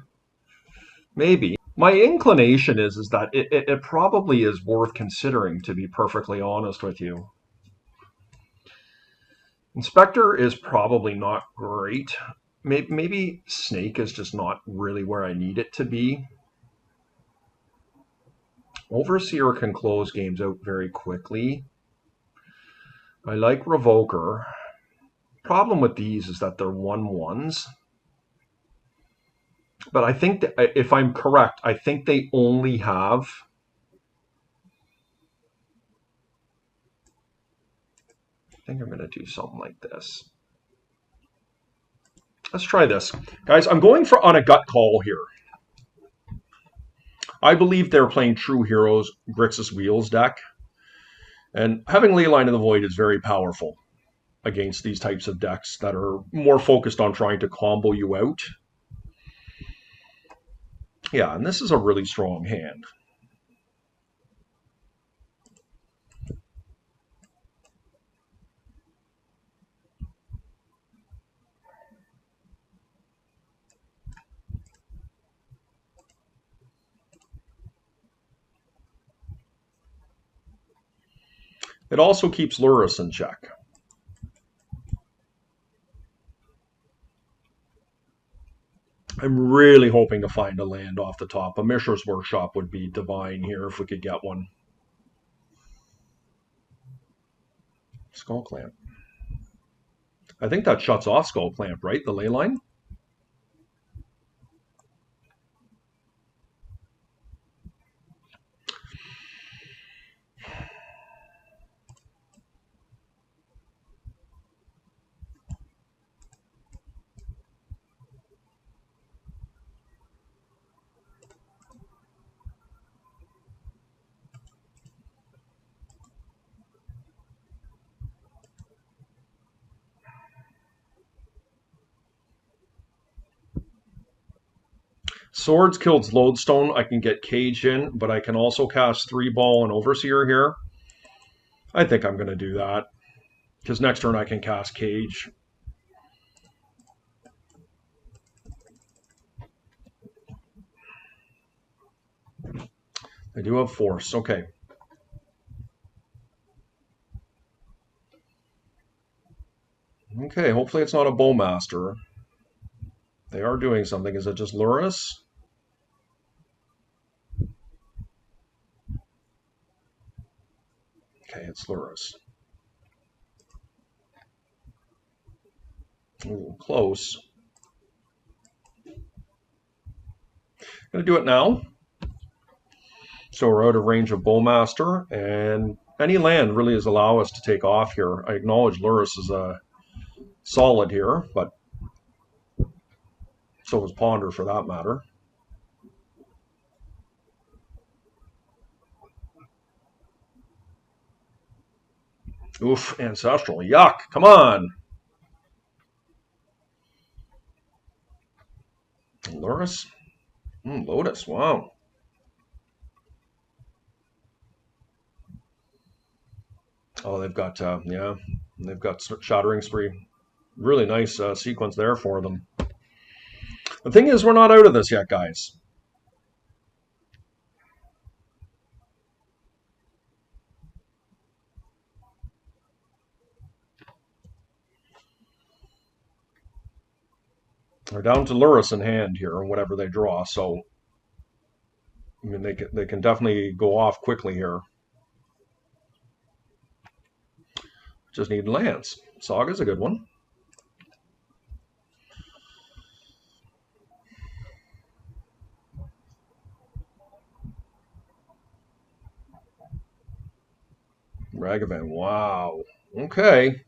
Maybe. My inclination is that it probably is worth considering, to be perfectly honest with you. Inspector is probably not great. Maybe Snake is just not really where I need it to be. Overseer can close games out very quickly. I like Ravager. Problem with these is that they're 1/1s. But I think that if I'm correct, I think they only have... I think I'm going to do something like this. Let's try this. Guys, I'm going on a gut call here. I believe they're playing True Heroes Grixis Wheels deck. And having Leyline of the Void is very powerful against these types of decks that are more focused on trying to combo you out. Yeah, and this is a really strong hand. It also keeps Lurrus in check. I'm really hoping to find a land off the top. A Mishra's Workshop would be divine here if we could get one. Skull Clamp. I think that shuts off Skull Clamp, right? The Leyline? Swords kills Lodestone. I can get Cage in, but I can also cast 3-ball and Overseer here. I think I'm going to do that. Because next turn I can cast Cage. I do have Force. Okay. Okay, hopefully it's not a Bowmaster. They are doing something. Is it just Lurrus? Okay, it's Lurrus. Ooh, close. Gonna do it now. So we're out of range of Bowmaster, and any land really does allow us to take off here. I acknowledge Lurrus is a solid here, but so is Ponder for that matter. Oof, Ancestral. Yuck. Come on. Lurrus? Lotus. Wow. Oh, they've got, yeah, they've got Shattering Spree. Really nice sequence there for them. The thing is, we're not out of this yet, guys. They're down to Lurrus in hand here, or whatever they draw, so I mean, they can definitely go off quickly here. Just need lands. Saga's a good one. Ragavan. Wow. Okay.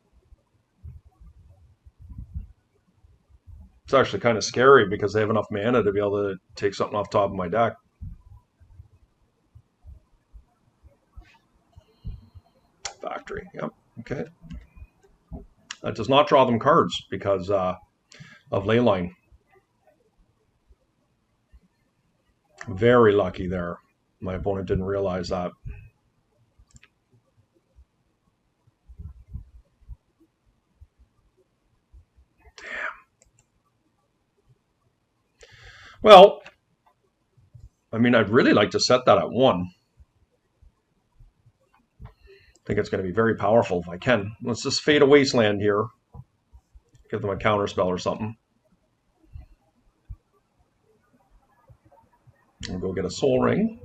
It's actually kind of scary because they have enough mana to be able to take something off top of my deck. Factory. Yep. Okay. That does not draw them cards because of Leyline. Very lucky there. My opponent didn't realize that. Damn. Well, I mean, I'd really like to set that at 1. I think it's going to be very powerful if I can. Let's just fade a Wasteland here. Give them a counterspell or something. I'll go get a Soul Ring.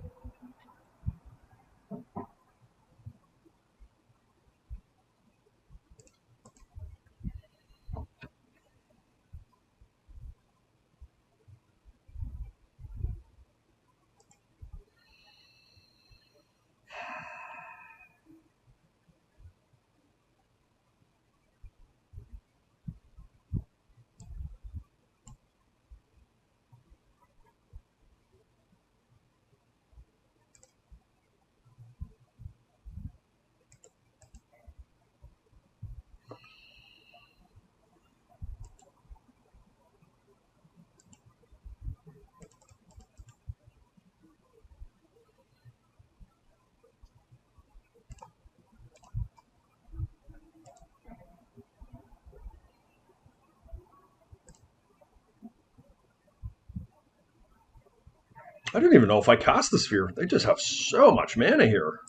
I don't even know if I cast the Sphere. They just have so much mana here.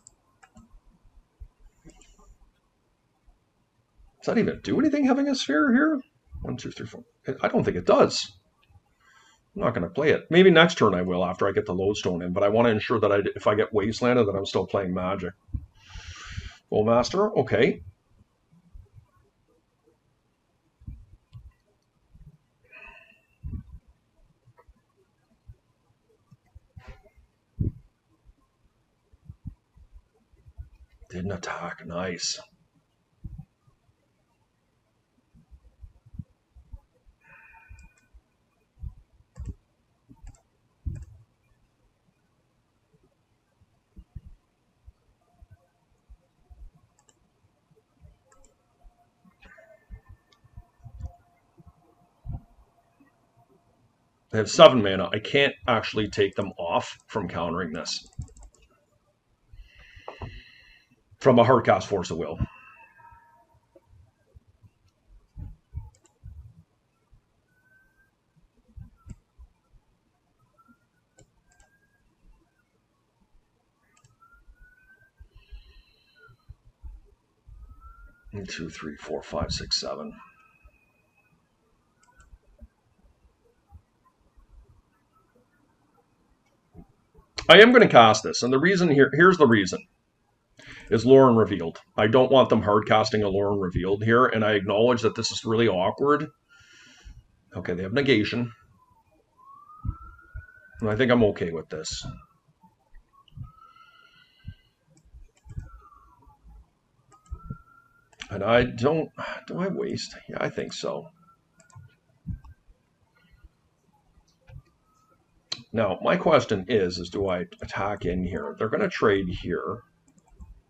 Does that even do anything having a Sphere here? 1, 2, 3, 4. I don't think it does. I'm not going to play it. Maybe next turn I will after I get the Lodestone in, but I want to ensure that if I get Wastelanded that I'm still playing Magic. Master, okay. Didn't attack, nice. They have 7 mana. I can't actually take them off from countering this. From a hardcast Force of Will. One, 2, 3, 4, 5, 6, 7. I am going to cast this, and the reason here's the reason, is Lauren Revealed. I don't want them hard casting a Lauren Revealed here, and I acknowledge that this is really awkward. Okay, they have negation. And I think I'm okay with this. And I don't... Do I waste? Yeah, I think so. Now, my question is do I attack in here? They're going to trade here.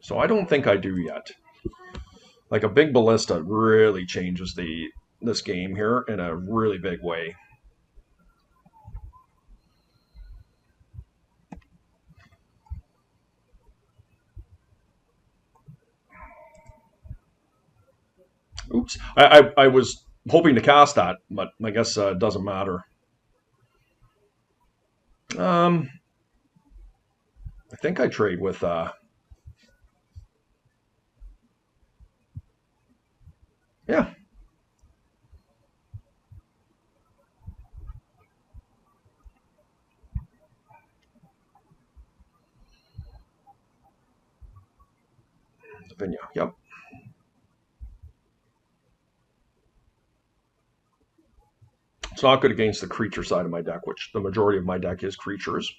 So I don't think I do yet. Like a big Ballista really changes this game here in a really big way. Oops. I was hoping to cast that, but I guess it doesn't matter. I think I trade with... yeah. Vinya, yep. It's not good against the creature side of my deck, which the majority of my deck is creatures.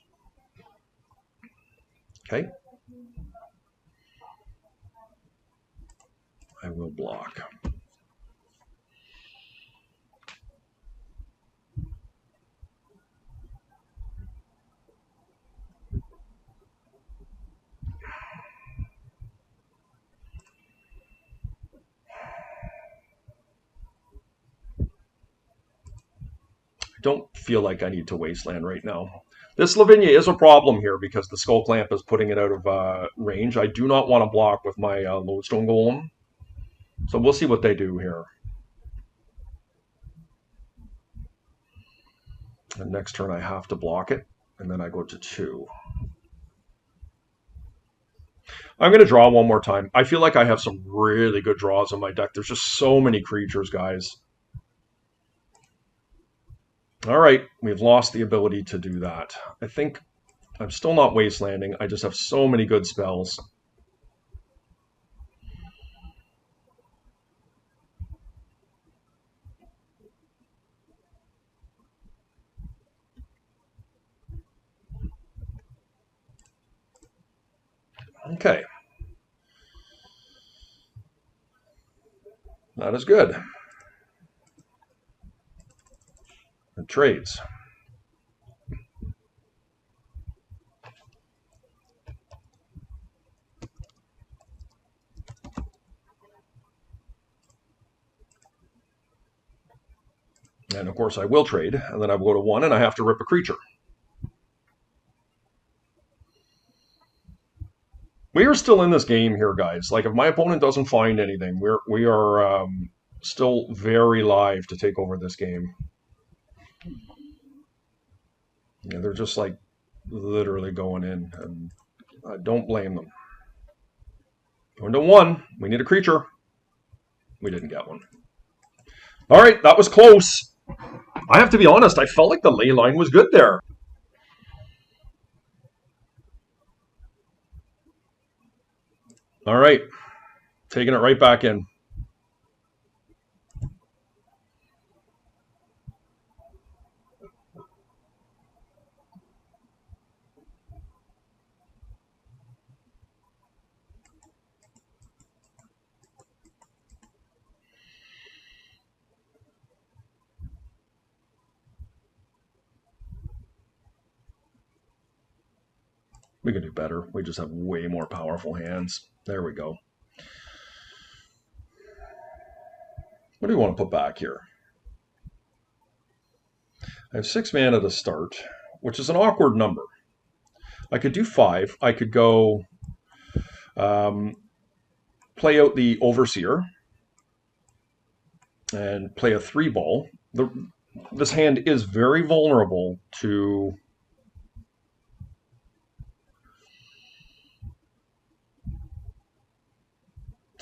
Okay. I will block. Don't feel like I need to Wasteland right now. This Lavinia is a problem here because the Skull Clamp is putting it out of range. I do not want to block with my Lodestone Golem. So we'll see what they do here. And next turn I have to block it. and then I go to 2. I'm going to draw one more time. I feel like I have some really good draws in my deck. There's just so many creatures, guys. All right, we've lost the ability to do that. I think I'm still not wastelanding. I just have so many good spells. Okay. That is good. It trades. And of course I will trade, and then I will go to 1 and I have to rip a creature. We are still in this game here, guys. Like, if my opponent doesn't find anything, we are still very live to take over this game. Yeah, they're just like literally going in, and I don't blame them. Going to 1. We need a creature. We didn't get one. All right, that was close. I have to be honest, I felt like the ley line was good there. All right, taking it right back in. We can do better. We just have way more powerful hands. There we go. What do we want to put back here? I have 6 mana to start, which is an awkward number. I could do 5. I could go play out the Overseer and play a 3-ball. This hand is very vulnerable to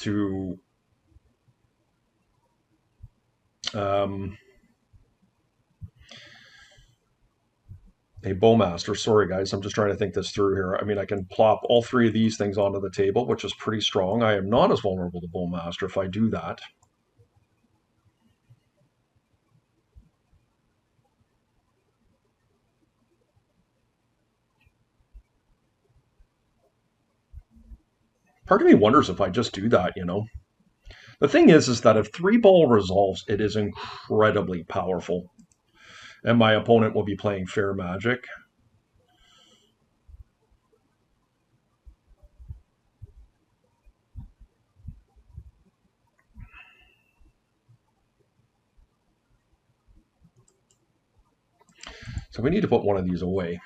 a Bowmaster. Sorry, guys, I'm just trying to think this through here. I mean, I can plop all 3 of these things onto the table, which is pretty strong. I am not as vulnerable to Bowmaster if I do that. Part of me wonders if I just do that, you know. The thing is that if 3-ball resolves, it is incredibly powerful. And my opponent will be playing Fair Magic. So we need to put one of these away.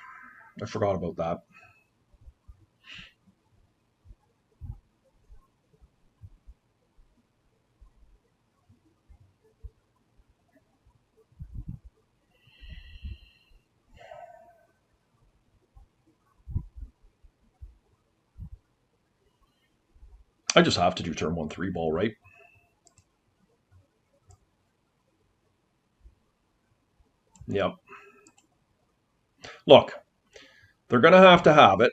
I forgot about that. I just have to do turn 1 3-ball, right? Yep. Look, they're going to have it.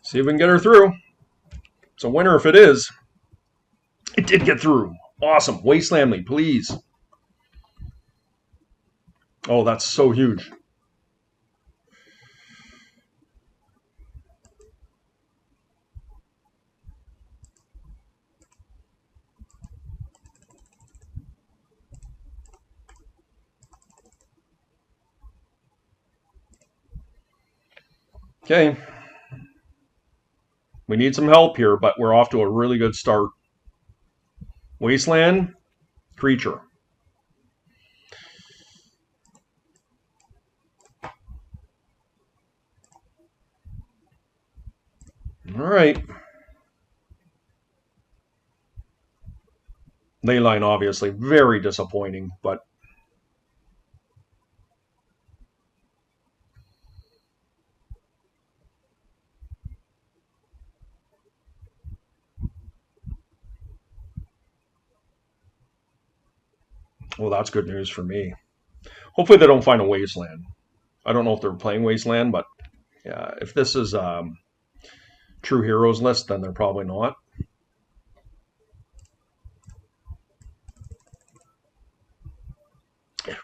See if we can get her through. It's a winner if it is. It did get through. Awesome. Wasteland me, please. Oh, that's so huge. Okay. We need some help here, but we're off to a really good start. Wasteland, creature. All right. Leyline, obviously, very disappointing, but well, that's good news for me. Hopefully, they don't find a wasteland. I don't know if they're playing wasteland, but yeah, if this is True Heroes list, then they're probably not.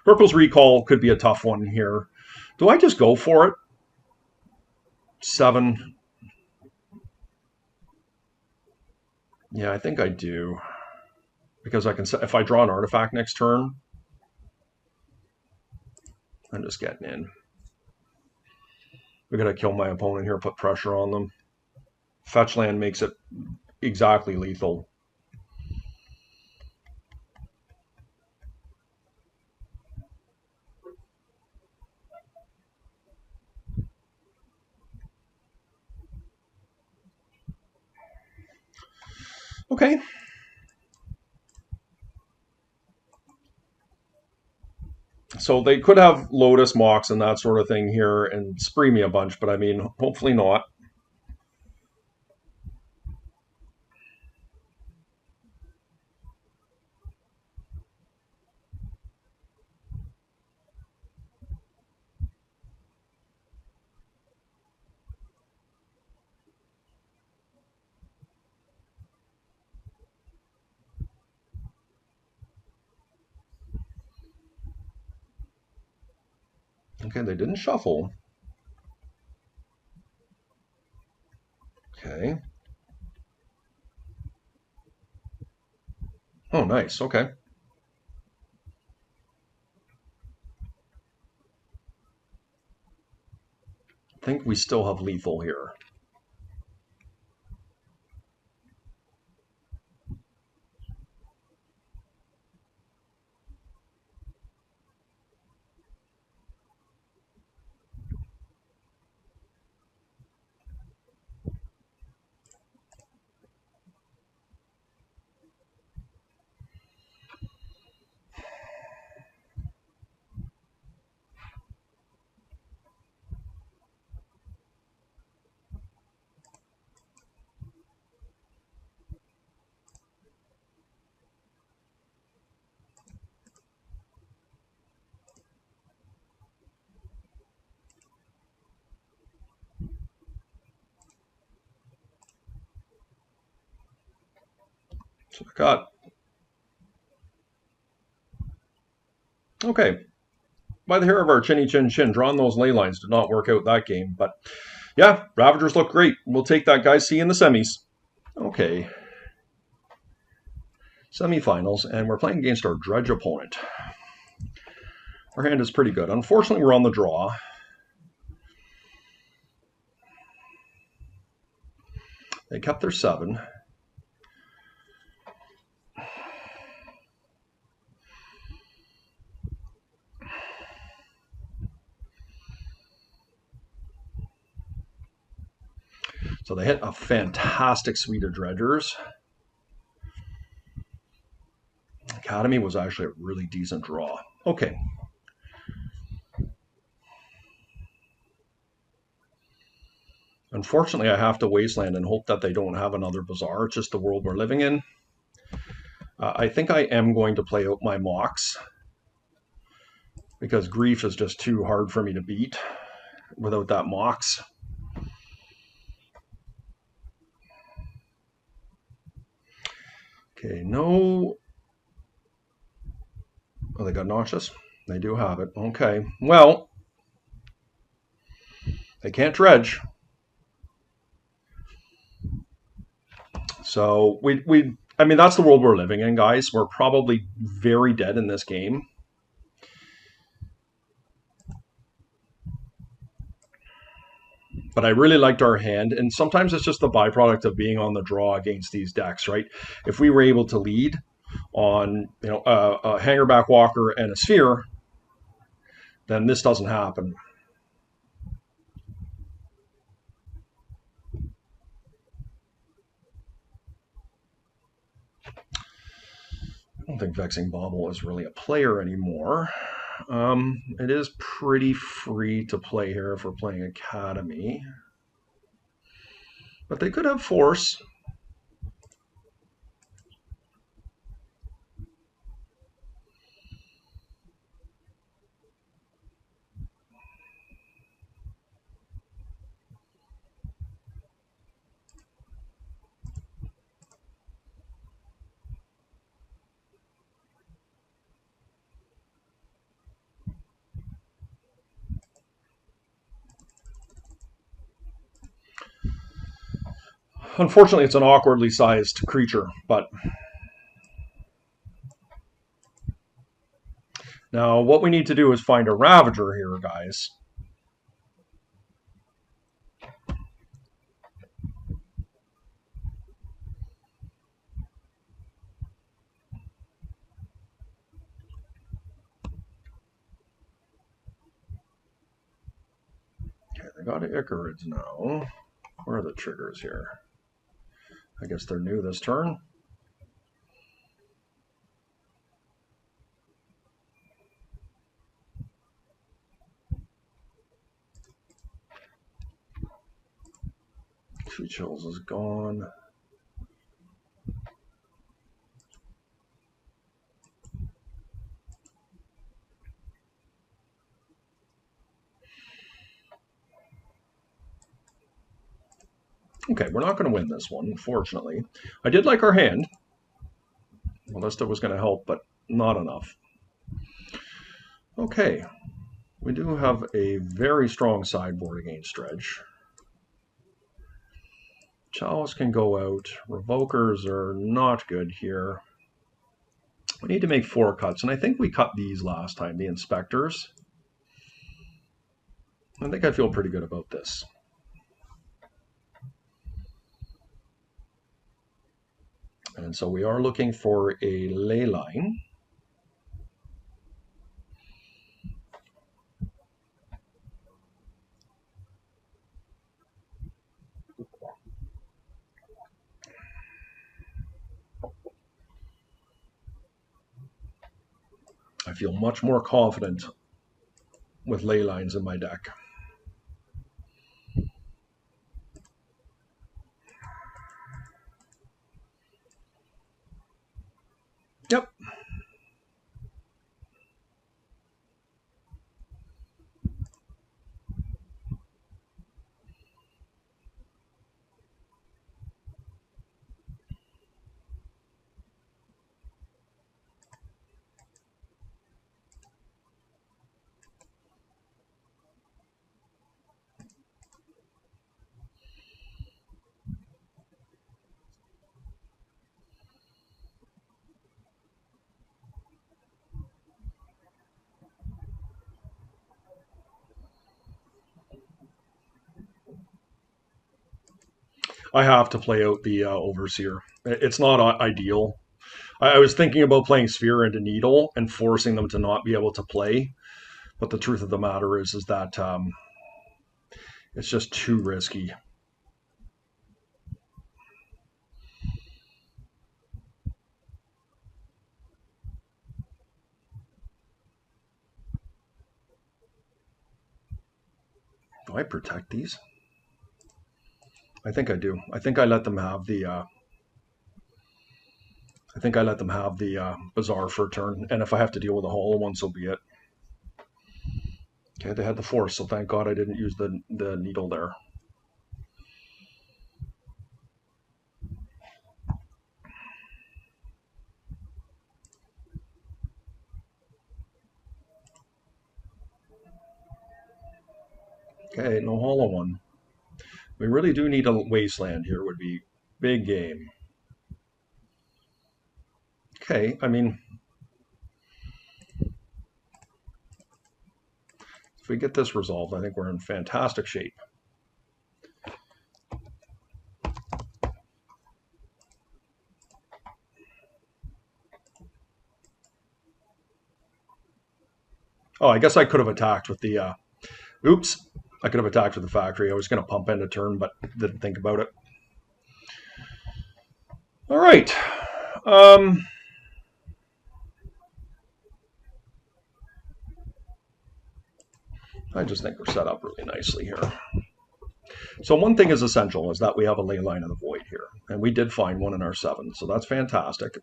Purple's Recall could be a tough one here. Do I just go for it? 7. Yeah, I think I do. Because I can, if I draw an artifact next turn, I'm just getting in. We're going to kill my opponent here, put pressure on them. Fetch land makes it exactly lethal. Okay. So they could have Lotus Mox and that sort of thing here and spree me a bunch, but I mean, hopefully not. Okay, they didn't shuffle. Okay. Oh, nice. Okay. I think we still have lethal here. So I got. Okay. By the hair of our chinny chin chin, drawing those ley lines did not work out that game. But yeah, Ravagers look great. We'll take that, guys. See you in the semis. Okay. Semifinals, and we're playing against our dredge opponent. Our hand is pretty good. Unfortunately, we're on the draw. They kept their 7. So they hit a fantastic suite of dredgers. Academy was actually a really decent draw. Okay. Unfortunately, I have to wasteland and hope that they don't have another bazaar. It's just the world we're living in. I think I am going to play out my Mox because Grief is just too hard for me to beat without that Mox. Okay, no. Oh, they got Noxious? They do have it. Okay, well, they can't dredge. So I mean, that's the world we're living in, guys. We're probably very dead in this game. But I really liked our hand, and sometimes it's just the byproduct of being on the draw against these decks, right? If we were able to lead on, a Hangarback Walker and a Sphere, then this doesn't happen. don't think Vexing Bauble is really a player anymore. It is pretty free to play here if we're playing Academy. But they could have Force. Unfortunately, it's an awkwardly sized creature, but now what we need to do is find a Ravager here, guys. Okay, they got Icarids now. Where are the triggers here? I guess they're new this turn. Two Chills is gone. Okay, we're not going to win this one, unfortunately. I did like our hand. Ballista was going to help, but not enough. Okay, we do have a very strong sideboard against dredge. Chalice can go out. Revokers are not good here. We need to make 4 cuts, and I think we cut these last time, the inspectors. I think I feel pretty good about this. And so we are looking for a ley line. I feel much more confident with ley lines in my deck. Yep. I have to play out the Overseer. It's not ideal. I was thinking about playing Sphere into Needle and forcing them to not be able to play, but the truth of the matter is that it's just too risky. Do I protect these? I think I do. I think I let them have the. Bazaar for a turn, and if I have to deal with a hollow one, so be it. Okay, they had the Force, so thank God I didn't use the needle there. Okay, no hollow one. We really do need a wasteland here, would be big game. Okay, I mean, if we get this resolved, I think we're in fantastic shape. Oh, I guess I could have attacked with the, oops, I could have attacked with the factory. I was going to pump end a turn, but didn't think about it. All right. I just think we're set up really nicely here. So one thing is essential is that we have a ley line of the void here. And we did find one in our 7, so that's fantastic.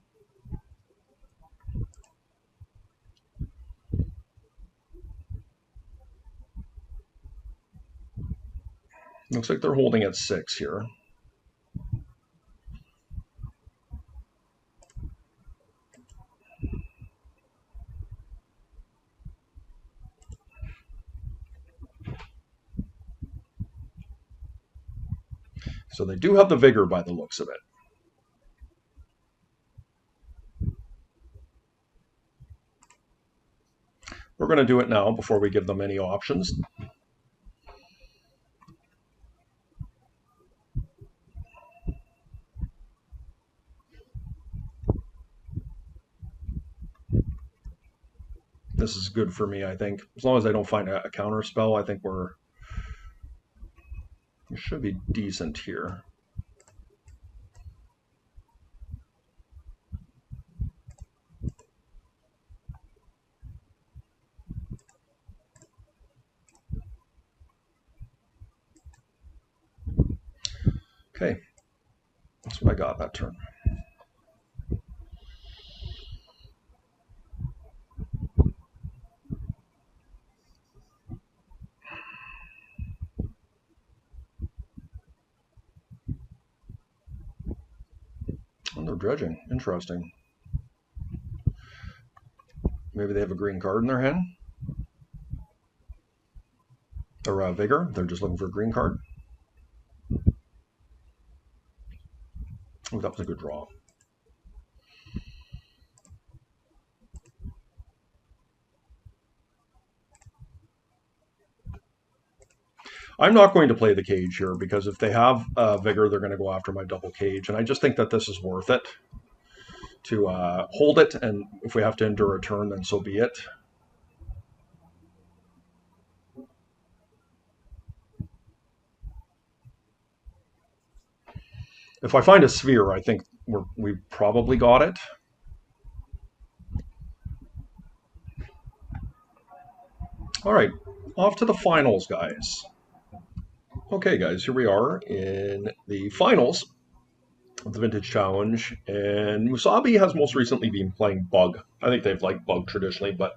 Looks like they're holding at 6 here. So they do have the Vigor by the looks of it. We're going to do it now before we give them any options. This is good for me, I think. As long as I don't find a counter spell, I think we should be decent here. Okay, that's what I got that turn. And they're dredging. Interesting. Maybe they have a green card in their hand. Or Vigor. They're just looking for a green card. Oh, that was a good draw. I'm not going to play the cage here because if they have Vigor, they're going to go after my double cage. And I just think that this is worth it to hold it. And if we have to endure a turn, then so be it. If I find a sphere, I think we probably got it. All right, off to the finals, guys. Okay, guys, here we are in the finals of the Vintage Challenge, and Musabi has most recently been playing Bug. I think they've liked Bug traditionally, but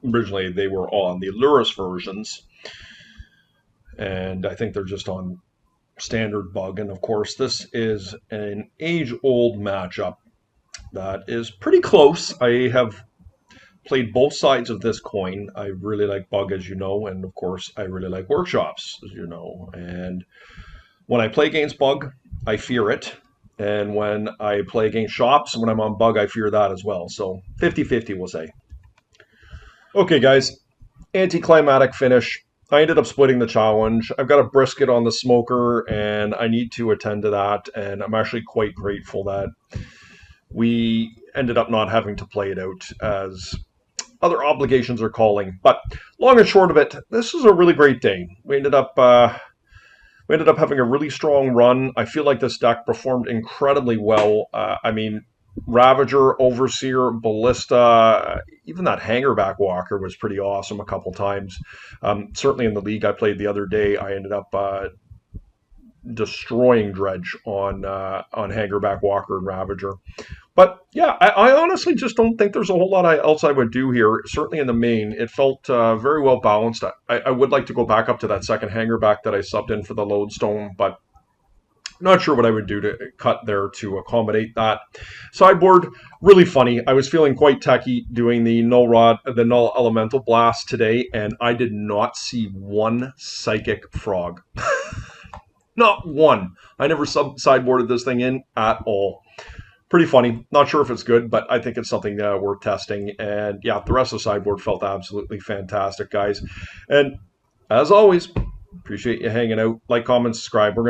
originally they were on the Luris versions, and I think they're just on standard Bug. And of course, this is an age-old matchup that is pretty close. I have played both sides of this coin. I really like Bug, as you know, and of course, I really like Workshops, as you know. And when I play against Bug, I fear it. And when I play against Shops, when I'm on Bug, I fear that as well. So 50-50, we'll say. Okay, guys, anticlimactic finish. I ended up splitting the challenge. I've got a brisket on the smoker, and I need to attend to that. And I'm actually quite grateful that we ended up not having to play it out as other obligations are calling. But long and short of it, this is a really great day. We ended up having a really strong run. I feel like this deck performed incredibly well. I mean, Ravager, Overseer, Ballista, even that Hangarback Walker was pretty awesome a couple times. Certainly in the league I played the other day, I ended up destroying Dredge on Hangarback Walker and Ravager. But yeah, I honestly just don't think there's a whole lot else I would do here. Certainly in the main, it felt very well balanced. I would like to go back up to that second Hangarback that I subbed in for the Lodestone, but not sure what I would do to cut there to accommodate that. Sideboard, really funny. I was feeling quite techie doing the null elemental blast today, and I did not see one psychic frog. Not one. I never sideboarded this thing in at all. Pretty funny. Not sure if it's good, but I think it's something worth testing. And yeah, the rest of the sideboard felt absolutely fantastic, guys. And as always, appreciate you hanging out. Like, comment, subscribe. We're